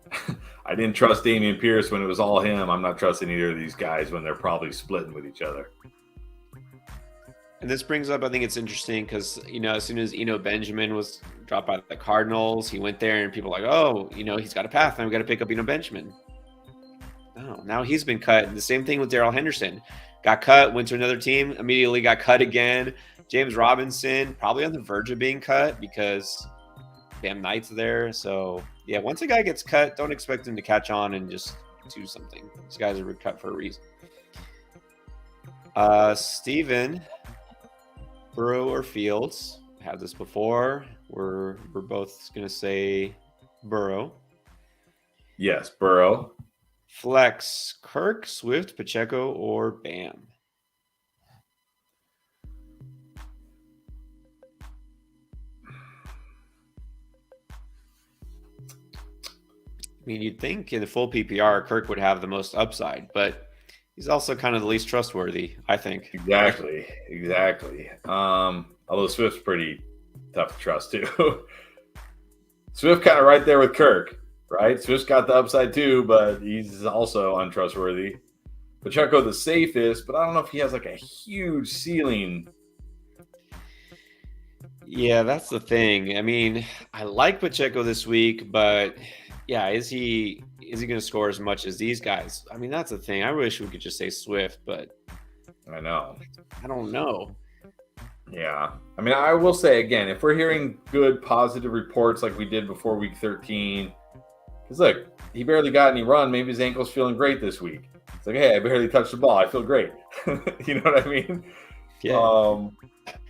I didn't trust Dameon Pierce when it was all him. I'm not trusting either of these guys when they're probably splitting with each other. And this brings up, I think it's interesting because, as soon as Eno Benjamin was dropped by the Cardinals, he went there and people were like, oh, he's got a path. Now we got to pick up Eno Benjamin. No, now he's been cut. The same thing with Darrell Henderson. Got cut, went to another team, immediately got cut again. James Robinson, probably on the verge of being cut because Bam Knight's there. So, yeah, once a guy gets cut, don't expect him to catch on and just do something. These guys are cut for a reason. Steven, Burrow or Fields? Had this before. We're both going to say Burrow. Yes, Burrow. Flex, Kirk, Swift, Pacheco, or Bam? I mean, you'd think in the full PPR, Kirk would have the most upside, but he's also kind of the least trustworthy, I think. Exactly. Although Swift's pretty tough to trust, too. Swift kind of right there with Kirk. Right? Swift's got the upside too, but he's also untrustworthy. Pacheco the safest, but I don't know if he has like a huge ceiling. Yeah, that's the thing. I mean, I like Pacheco this week, but yeah, is he going to score as much as these guys? I mean, that's the thing. I wish we could just say Swift, but I know. I don't know. Yeah. I mean, I will say again, if we're hearing good positive reports like we did before week 13, because look, he barely got any run. Maybe his ankle's feeling great this week. It's like, hey, I barely touched the ball. I feel great. You know what I mean? Yeah.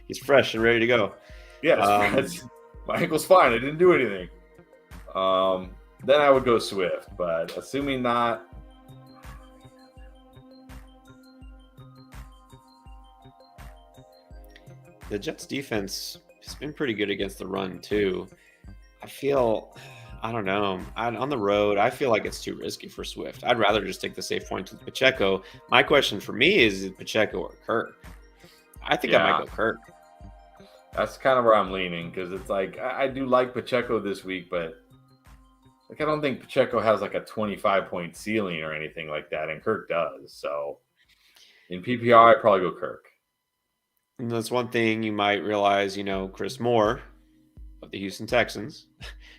He's fresh and ready to go. Yeah, my ankle's fine. I didn't do anything. Then I would go Swift, but assuming not. The Jets defense has been pretty good against the run too. I feel I don't know. On the road, I feel like it's too risky for Swift. I'd rather just take the safe points with Pacheco. My question for me is it Pacheco or Kirk? I think I might Yeah, go Kirk. that's kind of where I'm leaning because it's like I do like Pacheco this week, but like I don't think Pacheco has like a 25-point ceiling or anything like that, and Kirk does. So in PPR, I'd probably go Kirk. And that's one thing you might realize, Chris Moore of the Houston Texans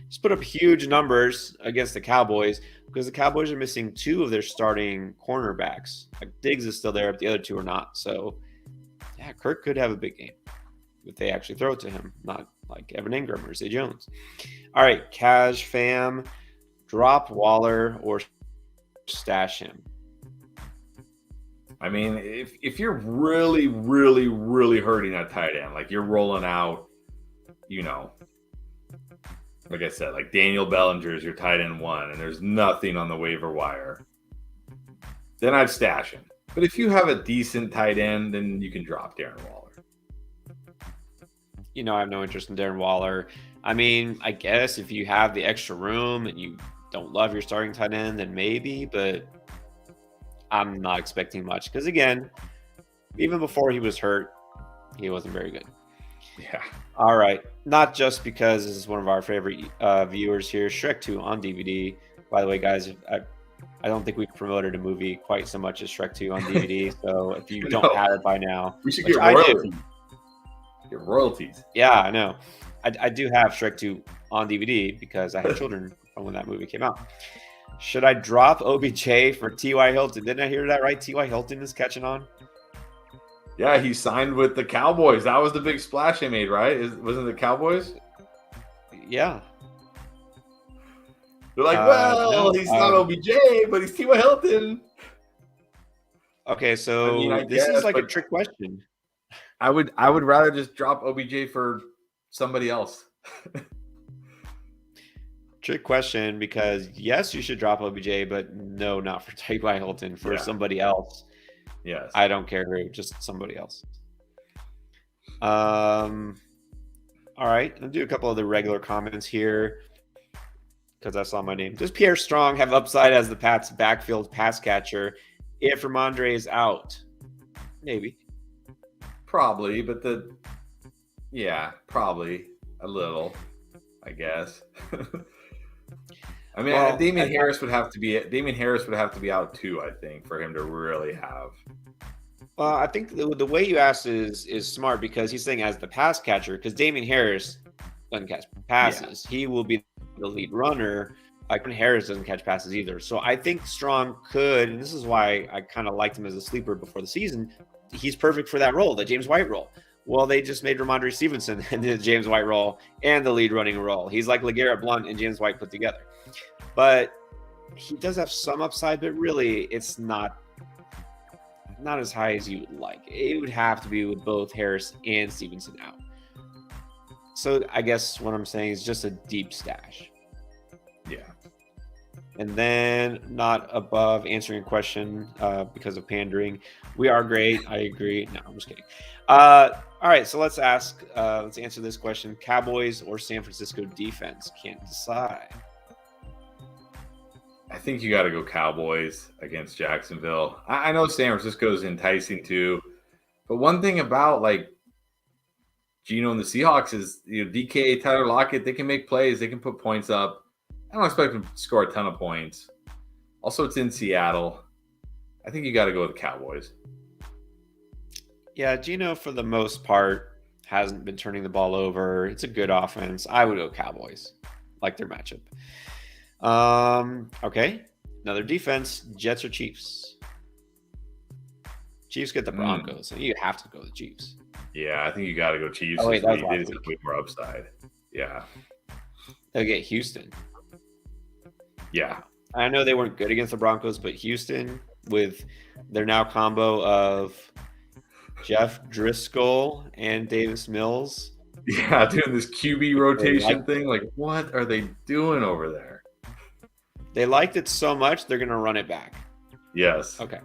just put up huge numbers against the Cowboys because the Cowboys are missing two of their starting cornerbacks. Like Diggs is still there, but the other two are not. So, yeah, Kirk could have a big game if they actually throw it to him, not like Evan Ingram or Zay Jones. All right, Cash fam, drop Waller or stash him. I mean, if you're really, really, really hurting at tight end, like you're rolling out, like I said, like Daniel Bellinger is your tight end one, and there's nothing on the waiver wire, then I'd stash him. But if you have a decent tight end, then you can drop Darren Waller. I have no interest in Darren Waller. I mean, I guess if you have the extra room and you don't love your starting tight end, then maybe, but I'm not expecting much because, again, even before he was hurt, he wasn't very good. Yeah. All right. Not just because this is one of our favorite viewers here, Shrek 2 on DVD. By the way, guys, I don't think we've promoted a movie quite so much as Shrek 2 on DVD. So if you don't have it by now, we should which get I royalties. do. Get royalties. Yeah, I know. I do have Shrek 2 on DVD because I had children from when that movie came out. Should I drop OBJ for T.Y. Hilton? Didn't I hear that right? T.Y. Hilton is catching on? Yeah, he signed with the Cowboys. That was the big splash they made, right? Wasn't it the Cowboys? Yeah. They're like, he's not OBJ, but he's T.Y. Hilton. Okay, so this is like a trick question. I would rather just drop OBJ for somebody else. Trick question because yes, you should drop OBJ, but no, not for T.Y. Hilton, for somebody else. Yes. I don't care who, just somebody else. All right, I'll do a couple of the regular comments here because I saw my name. Does Pierre Strong have upside as the Pats backfield pass catcher if Ramondre is out? Maybe. Probably, but probably a little, I guess. I mean, Damian Harris would have to be out too, I think, for him to really have. Well, I think the way you asked is smart because he's saying as the pass catcher, because Damian Harris doesn't catch passes. Yeah. He will be the lead runner. Like when Harris doesn't catch passes either. So I think Strong could, and this is why I kind of liked him as a sleeper before the season. He's perfect for that role, the James White role. Well, they just made Ramondre Stevenson in the James White role and the lead running role. He's like LeGarrette Blount and James White put together. But he does have some upside, but really it's not as high as you would like. It would have to be with both Harris and Stevenson out. So I guess what I'm saying is just a deep stash. Yeah. And then not above answering a question because of pandering. We are great. I agree. No, I'm just kidding. All right, so let's answer this question. Cowboys or San Francisco defense? Can't decide. I think you got to go Cowboys against Jacksonville. I know San Francisco is enticing too, but one thing about like Geno and the Seahawks is DK, Tyler Lockett, they can make plays, they can put points up. I don't expect them to score a ton of points. Also, it's in Seattle. I think you got to go with the Cowboys. Yeah, Geno for the most part hasn't been turning the ball over. It's a good offense. I would go Cowboys, like their matchup. Okay, another defense, Jets or Chiefs? Chiefs get the Broncos, so you have to go the Chiefs. Yeah, I think you got to go Chiefs. Oh, wait, that was they just have way more upside. Yeah. They'll get Houston. Yeah. I know they weren't good against the Broncos, but Houston with their now combo of Jeff Driscoll and Davis Mills. Yeah, doing this QB rotation thing. Like, what are they doing over there? They liked it so much, they're going to run it back. Yes. Okay.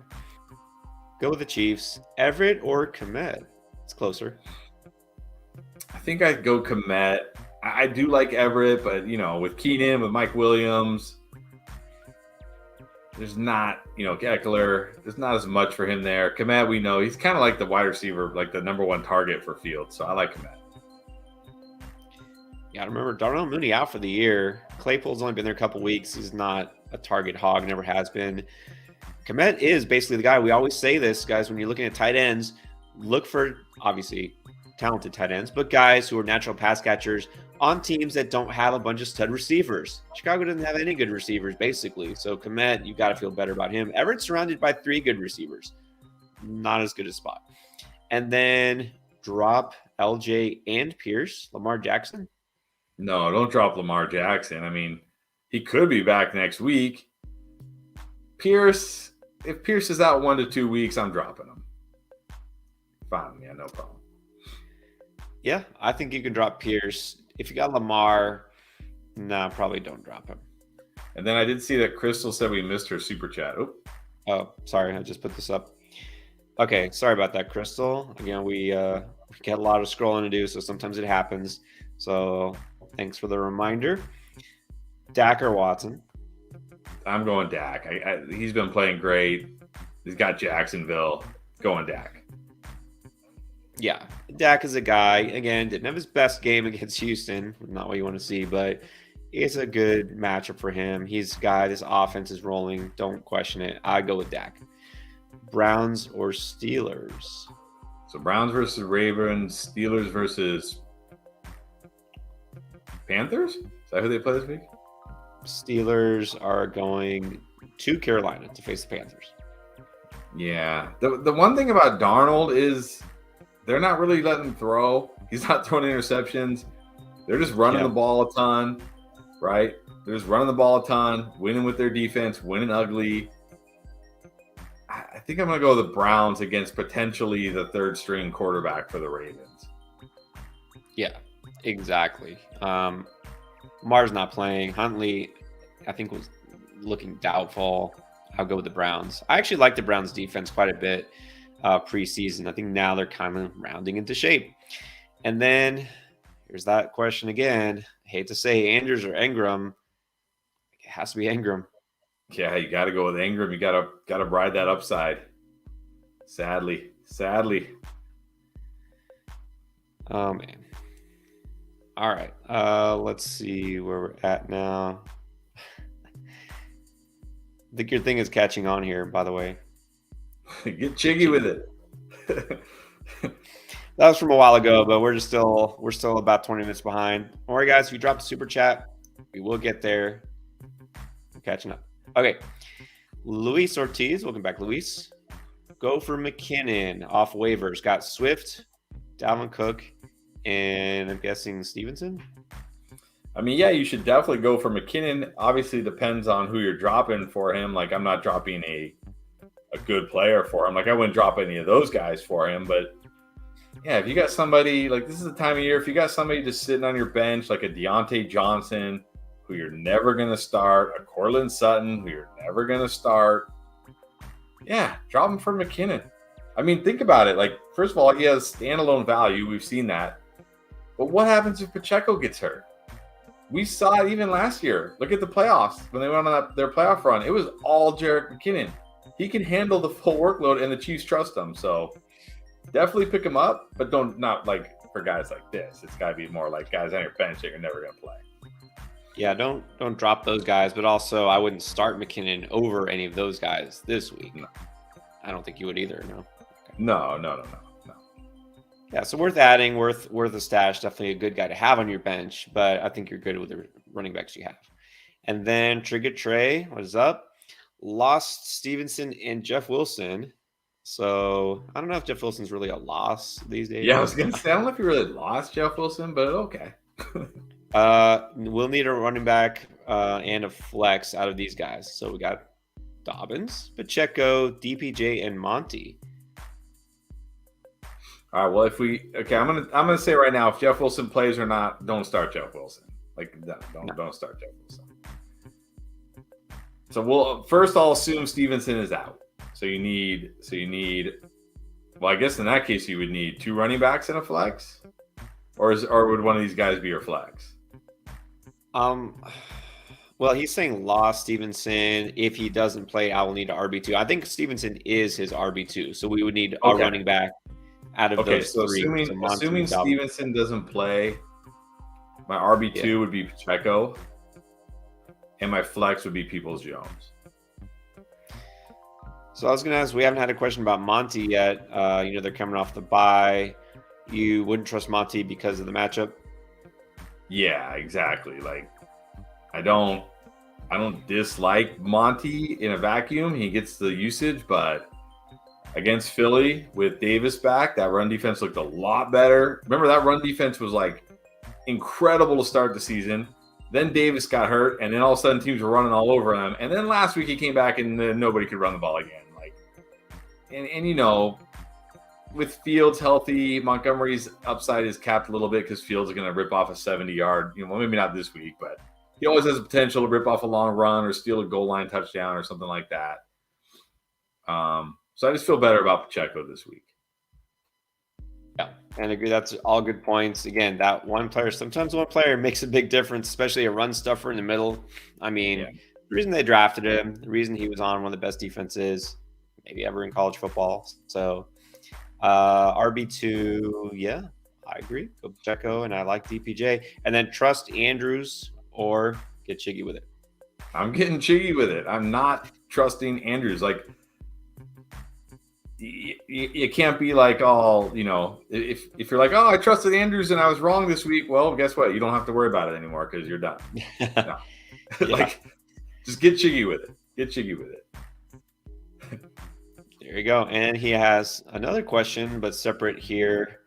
Go with the Chiefs. Everett or Komet? It's closer. I think I'd go Komet. I do like Everett, but with Keenan, with Mike Williams, there's not, Eckler, there's not as much for him there. Kmet, we know he's kind of like the wide receiver, like the number one target for Fields. So I like Kmet. Yeah, I remember Darnell Mooney out for the year. Claypool's only been there a couple weeks. He's not a target hog, never has been. Kmet is basically the guy. We always say this, guys, when you're looking at tight ends, look for, obviously, talented tight ends, but guys who are natural pass catchers on teams that don't have a bunch of stud receivers. Chicago doesn't have any good receivers, basically. So Kmet, you got to feel better about him. Everett's surrounded by 3 good receivers. Not as good a spot. And then drop LJ and Pierce, Lamar Jackson. No, don't drop Lamar Jackson. I mean, he could be back next week. Pierce, if Pierce is out 1 to 2 weeks, I'm dropping him. Fine, yeah, no problem. Yeah, I think you can drop Pierce. If you got Lamar, probably don't drop him. And then I did see that Crystal said we missed her super chat. Oh, sorry, I just put this up. Okay, sorry about that, Crystal. Again, we get a lot of scrolling to do, so sometimes it happens. So thanks for the reminder. Dak or Watson? I'm going Dak. He's been playing great. He's got Jacksonville. Going Dak. Yeah, Dak is a guy, again, didn't have his best game against Houston. Not what you want to see, but it's a good matchup for him. He's a guy, this offense is rolling. Don't question it. I go with Dak. Browns or Steelers? So Browns versus Ravens, Steelers versus Panthers? Is that who they play this week? Steelers are going to Carolina to face the Panthers. Yeah. The one thing about Darnold is they're not really letting him throw. He's not throwing interceptions. They're just running the ball a ton, right? They're just running the ball a ton, winning with their defense, winning ugly. I think I'm going to go with the Browns against potentially the third string quarterback for the Ravens. Yeah, exactly. Lamar's not playing. Huntley, I think, was looking doubtful. I'll go with the Browns. I actually like the Browns defense quite a bit preseason. I think now they're kind of rounding into shape. And then here's that question again. I hate to say Andrews or Ingram. It has to be Ingram. Yeah, you got to go with Ingram. You got to ride that upside. Sadly. Oh, man. All right. Let's see where we're at now. I think your thing is catching on here, by the way. Get jiggy with it. That was from a while ago, but we're still about 20 minutes behind. Don't worry, guys. If you drop a super chat, we will get there. I'm catching up. Okay. Luis Ortiz, welcome back, Luis. Go for McKinnon off waivers. Got Swift, Dalvin Cook, and I'm guessing Stevenson. I mean, yeah, you should definitely go for McKinnon. Obviously, depends on who you're dropping for him. Like, I'm not dropping a good player for him. Like, I wouldn't drop any of those guys for him. But, yeah, if you got somebody, like, this is the time of year, if you got somebody just sitting on your bench, like a Deontay Johnson, who you're never going to start, a Cortland Sutton, who you're never going to start, yeah, drop him for McKinnon. I mean, think about it. Like, first of all, he has standalone value. We've seen that. But what happens if Pacheco gets hurt? We saw it even last year. Look at the playoffs. When they went on their playoff run, it was all Jerick McKinnon. He can handle the full workload, and the Chiefs trust him. So definitely pick him up, but not like for guys like this. It's got to be more like guys on your bench that you're never going to play. Yeah, don't drop those guys, but also I wouldn't start McKinnon over any of those guys this week. No. I don't think you would either, no? Okay. No. Yeah, so worth adding, worth a stash. Definitely a good guy to have on your bench, but I think you're good with the running backs you have. And then Trigger Trey, what is up? Lost Stevenson and Jeff Wilson. So I don't know if Jeff Wilson's really a loss these days. Yeah, I was going to say, I don't know if you really lost Jeff Wilson, but okay. We'll need a running back and a flex out of these guys. So we got Dobbins, Pacheco, DPJ, and Monty. All right. Well, I'm gonna say right now, if Jeff Wilson plays or not, don't start Jeff Wilson. Like, don't start Jeff Wilson. So I'll assume Stevenson is out. So you need. Well, I guess in that case you would need 2 running backs and a flex, or would one of these guys be your flex? Um, well, he's saying lost Stevenson. If he doesn't play, I will need an RB2. I think Stevenson is his RB2, so we would need a Okay. running back out of Okay. those So three. So Monty, assuming Dalvin. Stevenson doesn't play, my RB2 Yeah. would be Pacheco, and my flex would be Peoples Jones. So I was going to ask, we haven't had a question about Monty yet. They're coming off the bye. You wouldn't trust Monty because of the matchup? Yeah, exactly. Like, I don't dislike Monty in a vacuum. He gets the usage, but against Philly with Davis back, that run defense looked a lot better. Remember, that run defense was like incredible to start the season. Then Davis got hurt, and then all of a sudden teams were running all over him. And then last week he came back, and nobody could run the ball again. With Fields healthy, Montgomery's upside is capped a little bit because Fields is going to rip off a 70-yard. Maybe not this week, but he always has the potential to rip off a long run or steal a goal line touchdown or something like that. So I just feel better about Pacheco this week. Yeah, and I agree. That's all good points. Again, sometimes one player makes a big difference, especially a run stuffer in the middle. I mean, The reason they drafted him, the reason he was on one of the best defenses maybe ever in college football. So RB2, yeah, I agree. Go Pacheco, and I like DPJ. And then trust Andrews or get jiggy with it. I'm getting jiggy with it. I'm not trusting Andrews. Like, you can't be like, if you're like, oh, I trusted Andrews and I was wrong this week. Well, guess what? You don't have to worry about it anymore because you're done. No. Just get jiggy with it. Get jiggy with it. There you go. And he has another question, but separate here.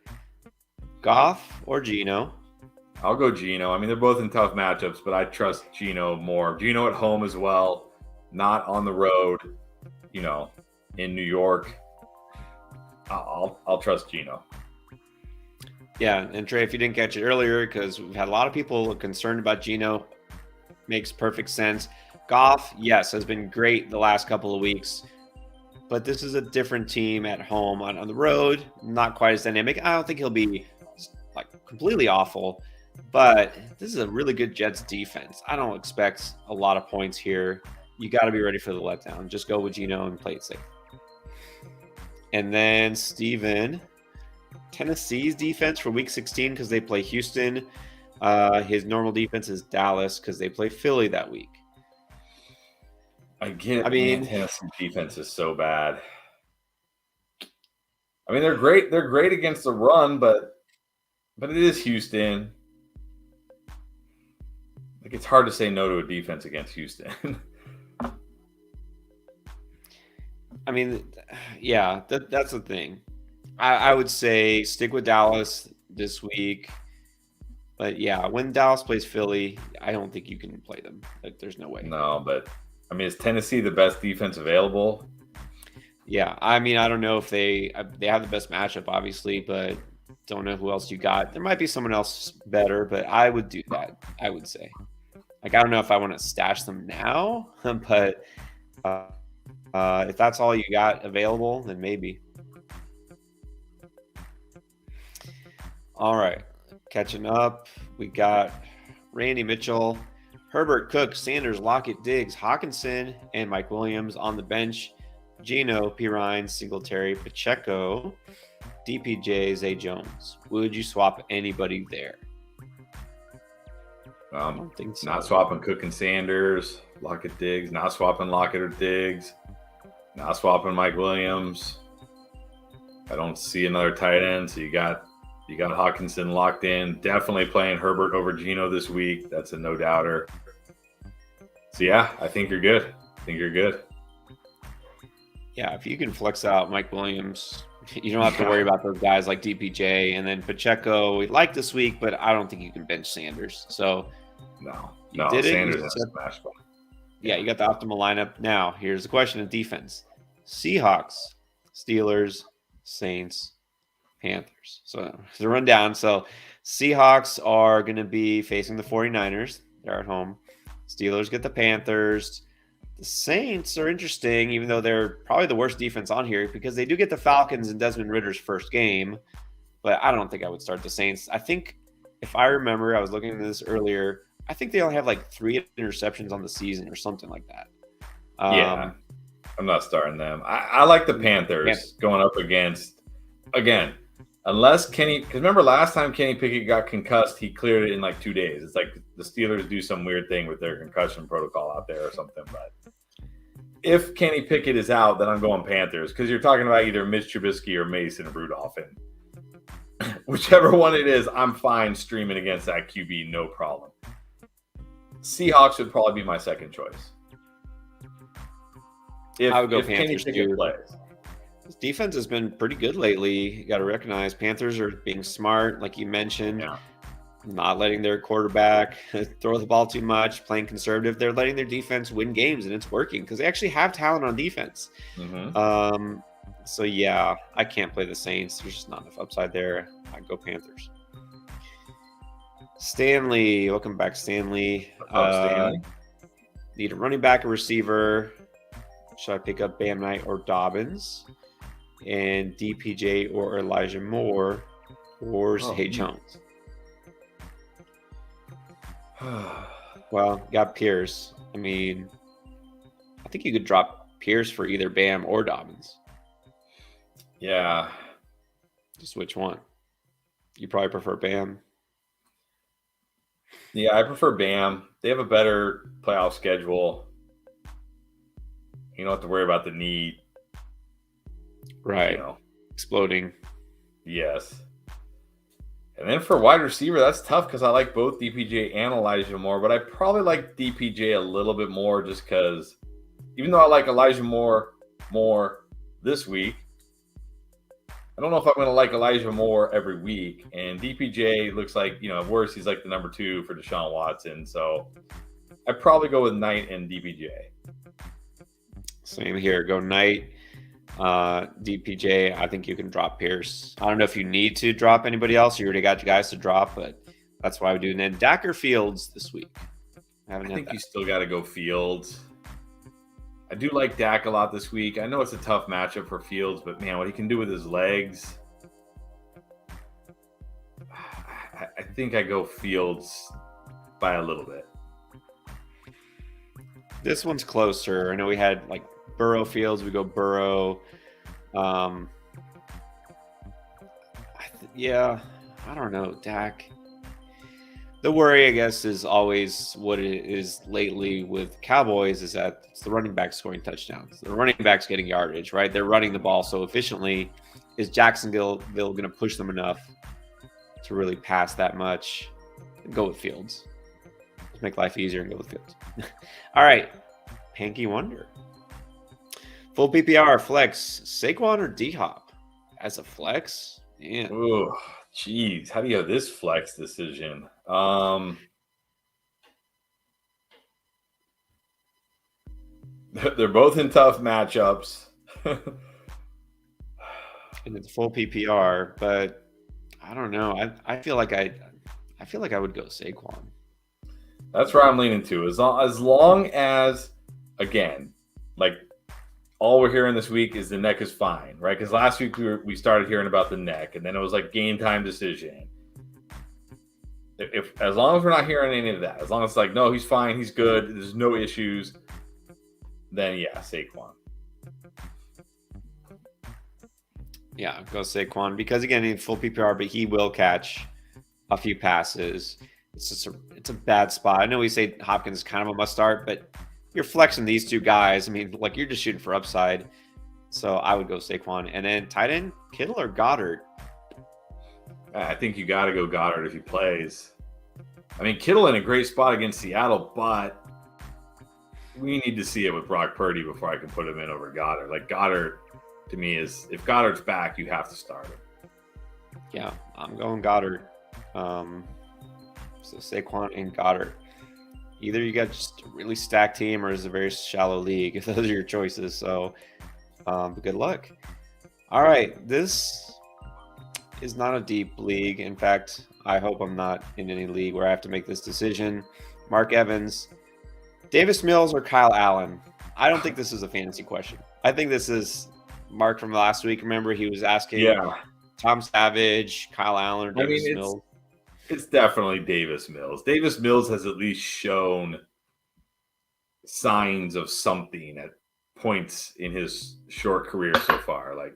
Goff or Geno? I'll go Geno. I mean, they're both in tough matchups, but I trust Geno more. Geno at home as well, not on the road, in New York. I'll trust Geno. Yeah, and Trey, if you didn't catch it earlier, because we've had a lot of people concerned about Geno, makes perfect sense. Goff, yes, has been great the last couple of weeks, but this is a different team at home. On the road, not quite as dynamic. I don't think he'll be like completely awful, but this is a really good Jets defense. I don't expect a lot of points here. You got to be ready for the letdown. Just go with Geno and play it safe. And then Steven, Tennessee's defense for week 16 because they play Houston. His normal defense is Dallas because they play Philly that week. Tennessee defense is so bad. I mean, they're great. They're great against the run, but it is Houston. Like, it's hard to say no to a defense against Houston. I mean, yeah, that's the thing. I would say stick with Dallas this week. But yeah, when Dallas plays Philly, I don't think you can play them. Like, there's no way. No, but I mean, is Tennessee the best defense available? Yeah, I mean, I don't know if they have the best matchup, obviously, but don't know who else you got. There might be someone else better, but I would do that. I would say, like, I don't know if I want to stash them now, but if that's all you got available, then maybe. All right, catching up. We got Randy Mitchell, Herbert, Cook, Sanders, Lockett, Diggs, Hawkinson, and Mike Williams on the bench. Geno, Pirine, Singletary, Pacheco, DPJ, Zay Jones. Would you swap anybody there? I don't think so. Not swapping Cook and Sanders, Lockett, Diggs. Not swapping Lockett or Diggs. Not swapping Mike Williams. I don't see another tight end, so you got Hawkinson locked in. Definitely playing Herbert over Geno this week. That's a no-doubter. So, yeah, I think you're good. Yeah, if you can flex out Mike Williams, you don't have to worry about those guys like DPJ. And then Pacheco, we like this week, but I don't think you can bench Sanders. So, no, Sanders is a smash ball. Yeah, you got the optimal lineup. Now, here's the question of defense. Seahawks, Steelers, Saints, Panthers. So the rundown. So Seahawks are going to be facing the 49ers. They're at home. Steelers get the Panthers. The Saints are interesting, even though they're probably the worst defense on here because they do get the Falcons in Desmond Ritter's first game. But I don't think I would start the Saints. I think if I remember, I was looking at this earlier, I think they only have like 3 interceptions on the season or something like that. Yeah, I'm not starting them. I like the Panthers going up against, again, unless Kenny, because remember last time Kenny Pickett got concussed, he cleared it in like 2 days. It's like the Steelers do some weird thing with their concussion protocol out there or something. But if Kenny Pickett is out, then I'm going Panthers, because you're talking about either Mitch Trubisky or Mason Rudolph. And whichever one it is, I'm fine streaming against that QB, no problem. Seahawks would probably be my second choice. I would go if Panthers Kenny Pickett plays. His defense has been pretty good lately. You got to recognize Panthers are being smart, like you mentioned, not letting their quarterback throw the ball too much, playing conservative. They're letting their defense win games, and it's working because they actually have talent on defense. So, yeah, I can't play the Saints. There's just not enough upside there. I'd go Panthers. Stanley, welcome back, Stanley. Stanley? Need a running back, a receiver. Should I pick up Bam Knight or Dobbins? And DPJ or Elijah Moore or Zay Jones? Well, got Pierce. I mean, I think you could drop Pierce for either Bam or Dobbins. Yeah. Just which one? You probably prefer Bam. Yeah, I prefer Bam. They have a better playoff schedule. You don't have to worry about the knee. Right. Exploding. Yes. And then for wide receiver, that's tough because I like both DPJ and Elijah Moore, but I probably like DPJ a little bit more just because even though I like Elijah Moore more this week, I don't know if I'm going to like Elijah Moore every week. And DPJ looks like, at worst, he's like the number 2 for Deshaun Watson. So I'd probably go with Knight and DPJ. Same here. Go Knight, DPJ. I think you can drop Pierce. I don't know if you need to drop anybody else. You already got your guys to drop, but that's why I would do. And then Dak or Fields this week. I think you still got to go Fields. I do like Dak a lot this week. I know it's a tough matchup for Fields, but man, what he can do with his legs. I think I go Fields by a little bit. This one's closer. I know we had like Burrow Fields. We go Burrow. Yeah, I don't know. Dak. The worry, I guess, is always what it is lately with Cowboys is that it's the running back scoring touchdowns. The running back's getting yardage, right? They're running the ball so efficiently. Is Jacksonville going to push them enough to really pass that much? Go with Fields. Let's make life easier and go with Fields. All right. Panky Wonder. Full PPR, flex, Saquon or D-Hop? As a flex? Man. Oh, jeez. How do you have this flex decision? They're both in tough matchups. And it's full PPR, but I don't know. I feel like I would go Saquon. That's where I'm leaning to. As long as, again, like all we're hearing this week is the neck is fine, right? Because last week we started hearing about the neck, and then it was like game time decision. If as long as we're not hearing any of that, as long as it's like, no, he's fine, he's good, there's no issues, then yeah, Saquon. Yeah, go Saquon because again, in full PPR, but he will catch a few passes. It's a bad spot. I know we say Hopkins is kind of a must start, but you're flexing these two guys. I mean, like you're just shooting for upside. So I would go Saquon. And then tight end, Kittle or Goddard? I think you got to go Goddard if he plays. I mean, Kittle in a great spot against Seattle, but we need to see it with Brock Purdy before I can put him in over Goddard. Like Goddard, to me, is if Goddard's back, you have to start him. Yeah, I'm going Goddard. So Saquon and Goddard. Either you got just a really stacked team or it's a very shallow league if those are your choices. So but good luck. All right, this is not a deep league. In fact, I hope I'm not in any league where I have to make this decision. Mark Evans, Davis Mills, or Kyle Allen? I don't think this is a fantasy question. I think this is Mark from last week. Remember, he was asking Tom Savage, Kyle Allen, or Davis Mills. It's definitely Davis Mills. Davis Mills has at least shown signs of something at points in his short career so far. Like,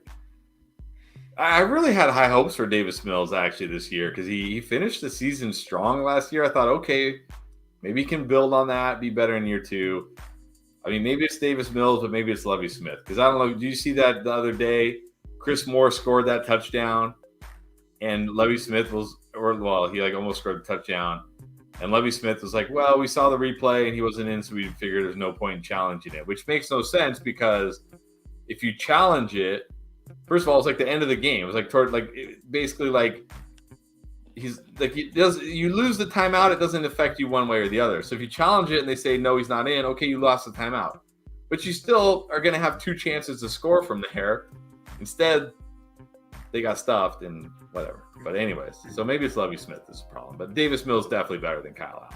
I really had high hopes for Davis Mills actually this year because he finished the season strong last year. I thought, okay, maybe he can build on that, be better in year 2. I mean, maybe it's Davis Mills, but maybe it's Lovie Smith. Because I don't know, do you see that the other day? Chris Moore scored that touchdown, and Lovie Smith he like almost scored the touchdown. And Lovie Smith was like, well, we saw the replay, and he wasn't in, so we figured there's no point in challenging it, which makes no sense because if you challenge it, first of all, it's like the end of the game. It was basically he's like you lose the timeout. It doesn't affect you one way or the other. So if you challenge it and they say no, he's not in. Okay, you lost the timeout, but you still are going to have 2 chances to score from there. Instead, they got stuffed and whatever. But anyways, so maybe it's Lovie Smith is the problem. But Davis Mills definitely better than Kyle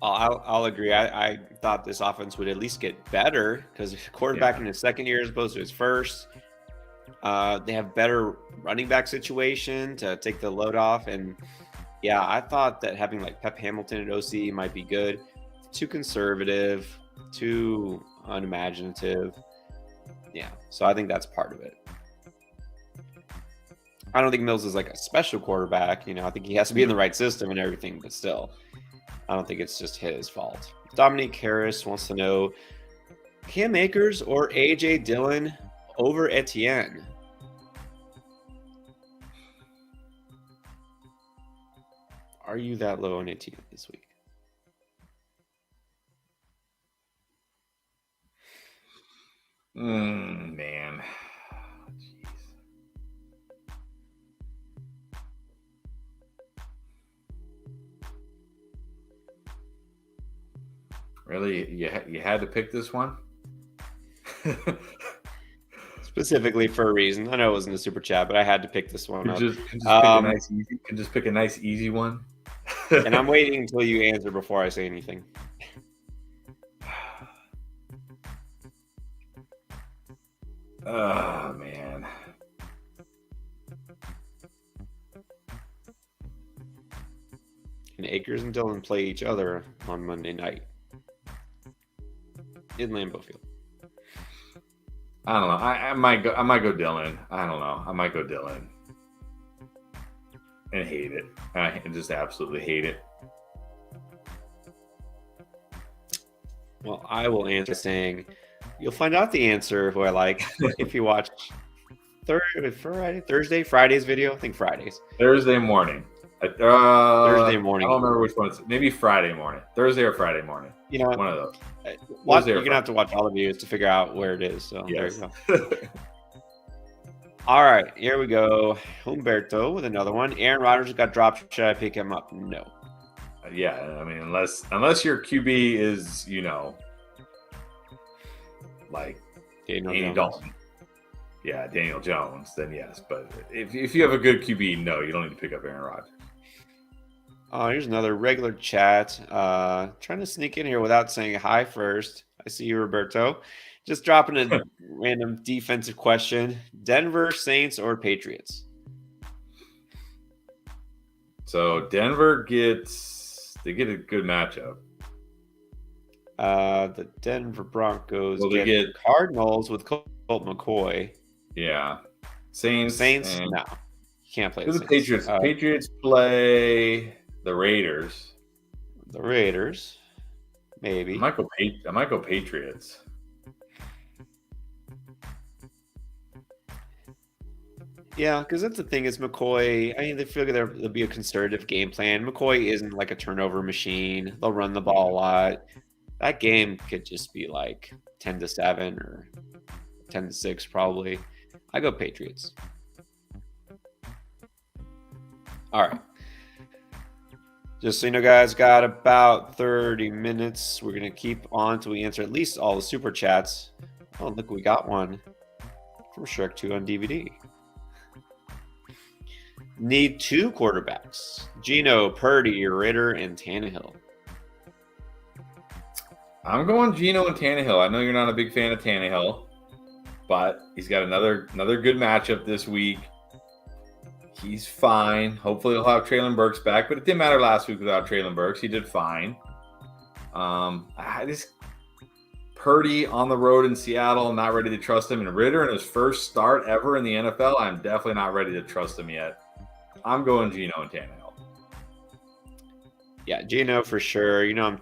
Allen. I'll agree. I thought this offense would at least get better because quarterback in his second year as opposed to his first. They have better running back situation to take the load off. And yeah, I thought that having like Pep Hamilton at OC might be good. Too conservative, too unimaginative. Yeah, so I think that's part of it. I don't think Mills is like a special quarterback. I think he has to be in the right system and everything, but still, I don't think it's just his fault. Dominique Harris wants to know Cam Akers or AJ Dillon over Etienne. Are you that low on Etienne this week? Man. Jeez. Really? You had to pick this one? Specifically for a reason. I know it wasn't a super chat, but I had to pick this one up. Just pick a nice easy one. And I'm waiting until you answer before I say anything. Oh, man. And Akers and Dillon play each other on Monday night in Lambeau Field. I don't know. I might go Dillon. I don't know. I might go Dillon. And hate it. I just absolutely hate it. Well, I will answer saying you'll find out the answer who I like if you watch Friday's video. I think Fridays. Thursday morning. Thursday morning. I don't remember which one. Maybe Friday morning. Thursday or Friday morning. You know, one of those. You're going to have to watch all the videos to figure out where it is. So yes. There you go. All right, here we go. Humberto with another one. Aaron Rodgers got dropped. Should I pick him up? No. Yeah, I mean, unless your QB is, like Andy Dalton. Yeah, Daniel Jones, then yes. But if you have a good QB, no, you don't need to pick up Aaron Rodgers. Here's another regular chat. Trying to sneak in here without saying hi first. I see you, Roberto. Just dropping a random defensive question. Denver, Saints, or Patriots? So Denver get a good matchup. The Denver Broncos get Cardinals with Colt McCoy. Yeah. Saints, no. You can't play the Patriots. Patriots play the Raiders. The Raiders. Maybe. I might go Patriots. Yeah, because that's the thing is McCoy. I mean, they feel like there'll be a conservative game plan. McCoy isn't like a turnover machine. They'll run the ball a lot. That game could just be like 10-7 or 10-6 probably. I go Patriots. All right. Just so you know, guys, got about 30 minutes. We're going to keep on until we answer at least all the super chats. Oh, look, we got one from Shrek 2 on DVD. Need 2 quarterbacks. Geno, Purdy, Ritter, and Tannehill. I'm going Geno and Tannehill. I know you're not a big fan of Tannehill, but he's got another good matchup this week. He's fine. Hopefully he'll have Traylon Burks back, but it didn't matter last week without Traylon Burks. He did fine. Purdy on the road in Seattle, I'm not ready to trust him. And Ritter in his first start ever in the NFL, I'm definitely not ready to trust him yet. I'm going Geno and Tannehill. Yeah, Geno for sure. I'm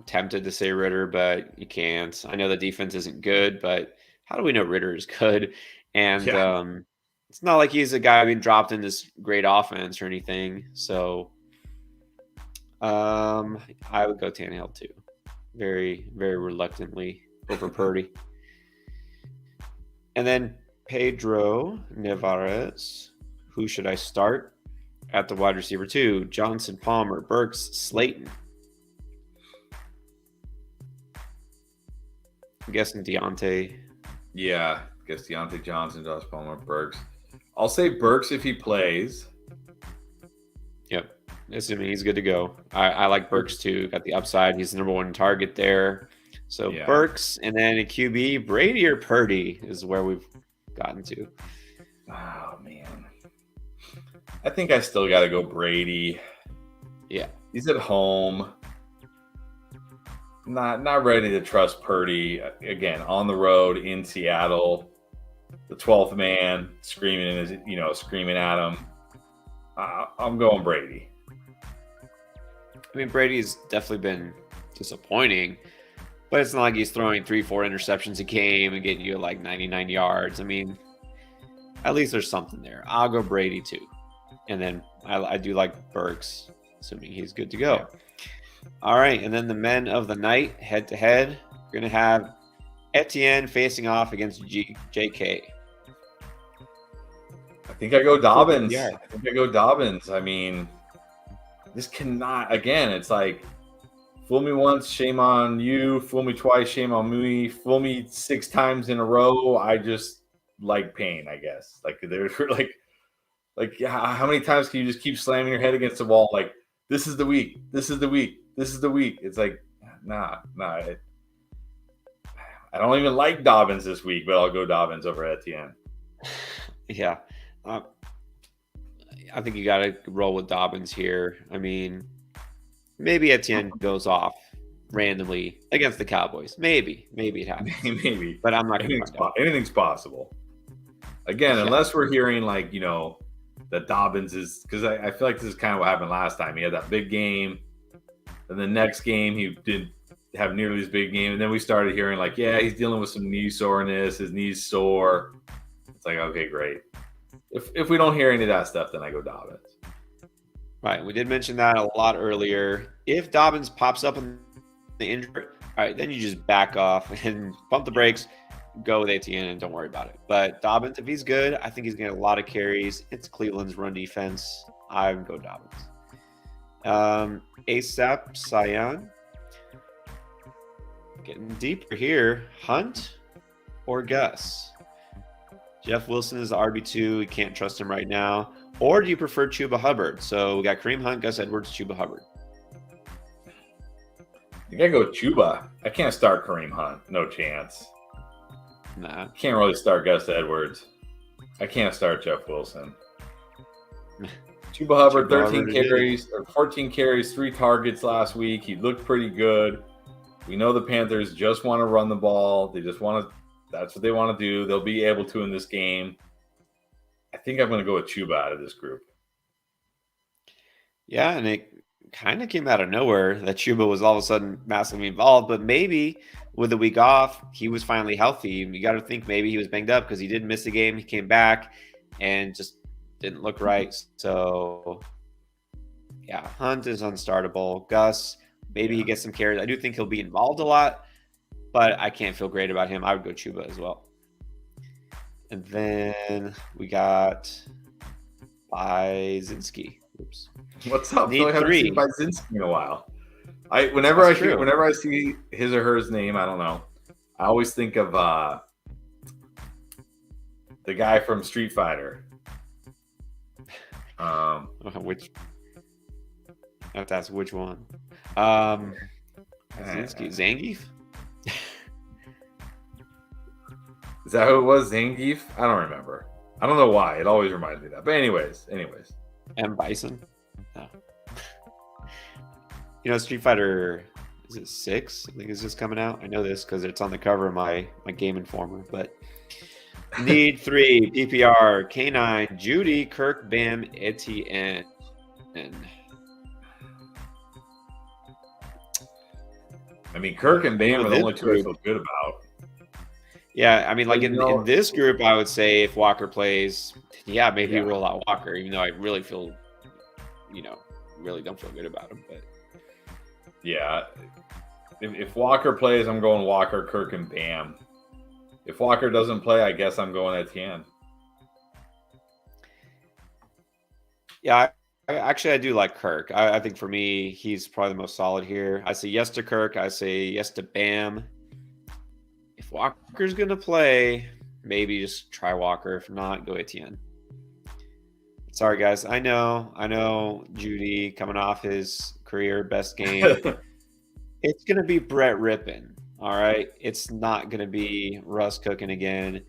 tempted to say Ritter, but you can't. I know the defense isn't good, but how do we know Ritter is good? And it's not like he's a guy being dropped in this great offense or anything. So I would go Tannehill too. Very, very reluctantly over Purdy. And then Pedro Nevares. Who should I start at the wide receiver 2? Johnson, Palmer, Burks, Slayton. I'm guessing Deontay. Yeah, I guess Deontay Johnson, Josh Palmer, Burks. I'll say Burks if he plays. Yep. Assuming he's good to go. I like Burks too. Got the upside. He's the number 1 target there. So yeah. Burks, and then a QB, Brady or Purdy is where we've gotten to. Oh, man. I think I still got to go Brady. Yeah. He's at home. Not ready to trust Purdy. Again, on the road in Seattle. The 12th man screaming at him. I'm going Brady. I mean, Brady's definitely been disappointing, but it's not like he's throwing 3-4 interceptions a game and getting you like 99 yards. I mean, at least there's something there. I'll go Brady too. And then I do like Burks, assuming he's good to go. Yeah. All right, and then the men of the night, head-to-head. We're going to have Etienne facing off against JK. I think I go Dobbins. I mean, this cannot, again, it's like, fool me once, shame on you. Fool me twice, shame on me. Fool me 6 times in a row. I just like pain, I guess. Like, there's like how many times can you just keep slamming your head against the wall? Like, this is the week. This is the week. This is the week. It's like, nah. I don't even like Dobbins this week, but I'll go Dobbins over Etienne. Yeah. I think you got to roll with Dobbins here. I mean, maybe Etienne goes off randomly against the Cowboys. Maybe it happens. Maybe. But I'm not going to. Anything's possible. Again, unless we're hearing like, that Dobbins is, because I feel like this is kind of what happened last time. He had that big game, and the next game he didn't have nearly as big game, and then we started hearing like, yeah, he's dealing with some knee soreness, his knee's sore. It's like, okay, great. If we don't hear any of that stuff, then I go Dobbins. Right, we did mention that a lot earlier. If Dobbins pops up in the injury, all right, then you just back off and pump the brakes. Go with Etienne and don't worry about it. But Dobbins, if he's good, I think he's going to get a lot of carries. It's Cleveland's run defense. I would go Dobbins. ASAP Cyan. Getting deeper here. Hunt or Gus? Jeff Wilson is the RB2. You can't trust him right now. Or do you prefer Chuba Hubbard? So we got Kareem Hunt, Gus Edwards, Chuba Hubbard. I think I go Chuba. I can't start Kareem Hunt. No chance. Nah. Can't really start Gus Edwards. I can't start Jeff Wilson. Chuba Hubbard, 13 carries or 14 carries, 3 targets last week. He looked pretty good. We know the Panthers just want to run the ball. They just want to. That's what they want to do. They'll be able to in this game. I think I'm going to go with Chuba out of this group. Yeah, and it kind of came out of nowhere that Chuba was all of a sudden massively involved, but maybe with the week off, he was finally healthy. You got to think maybe he was banged up because he did miss a game. He came back and just didn't look right. So, yeah, Hunt is unstartable. Gus, maybe he gets some carries. I do think he'll be involved a lot, but I can't feel great about him. I would go Chuba as well. And then we got Byzinski. Oops. What's up? I haven't seen Byzinski in a while. Whenever I see his or her name, I don't know. I always think of the guy from Street Fighter. Which? I have to ask which one. Zangief? Is that who it was? Zangief? I don't remember. I don't know why. It always reminds me of that. But anyways. M. Bison. No. Street Fighter, is it 6? I think it's just coming out. I know this because it's on the cover of my Game Informer. But need 3 PPR K9 Judy Kirk Bam Etienne. I mean, Kirk and Bam are the only two I feel good about. Yeah, I mean, like in this group, I would say if Walker plays, maybe roll out Walker, even though I really feel, really don't feel good about him. But yeah, if Walker plays, I'm going Walker, Kirk, and Bam. If Walker doesn't play, I guess I'm going Etienne. Yeah, I do like Kirk. I think for me, he's probably the most solid here. I say yes to Kirk. I say yes to Bam. If Walker's going to play, maybe just try Walker. If not, go Etienne. Sorry, guys. I know Judy coming off his career best game. It's going to be Brett ripping, all right? It's not going to be Russ cooking again.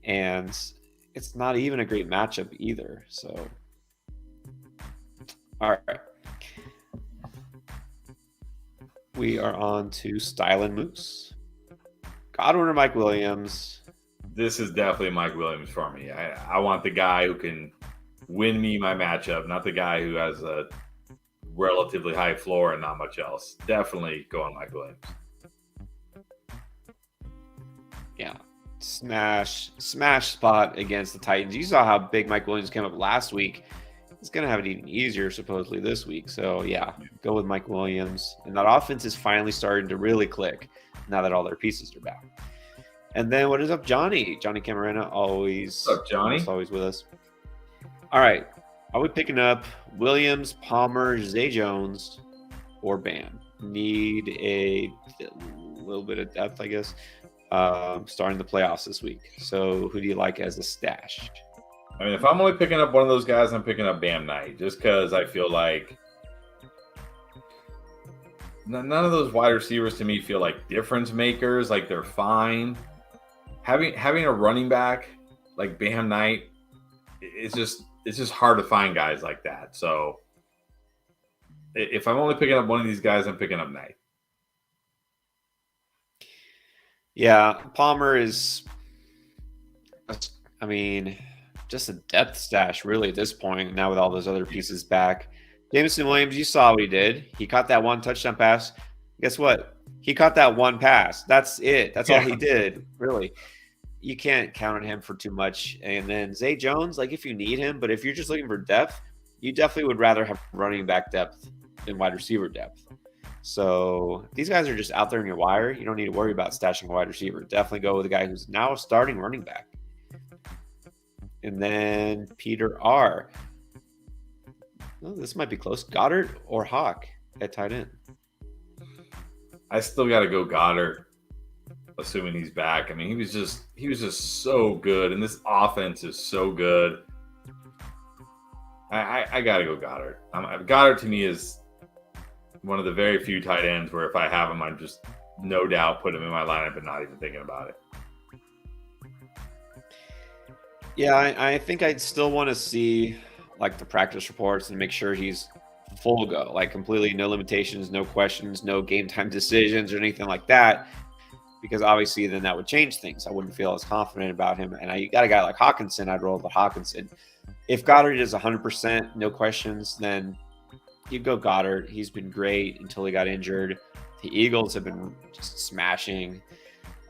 And it's not even a great matchup either. So, all right. We are on to Style and Moose. Godwin or Mike Williams? This is definitely Mike Williams for me. I want the guy who can win me my matchup, not the guy who has a relatively high floor and not much else. Definitely going Mike Williams. Yeah. Smash spot against the Titans. You saw how big Mike Williams came up last week. He's going to have it even easier supposedly this week. So, yeah, go with Mike Williams. And that offense is finally starting to really click now that all their pieces are back. And then what is up, Johnny? Johnny Camarena, always. What's up, Johnny? Always with us. All right. Are we picking up Williams, Palmer, Zay Jones, or Bam? Need a little bit of depth, I guess, starting the playoffs this week. So who do you like as a stash? I mean, if I'm only picking up one of those guys, I'm picking up Bam Knight just because I feel like none of those wide receivers to me feel like difference makers. Like they're fine. Having a running back like Bam Knight, it's just hard to find guys like that. So if I'm only picking up one of these guys, I'm picking up Knight. Yeah, Palmer is, I mean, just a depth stash really at this point. Now with all those other pieces back. Jameson Williams, you saw what he did. He caught that one touchdown pass. Guess what? He caught that one pass. That's it. That's all he did, really. You can't count on him for too much. And then Zay Jones, like if you need him, but if you're just looking for depth, you definitely would rather have running back depth than wide receiver depth. So these guys are just out there in your wire. You don't need to worry about stashing a wide receiver. Definitely go with a guy who's now starting running back. And then Peter R. Oh, this might be close. Goddard or Hawk at tight end? I still got to go Goddard, assuming he's back. I mean, he was just so good, and this offense is so good. I got to go Goddard. Goddard to me is one of the very few tight ends where if I have him, I'm just no doubt put him in my lineup and not even thinking about it. Yeah, I think I'd still want to see like the practice reports and make sure he's full go, like completely no limitations, no questions, no game time decisions or anything like that. Because obviously then that would change things. I wouldn't feel as confident about him. And you got a guy like Hawkinson, I'd roll with Hawkinson. If Goddard is 100%, no questions, then you go Goddard. He's been great until he got injured. The Eagles have been just smashing.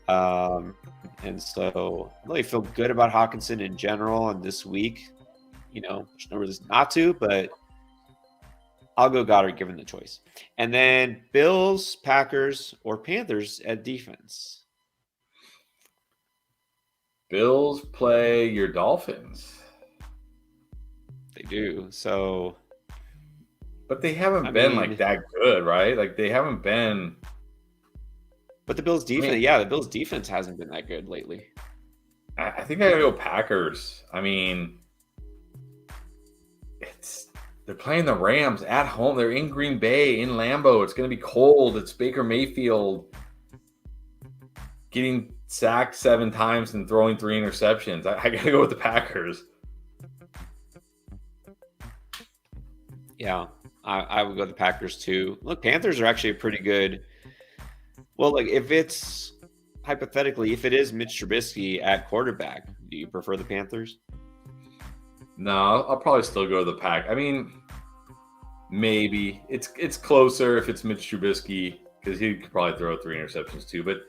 And so I really feel good about Hawkinson in general. And this week, there's no reason not to, but I'll go Goddard given the choice. And then Bills, Packers, or Panthers at defense. Bills play your Dolphins. They do. So, but they haven't been like that good, right? Like they haven't been. But the Bills defense, the Bills defense hasn't been that good lately. I think I gotta go Packers. I mean, they're playing the Rams at home. They're in Green Bay, in Lambeau. It's gonna be cold. It's Baker Mayfield getting sacked 7 times and throwing 3 interceptions. I got to go with the Packers. Yeah, I would go the Packers too. Look, Panthers are actually pretty good. Well, like if it's hypothetically, if it is Mitch Trubisky at quarterback, do you prefer the Panthers? No, I'll probably still go to the Pack. I mean, maybe it's closer if it's Mitch Trubisky because he could probably throw 3 interceptions too. But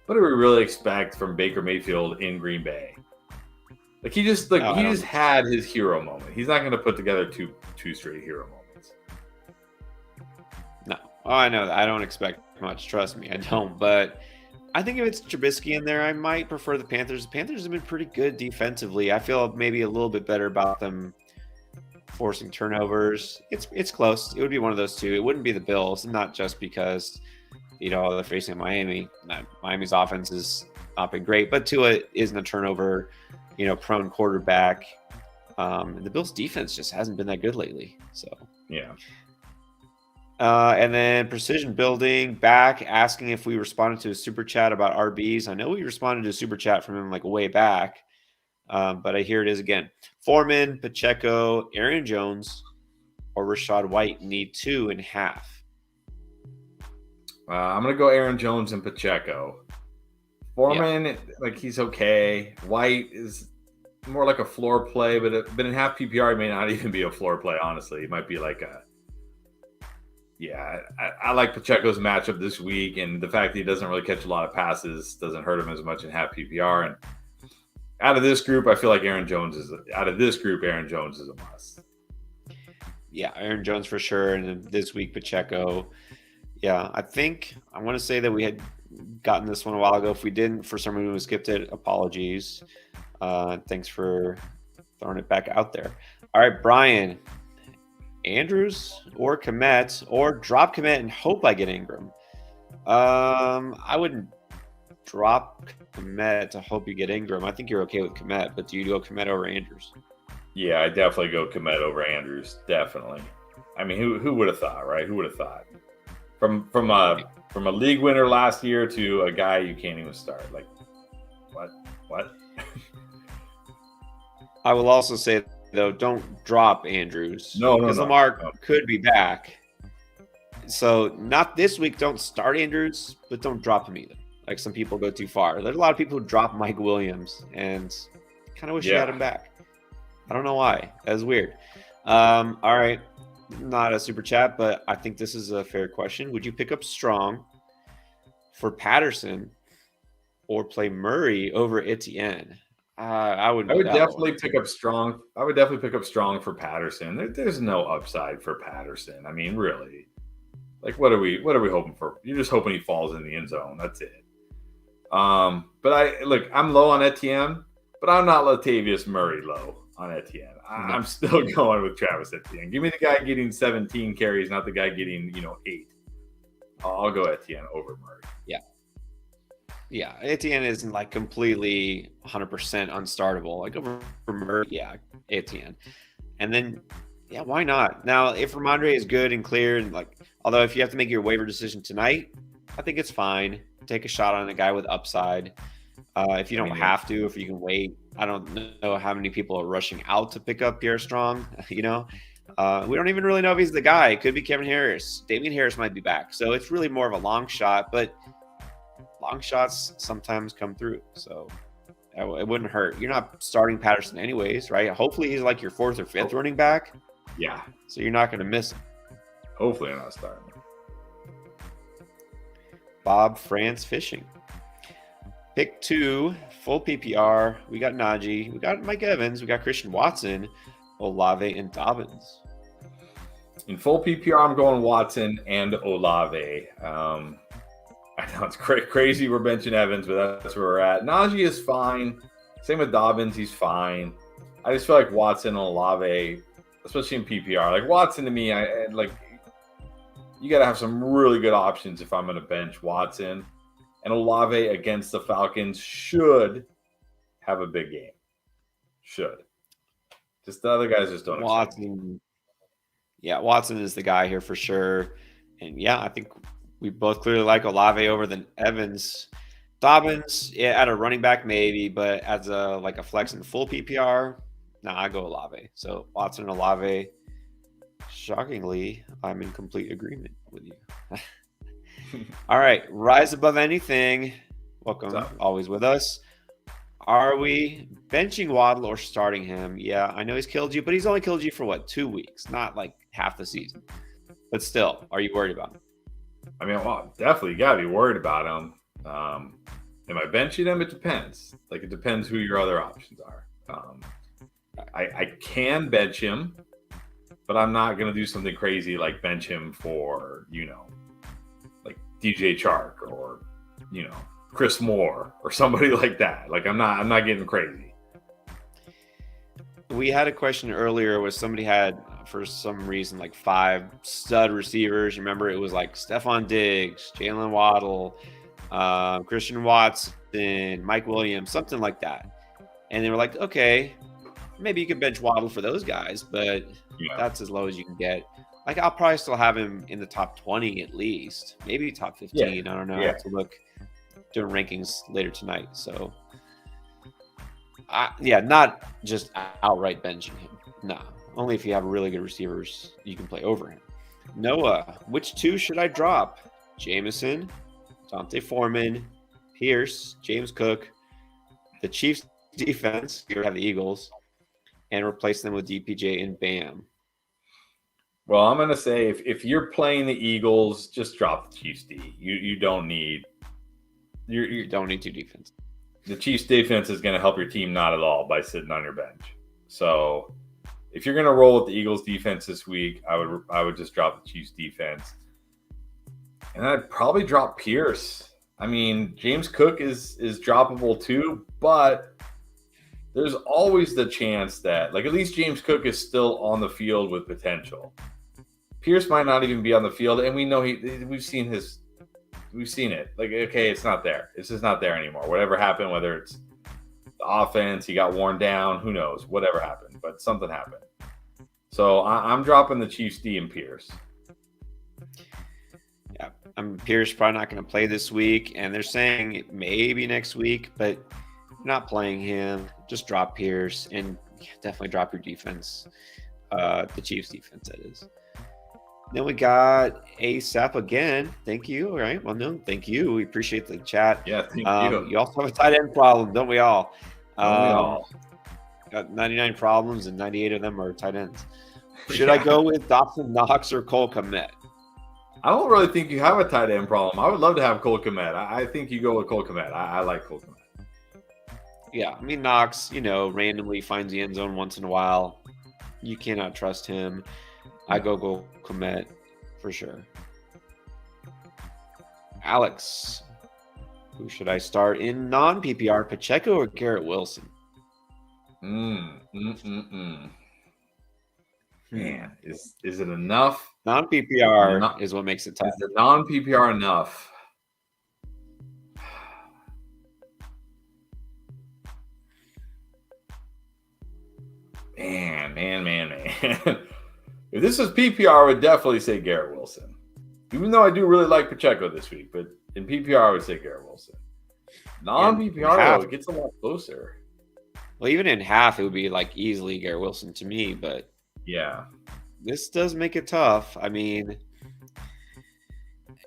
what do we really expect from Baker Mayfield in Green Bay? Like he just had his hero moment. He's not going to put together two straight hero moments. No, I know that. I don't expect much. Trust me, I don't. But I think if it's Trubisky in there, I might prefer the Panthers. The Panthers have been pretty good defensively. I feel maybe a little bit better about them forcing turnovers. It's close. It would be one of those two. It wouldn't be the Bills, not just because they're facing Miami. Miami's offense has not been great, but Tua isn't a turnover prone quarterback. And the Bills defense just hasn't been that good lately. So yeah. And then Precision Building back asking if we responded to a super chat about RBs. I know we responded to a super chat from him like way back, but here it is again. Foreman, Pacheco, Aaron Jones, or Rachaad White need 2.5. I'm gonna go Aaron Jones and Pacheco. Foreman, he's okay. White is more like a floor play, but in half PPR, it may not even be a floor play. Honestly, it might be like a. Yeah, I like Pacheco's matchup this week, and the fact that he doesn't really catch a lot of passes doesn't hurt him as much in half PPR. And out of this group, I feel like Aaron Jones is a must. Yeah, Aaron Jones for sure, and then this week Pacheco. Yeah, I want to say that we had gotten this one a while ago. If we didn't, for some reason we skipped it, apologies. Thanks for throwing it back out there. All right, Brian, Andrews or Kmet, or drop Kmet and hope I get Ingram. I wouldn't drop Kmet to hope you get Ingram. I think you're okay with Kmet, but do you go Kmet over Andrews? Yeah, I definitely go Kmet over Andrews. Definitely. I mean, who would have thought, right? Who would have thought? From a league winner last year to a guy you can't even start. Like, what? I will also say, though, don't drop Andrews. No. Because Lamar could be back. So not this week, don't start Andrews, but don't drop him either. Like some people go too far. There's a lot of people who drop Mike Williams and kind of wish you had him back. I don't know why. That's weird. All right. Not a super chat, but I think this is a fair question. Would you pick up Strong for Patterson or play Murray over Etienne? I would definitely pick up Strong. I would definitely pick up Strong for Patterson. There's no upside for Patterson. I mean, really, like what are we hoping for? You're just hoping he falls in the end zone. That's it. But I'm low on Etienne, but I'm not Latavius Murray low on Etienne. I'm still going with Travis Etienne. Give me the guy getting 17 carries, not the guy getting 8. I'll go Etienne over Murray. Yeah, Etienne isn't like completely 100% unstartable. Like over Murray, Etienne. And then, why not? Now, if Ramondre is good and clear, and although if you have to make your waiver decision tonight, I think it's fine. Take a shot on a guy with upside. If you don't have to, if you can wait. I don't know how many people are rushing out to pick up Pierre Strong. We don't even really know if he's the guy. It could be Kevin Harris. Damian Harris might be back. So it's really more of a long shot, but long shots sometimes come through. So it wouldn't hurt. You're not starting Patterson anyways, right? Hopefully he's like your 4th or 5th running back. Yeah. So you're not going to miss him. Hopefully I'm not starting. Bob France Fishing. Pick 2, full PPR. We got Najee. We got Mike Evans. We got Christian Watson, Olave, and Dobbins. In full PPR, I'm going Watson and Olave. I know it's crazy we're benching Evans, but that's where we're at. Najee is fine. Same with Dobbins. He's fine. I just feel like Watson and Olave, especially in PPR. Like Watson to me, you got to have some really good options if I'm going to bench Watson. And Olave against the Falcons should have a big game. Should. Just the other guys just don't. Watson. Yeah, Watson is the guy here for sure. And I think we both clearly like Olave over than Evans. Dobbins, yeah, at a running back maybe, but as a flex in full PPR, I go Olave. So Watson and Olave. Shockingly, I'm in complete agreement with you. All right, rise above anything. Welcome, always with us. Are we benching Waddle or starting him? Yeah, I know he's killed you, but he's only killed you for what, 2 weeks, not like half the season. But still, are you worried about him? I mean, well, definitely got to be worried about him. Am I benching him? It depends. Like, it depends who your other options are. I can bench him, but I'm not going to do something crazy like bench him for, like DJ Chark or, Chris Moore or somebody like that. Like, I'm not getting crazy. We had a question earlier where somebody had, for some reason, like 5 stud receivers. Remember, it was like Stephon Diggs, Jalen Waddle, Christian Watson, Mike Williams, something like that. And they were like, okay, maybe you could bench Waddle for those guys, but that's as low as you can get. Like, I'll probably still have him in the top 20 at least, maybe top 15. I don't know. I have to look doing rankings later tonight. So, not just outright benching him. No, only if you have really good receivers you can play over him. Noah, which 2 should I drop? Jameson, Dante Foreman, Pierce, James Cook, the Chiefs defense, you have the Eagles, and replace them with DPJ and Bam. Well, I'm going to say if you're playing the Eagles, just drop the Chiefs D. You don't need you don't need 2 defense. The Chiefs defense is going to help your team not at all by sitting on your bench. So if you're going to roll with the Eagles defense this week, I would just drop the Chiefs defense. And I'd probably drop Pierce. I mean, James Cook is droppable too, but there's always the chance that, like, at least James Cook is still on the field with potential. Pierce might not even be on the field, and we know we've seen it. Like, okay, it's not there. It's just not there anymore. Whatever happened, whether it's the offense, he got worn down, who knows? Whatever happened, but something happened. So I'm dropping the Chiefs D and Pierce. Yeah, Pierce probably not going to play this week, and they're saying maybe next week, but not playing him. Just drop Pierce and definitely drop your defense. The Chiefs defense, that is. Then we got ASAP again. Thank you. All right. Well, no, thank you. We appreciate the chat. Yeah, thank you. You also have a tight end problem, don't we all? Don't we all? Got 99 problems, and 98 of them are tight ends. Should I go with Dawson Knox or Cole Kmet? I don't really think you have a tight end problem. I would love to have Cole Kmet. I think you go with Cole Kmet. I like Cole Kmet. Yeah, I mean, Knox, randomly finds the end zone once in a while. You cannot trust him. I go Kmet for sure. Alex, who should I start in non-PPR, Pacheco or Garrett Wilson? Man, is it enough? Non-PPR is what makes it tough. Is the non-PPR enough? Man. If this was PPR, I would definitely say Garrett Wilson. Even though I do really like Pacheco this week, but in PPR, I would say Garrett Wilson. Non-PPR, though, it gets a lot closer. Well, even in half, it would be like easily Garrett Wilson to me, but yeah, this does make it tough. I mean,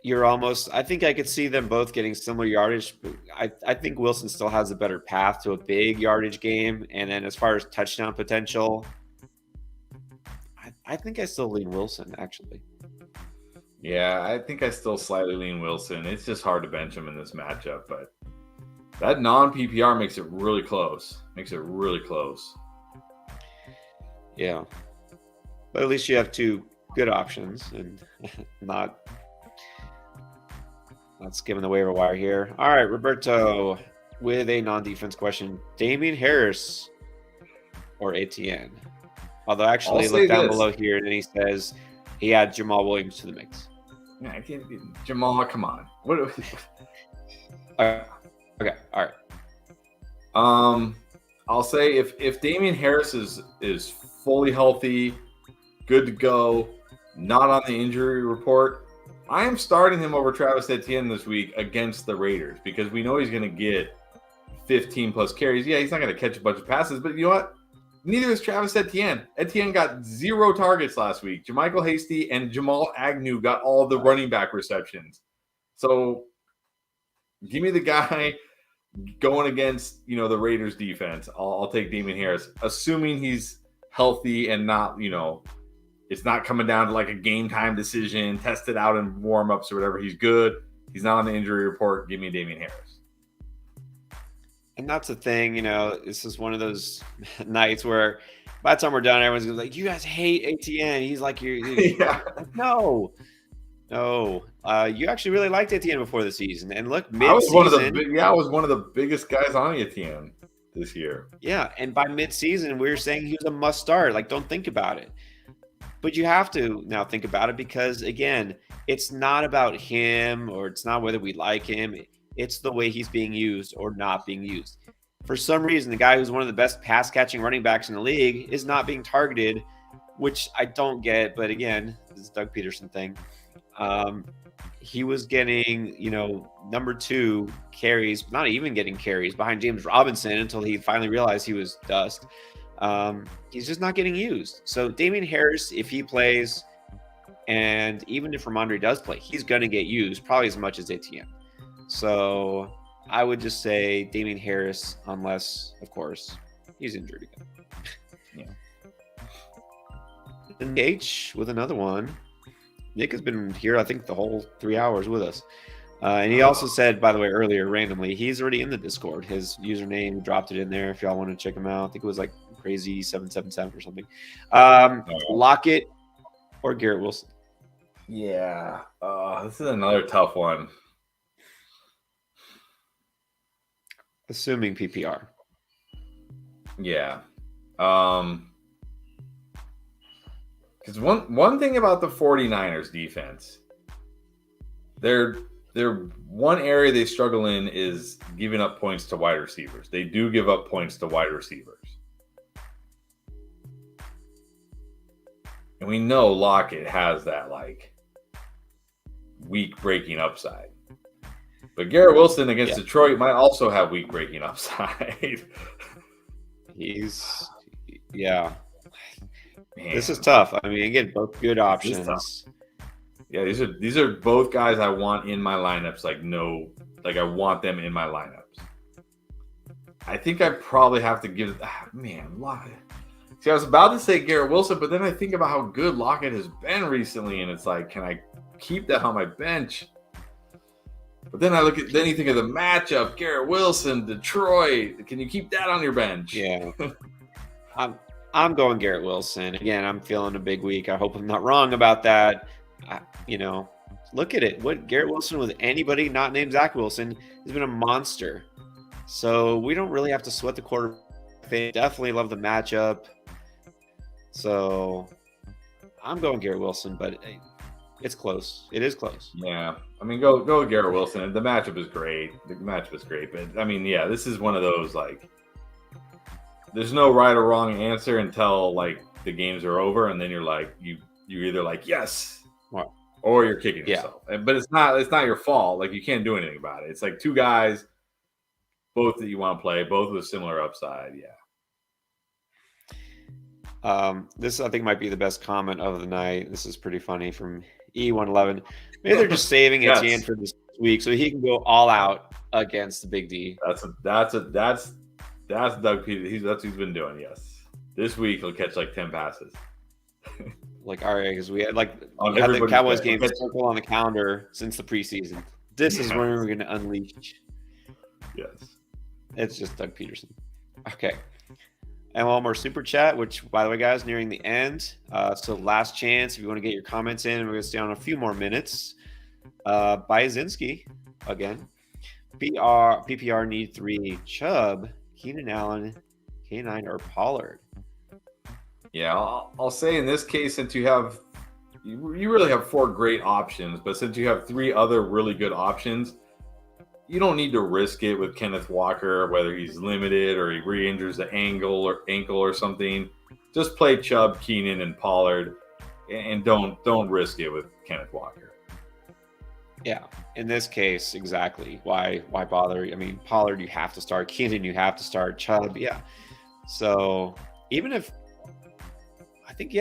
I think I could see them both getting similar yardage. But I think Wilson still has a better path to a big yardage game. And then as far as touchdown potential, I think I still lean Wilson, actually. Yeah, I think I still slightly lean Wilson. It's just hard to bench him in this matchup, but that non-PPR makes it really close. Yeah. But at least you have 2 good options and not skimming the waiver wire here. All right, Roberto with a non-defense question. Damian Harris or Etienne? Although actually look down below here and then he says he adds Jamal Williams to the mix. Yeah, I can't Jamal, come on. What? Okay, all right. I'll say if Damian Harris is fully healthy, good to go, not on the injury report, I am starting him over Travis Etienne this week against the Raiders because we know he's going to get 15 plus carries. Yeah, he's not going to catch a bunch of passes, but you know what? Neither is Travis Etienne. Etienne got 0 targets last week. Jermichael Hasty and Jamal Agnew got all the running back receptions. So give me the guy going against, the Raiders defense. I'll take Damien Harris, assuming he's healthy and not, it's not coming down to like a game time decision, test it out in warm-ups or whatever. He's good. He's not on the injury report. Give me Damien Harris. And that's the thing, this is one of those nights where by the time we're done, everyone's like, you guys hate ATN. He's like, Yeah. No. You actually really liked ATN before the season. And look, I was one mid-season. of the biggest guys on ATN this year. Yeah. And by mid-season, we were saying he was a must start. Like, don't think about it. But you have to now think about it because, again, it's not about him or it's not whether we like him. It's the way he's being used or not being used. For some reason, the guy who's one of the best pass-catching running backs in the league is not being targeted, which I don't get. But again, this is Doug Peterson thing. He was getting, number 2 carries, not even getting carries behind James Robinson until he finally realized he was dust. He's just not getting used. So Damien Harris, if he plays, and even if Ramondre does play, he's going to get used probably as much as ATM. So I would just say Damien Harris, unless, of course, he's injured again. Yeah. And H with another one. Nick has been here, I think, the whole 3 hours with us. And he also said, by the way, earlier, randomly, he's already in the Discord. His username, dropped it in there if y'all want to check him out. I think it was like crazy 777 or something. Lockett or Garrett Wilson? Yeah. This is another tough one. Assuming PPR. Yeah. Because one thing about the 49ers defense, they're one area they struggle in is giving up points to wide receivers. They do give up points to wide receivers. And we know Lockett has that like weak breaking upside. But Garrett Wilson against Detroit might also have weak breaking upside. Man. This is tough. I mean, again, both good options. Yeah, these are both guys I want in my lineups. I want them in my lineups. I think I probably have to give Lockett. See, I was about to say Garrett Wilson, but then I think about how good Lockett has been recently, and it's like, can I keep that on my bench? But then you think of the matchup: Garrett Wilson, Detroit. Can you keep that on your bench? Yeah, I'm going Garrett Wilson again. I'm feeling a big week. I hope I'm not wrong about that. Look at it. What Garrett Wilson with anybody not named Zach Wilson has been a monster. So we don't really have to sweat the quarterback. They definitely love the matchup. So I'm going Garrett Wilson, but it's close. It is close. Yeah. I mean, go Garrett Wilson. The matchup is great. But I mean, yeah, this is one of those like there's no right or wrong answer until like the games are over, and then you're like you're either like yes, or you're kicking yourself. But it's not your fault. Like you can't do anything about it. It's like two guys, both that you want to play, both with similar upside. Yeah. This I think might be the best comment of the night. This is pretty funny from E111. Maybe they're just saving Etienne for this week so he can go all out against the Big D. That's Doug Peterson. That's what he's been doing. Yes, this week he'll catch like 10 passes. Like all right, because we had the Cowboys game circle on the calendar since the preseason. This is when we're going to unleash. Yes, it's just Doug Peterson. Okay. And one more super chat, which, by the way, guys, nearing the end. So last chance, if you want to get your comments in, we're going to stay on a few more minutes. Byazinski, again. PPR need 3. Chubb, Keenan Allen, K9, or Pollard. Yeah, I'll say in this case, since you really have 4 great options, but since you have 3 other really good options, you don't need to risk it with Kenneth Walker, whether he's limited or he re-injures the ankle or something. Just play Chubb, Keenan, and Pollard, and don't risk it with Kenneth Walker. Yeah, in this case, exactly. Why bother? I mean, Pollard, you have to start. Keenan, you have to start. Chubb, yeah. So even if I think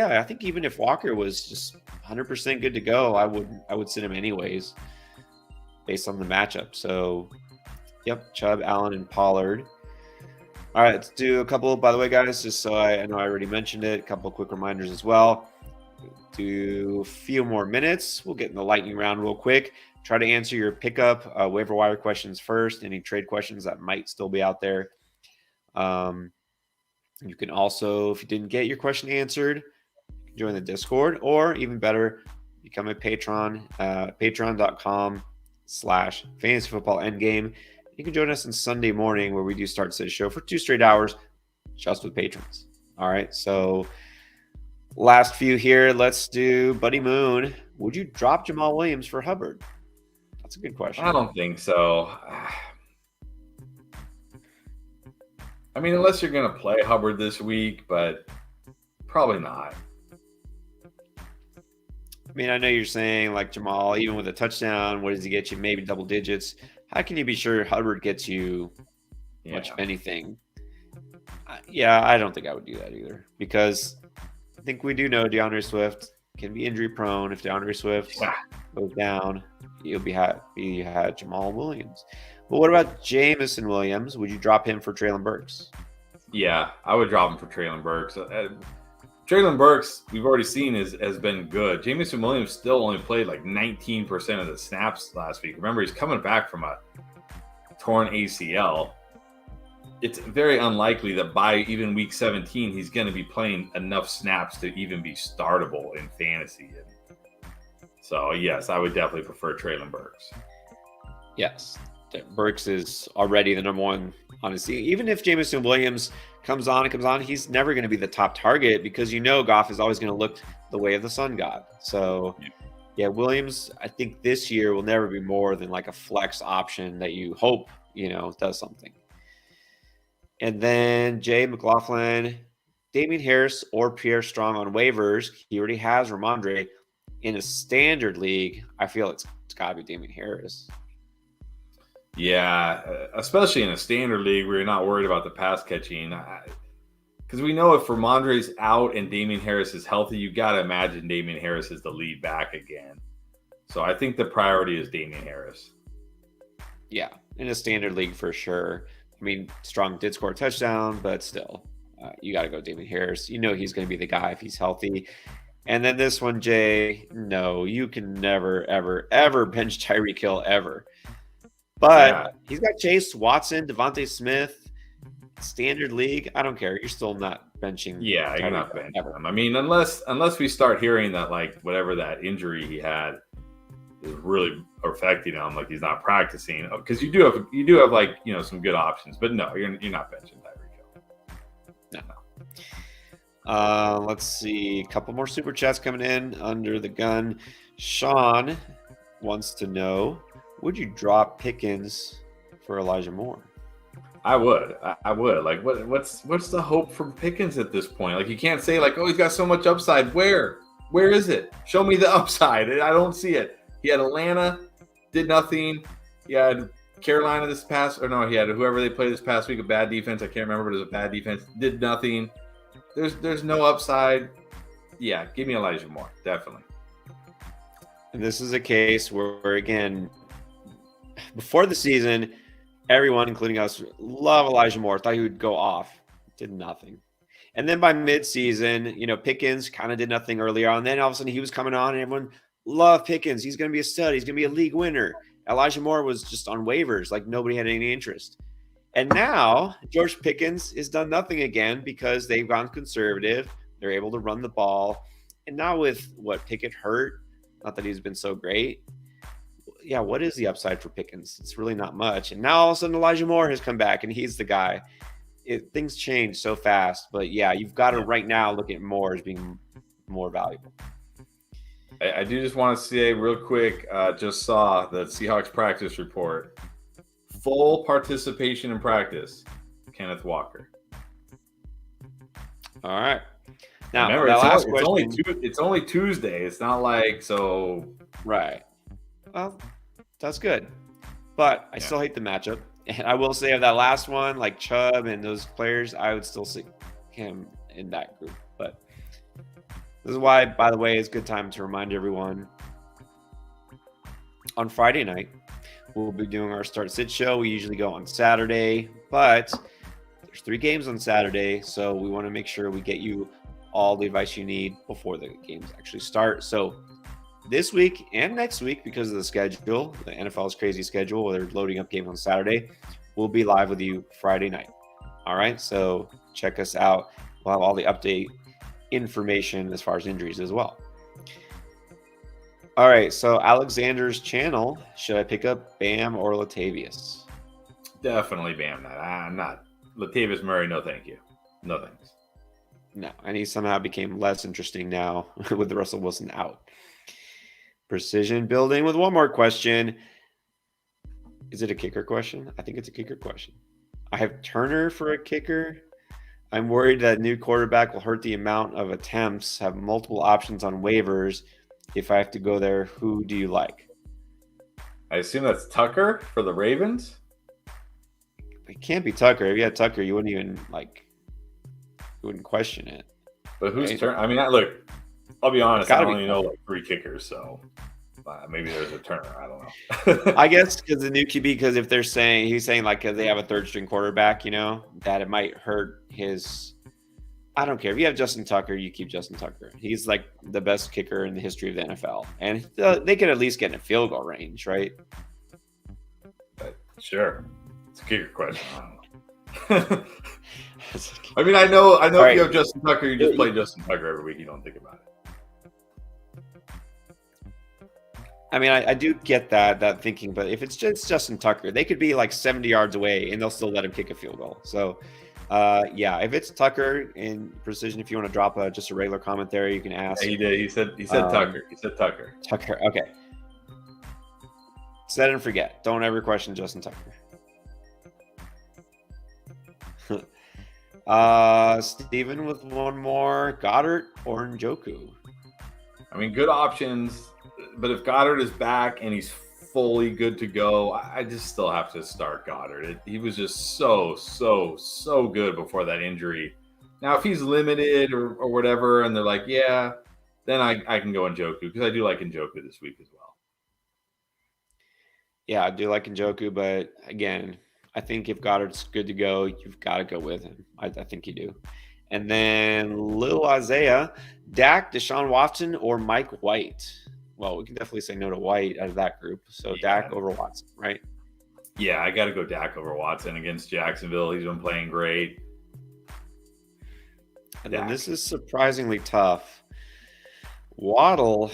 even if Walker was just 100% good to go, I would sit him anyways based on the matchup. So, yep, Chubb, Allen, and Pollard. All right, let's do a couple. By the way, guys, just so I know I already mentioned it, a couple quick reminders as well. Do a few more minutes. We'll get in the lightning round real quick. Try to answer your pickup waiver wire questions first. Any trade questions that might still be out there. You can also, if you didn't get your question answered, join the Discord, or even better, become a patron, patreon.com/fantasyfootballendgame. You can join us on Sunday morning where we do start sit show for 2 straight hours just with patrons. All right, so last few here. Let's do Buddy Moon. Would you drop Jamal Williams for Hubbard? That's a good question. I don't think so. I mean, unless you're going to play Hubbard this week, but probably not. I mean, I know you're saying like Jamal, even with a touchdown, what does he get you? Maybe double digits. How can you be sure Hubbard gets you much of anything? Yeah, I don't think I would do that either, because I think we do know DeAndre Swift can be injury prone. If DeAndre Swift goes down, you'll be happy you had Jamal Williams. But what about Jamison Williams? Would you drop him for Treylon Burks? Yeah, I would drop him for Treylon Burks. Treylon Burks, we've already seen, has been good. Jamison Williams still only played like 19% of the snaps last week. Remember, he's coming back from a torn ACL. It's very unlikely that by even week 17, he's going to be playing enough snaps to even be startable in fantasy. So, yes, I would definitely prefer Treylon Burks. Yes. Burks is already the number one, honestly. Even if Jamison Williams comes on, he's never going to be the top target because Goff is always going to look the way of the sun god. So, yeah, Williams, I think this year will never be more than like a flex option that you hope, does something. And then Jay McLaughlin, Damian Harris or Pierre Strong on waivers. He already has Ramondre. In a standard league, I feel it's got to be Damian Harris. Yeah, especially in a standard league where you're not worried about the pass catching. Because we know if Ramondre's out and Damian Harris is healthy, you got to imagine Damian Harris is the lead back again. So I think the priority is Damian Harris. Yeah, in a standard league for sure. I mean, Strong did score a touchdown, but still, you got to go Damian Harris. He's going to be the guy if he's healthy. And then this one, Jay, no, you can never, ever, ever bench Tyreek Hill ever. But he's got Chase, Watson, Devontae Smith, standard league. I don't care. You're still not benching. Yeah, you're not benching him. I mean, unless we start hearing that like whatever that injury he had is really affecting him, like he's not practicing. Because you do have like some good options, but no, you're not benching Tyreek Hill. No. Let's see. A couple more super chats coming in under the gun. Sean wants to know, would you drop Pickens for Elijah Moore? I would. Like, what's the hope from Pickens at this point? Like, you can't say like, oh, he's got so much upside. Where is it? Show me the upside. I don't see it. He had Atlanta, did nothing. He had Carolina he had whoever they played this past week, a bad defense. I can't remember, but it was a bad defense. Did nothing. There's no upside. Yeah, give me Elijah Moore, definitely. And this is a case where again, before the season, everyone, including us, love Elijah Moore. Thought he would go off. Did nothing. And then by midseason, Pickens kind of did nothing earlier on. Then all of a sudden he was coming on and everyone loved Pickens. He's going to be a stud. He's going to be a league winner. Elijah Moore was just on waivers. Like nobody had any interest. And now George Pickens has done nothing again because they've gone conservative. They're able to run the ball. And now with Pickett hurt, not that he's been so great. Yeah, what is the upside for Pickens? It's really not much. And now all of a sudden Elijah Moore has come back and he's the guy. Things change so fast. But yeah, you've got to right now look at Moore as being more valuable. I do just want to say real quick, just saw the Seahawks practice report. Full participation in practice, Kenneth Walker. All right. Now, remember, it's only Tuesday. It's not like so. Right. Well, That's good. But I still hate the matchup. And I will say of that last one, like Chubb and those players, I would still see him in that group. But this is why, by the way, it's a good time to remind everyone on Friday night, we'll be doing our Start Sit show. We usually go on Saturday, but there's 3 games on Saturday. So we want to make sure we get you all the advice you need before the games actually start. So this week and next week, because of the schedule, the NFL's crazy schedule, where they're loading up games on Saturday, we'll be live with you Friday night. All right, so check us out. We'll have all the update information as far as injuries as well. All right, so Alexander's channel, should I pick up Bam or Latavius? Definitely Bam. I'm not. Latavius Murray, no thank you. No thanks. No, and he somehow became less interesting now with Russell Wilson out. Precision building with one more question. Is it a kicker question? I think it's a kicker question. I have Turner for a kicker. I'm worried that new quarterback will hurt the amount of attempts, have multiple options on waivers. If I have to go there, who do you like? I assume that's Tucker for the Ravens. It can't be Tucker. If you had Tucker, you wouldn't even you wouldn't question it. But who's turn? I mean, look, I'll be honest. I only know like 3 kickers, so maybe there's a Turner. I don't know. I guess because the new QB, because if he's saying like because they have a 3rd string quarterback, that it might hurt his. I don't care if you have Justin Tucker, you keep Justin Tucker. He's like the best kicker in the history of the NFL, and they could at least get in a field goal range, right? Sure, it's a kicker question. I don't know. I mean, I know. If you have Justin Tucker, you just play Justin Tucker every week. You don't think about it. I mean, I do get that thinking, but if it's just Justin Tucker, they could be like 70 yards away, and they'll still let him kick a field goal. So, if it's Tucker in precision, if you want to drop just a regular comment there, you can ask. Yeah, he did. He said Tucker. He said Tucker. Tucker. Okay. Set and forget. Don't ever question Justin Tucker. Steven with one more. Goddard or Njoku? I mean, good options, but if Goddard is back and he's fully good to go, I just still have to start Goddard. He was just so good before that injury. Now, if he's limited or whatever, and they're like, yeah, then I can go Njoku, because I do like Njoku this week as well. Yeah, I do like Njoku, but again, I think if Goddard's good to go, you've got to go with him. I think you do. And then Lil Isaiah, Dak, Deshaun Watson, or Mike White? Well, we can definitely say no to White out of that group. So yeah. Dak over Watson, right? Yeah, I got to go Dak over Watson against Jacksonville. He's been playing great. And then this is surprisingly tough. Waddle,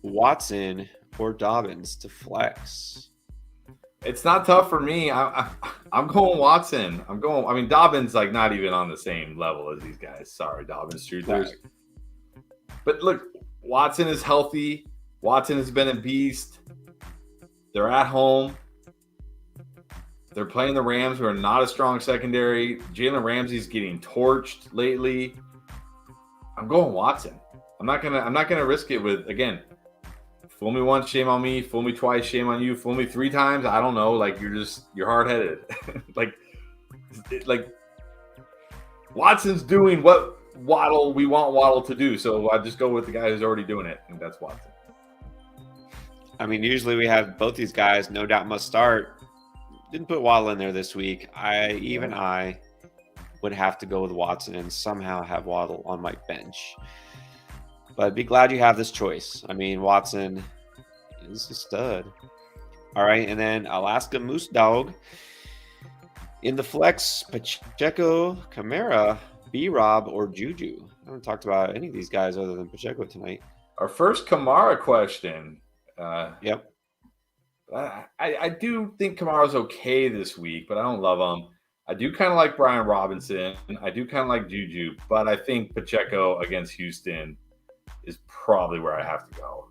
Watson, or Dobbins to flex? It's not tough for me. I'm going Watson. I mean, Dobbins like not even on the same level as these guys. Sorry, Dobbins truthers. Right. But look, Watson is healthy. Watson has been a beast. They're at home. They're playing the Rams, who are not a strong secondary. Jalen Ramsey's getting torched lately. I'm going Watson. I'm not gonna risk it with, again, fool me once, shame on me. Fool me twice, shame on you. Fool me 3 times, I don't know. Like you're hard-headed. like Watson's doing what we want Waddle to do. So I just go with the guy who's already doing it, and that's Watson. I mean, usually we have both these guys, no doubt must start. Didn't put Waddle in there this week. I would have to go with Watson and somehow have Waddle on my bench. But be glad you have this choice. I mean, Watson is a stud. All right, and then Alaska Moose Dog. In the flex, Pacheco, Kamara, B-Rob, or Juju. I haven't talked about any of these guys other than Pacheco tonight. Our first Kamara question. Yep. I do think Kamara's okay this week, but I don't love him. I do kind of like Brian Robinson. I do kind of like Juju, but I think Pacheco against Houston is probably where I have to go.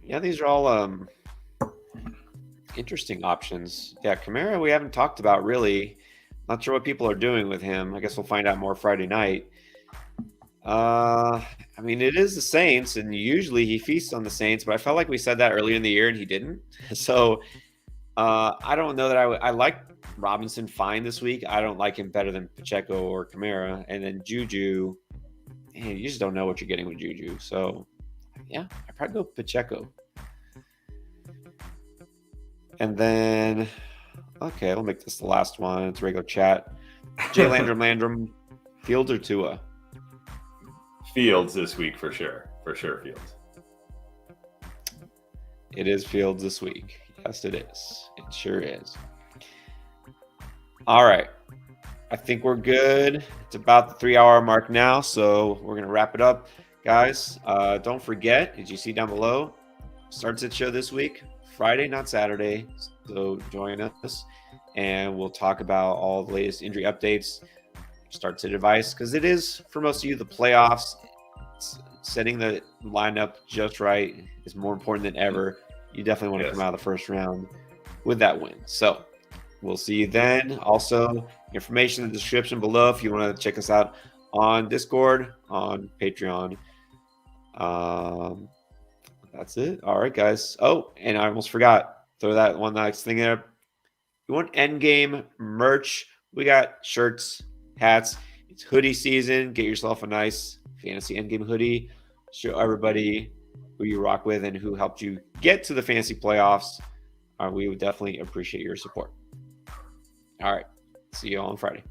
Yeah, these are all interesting options. Yeah, Kamara we haven't talked about really. Not sure what people are doing with him. I guess we'll find out more Friday night. I I mean, it is the Saints, and usually he feasts on the Saints, but I felt like we said that earlier in the year and he didn't. So I don't know that I like Robinson fine this week. I don't like him better than Pacheco or Kamara. And then Juju, man, you just don't know what you're getting with Juju. So yeah, I'd probably go Pacheco. And then, okay, I'll make this the last one. It's regular chat. Jay Landrum, Fields or Tua? Fields this week for sure. For sure, Fields. It is Fields this week. Yes, it is. It sure is. All right. I think we're good. It's about the 3-hour mark now, so we're going to wrap it up. Guys, don't forget, as you see down below, Start Sit Show this week, Friday, not Saturday. So join us, and we'll talk about all the latest injury updates, Start Sit advice, because it is, for most of you, the playoffs. Setting the lineup just right is more important than ever. You definitely want to come out of the first round with that win. So we'll see you then. Also, information in the description below if you want to check us out on Discord, on Patreon. That's it. All right, guys. Oh, and I almost forgot. Throw that one last thing there. You want Endgame merch? We got shirts, hats. It's hoodie season. Get yourself a nice fantasy Endgame hoodie. Show everybody who you rock with and who helped you get to the fantasy playoffs. We would definitely appreciate your support. All right. See you all on Friday.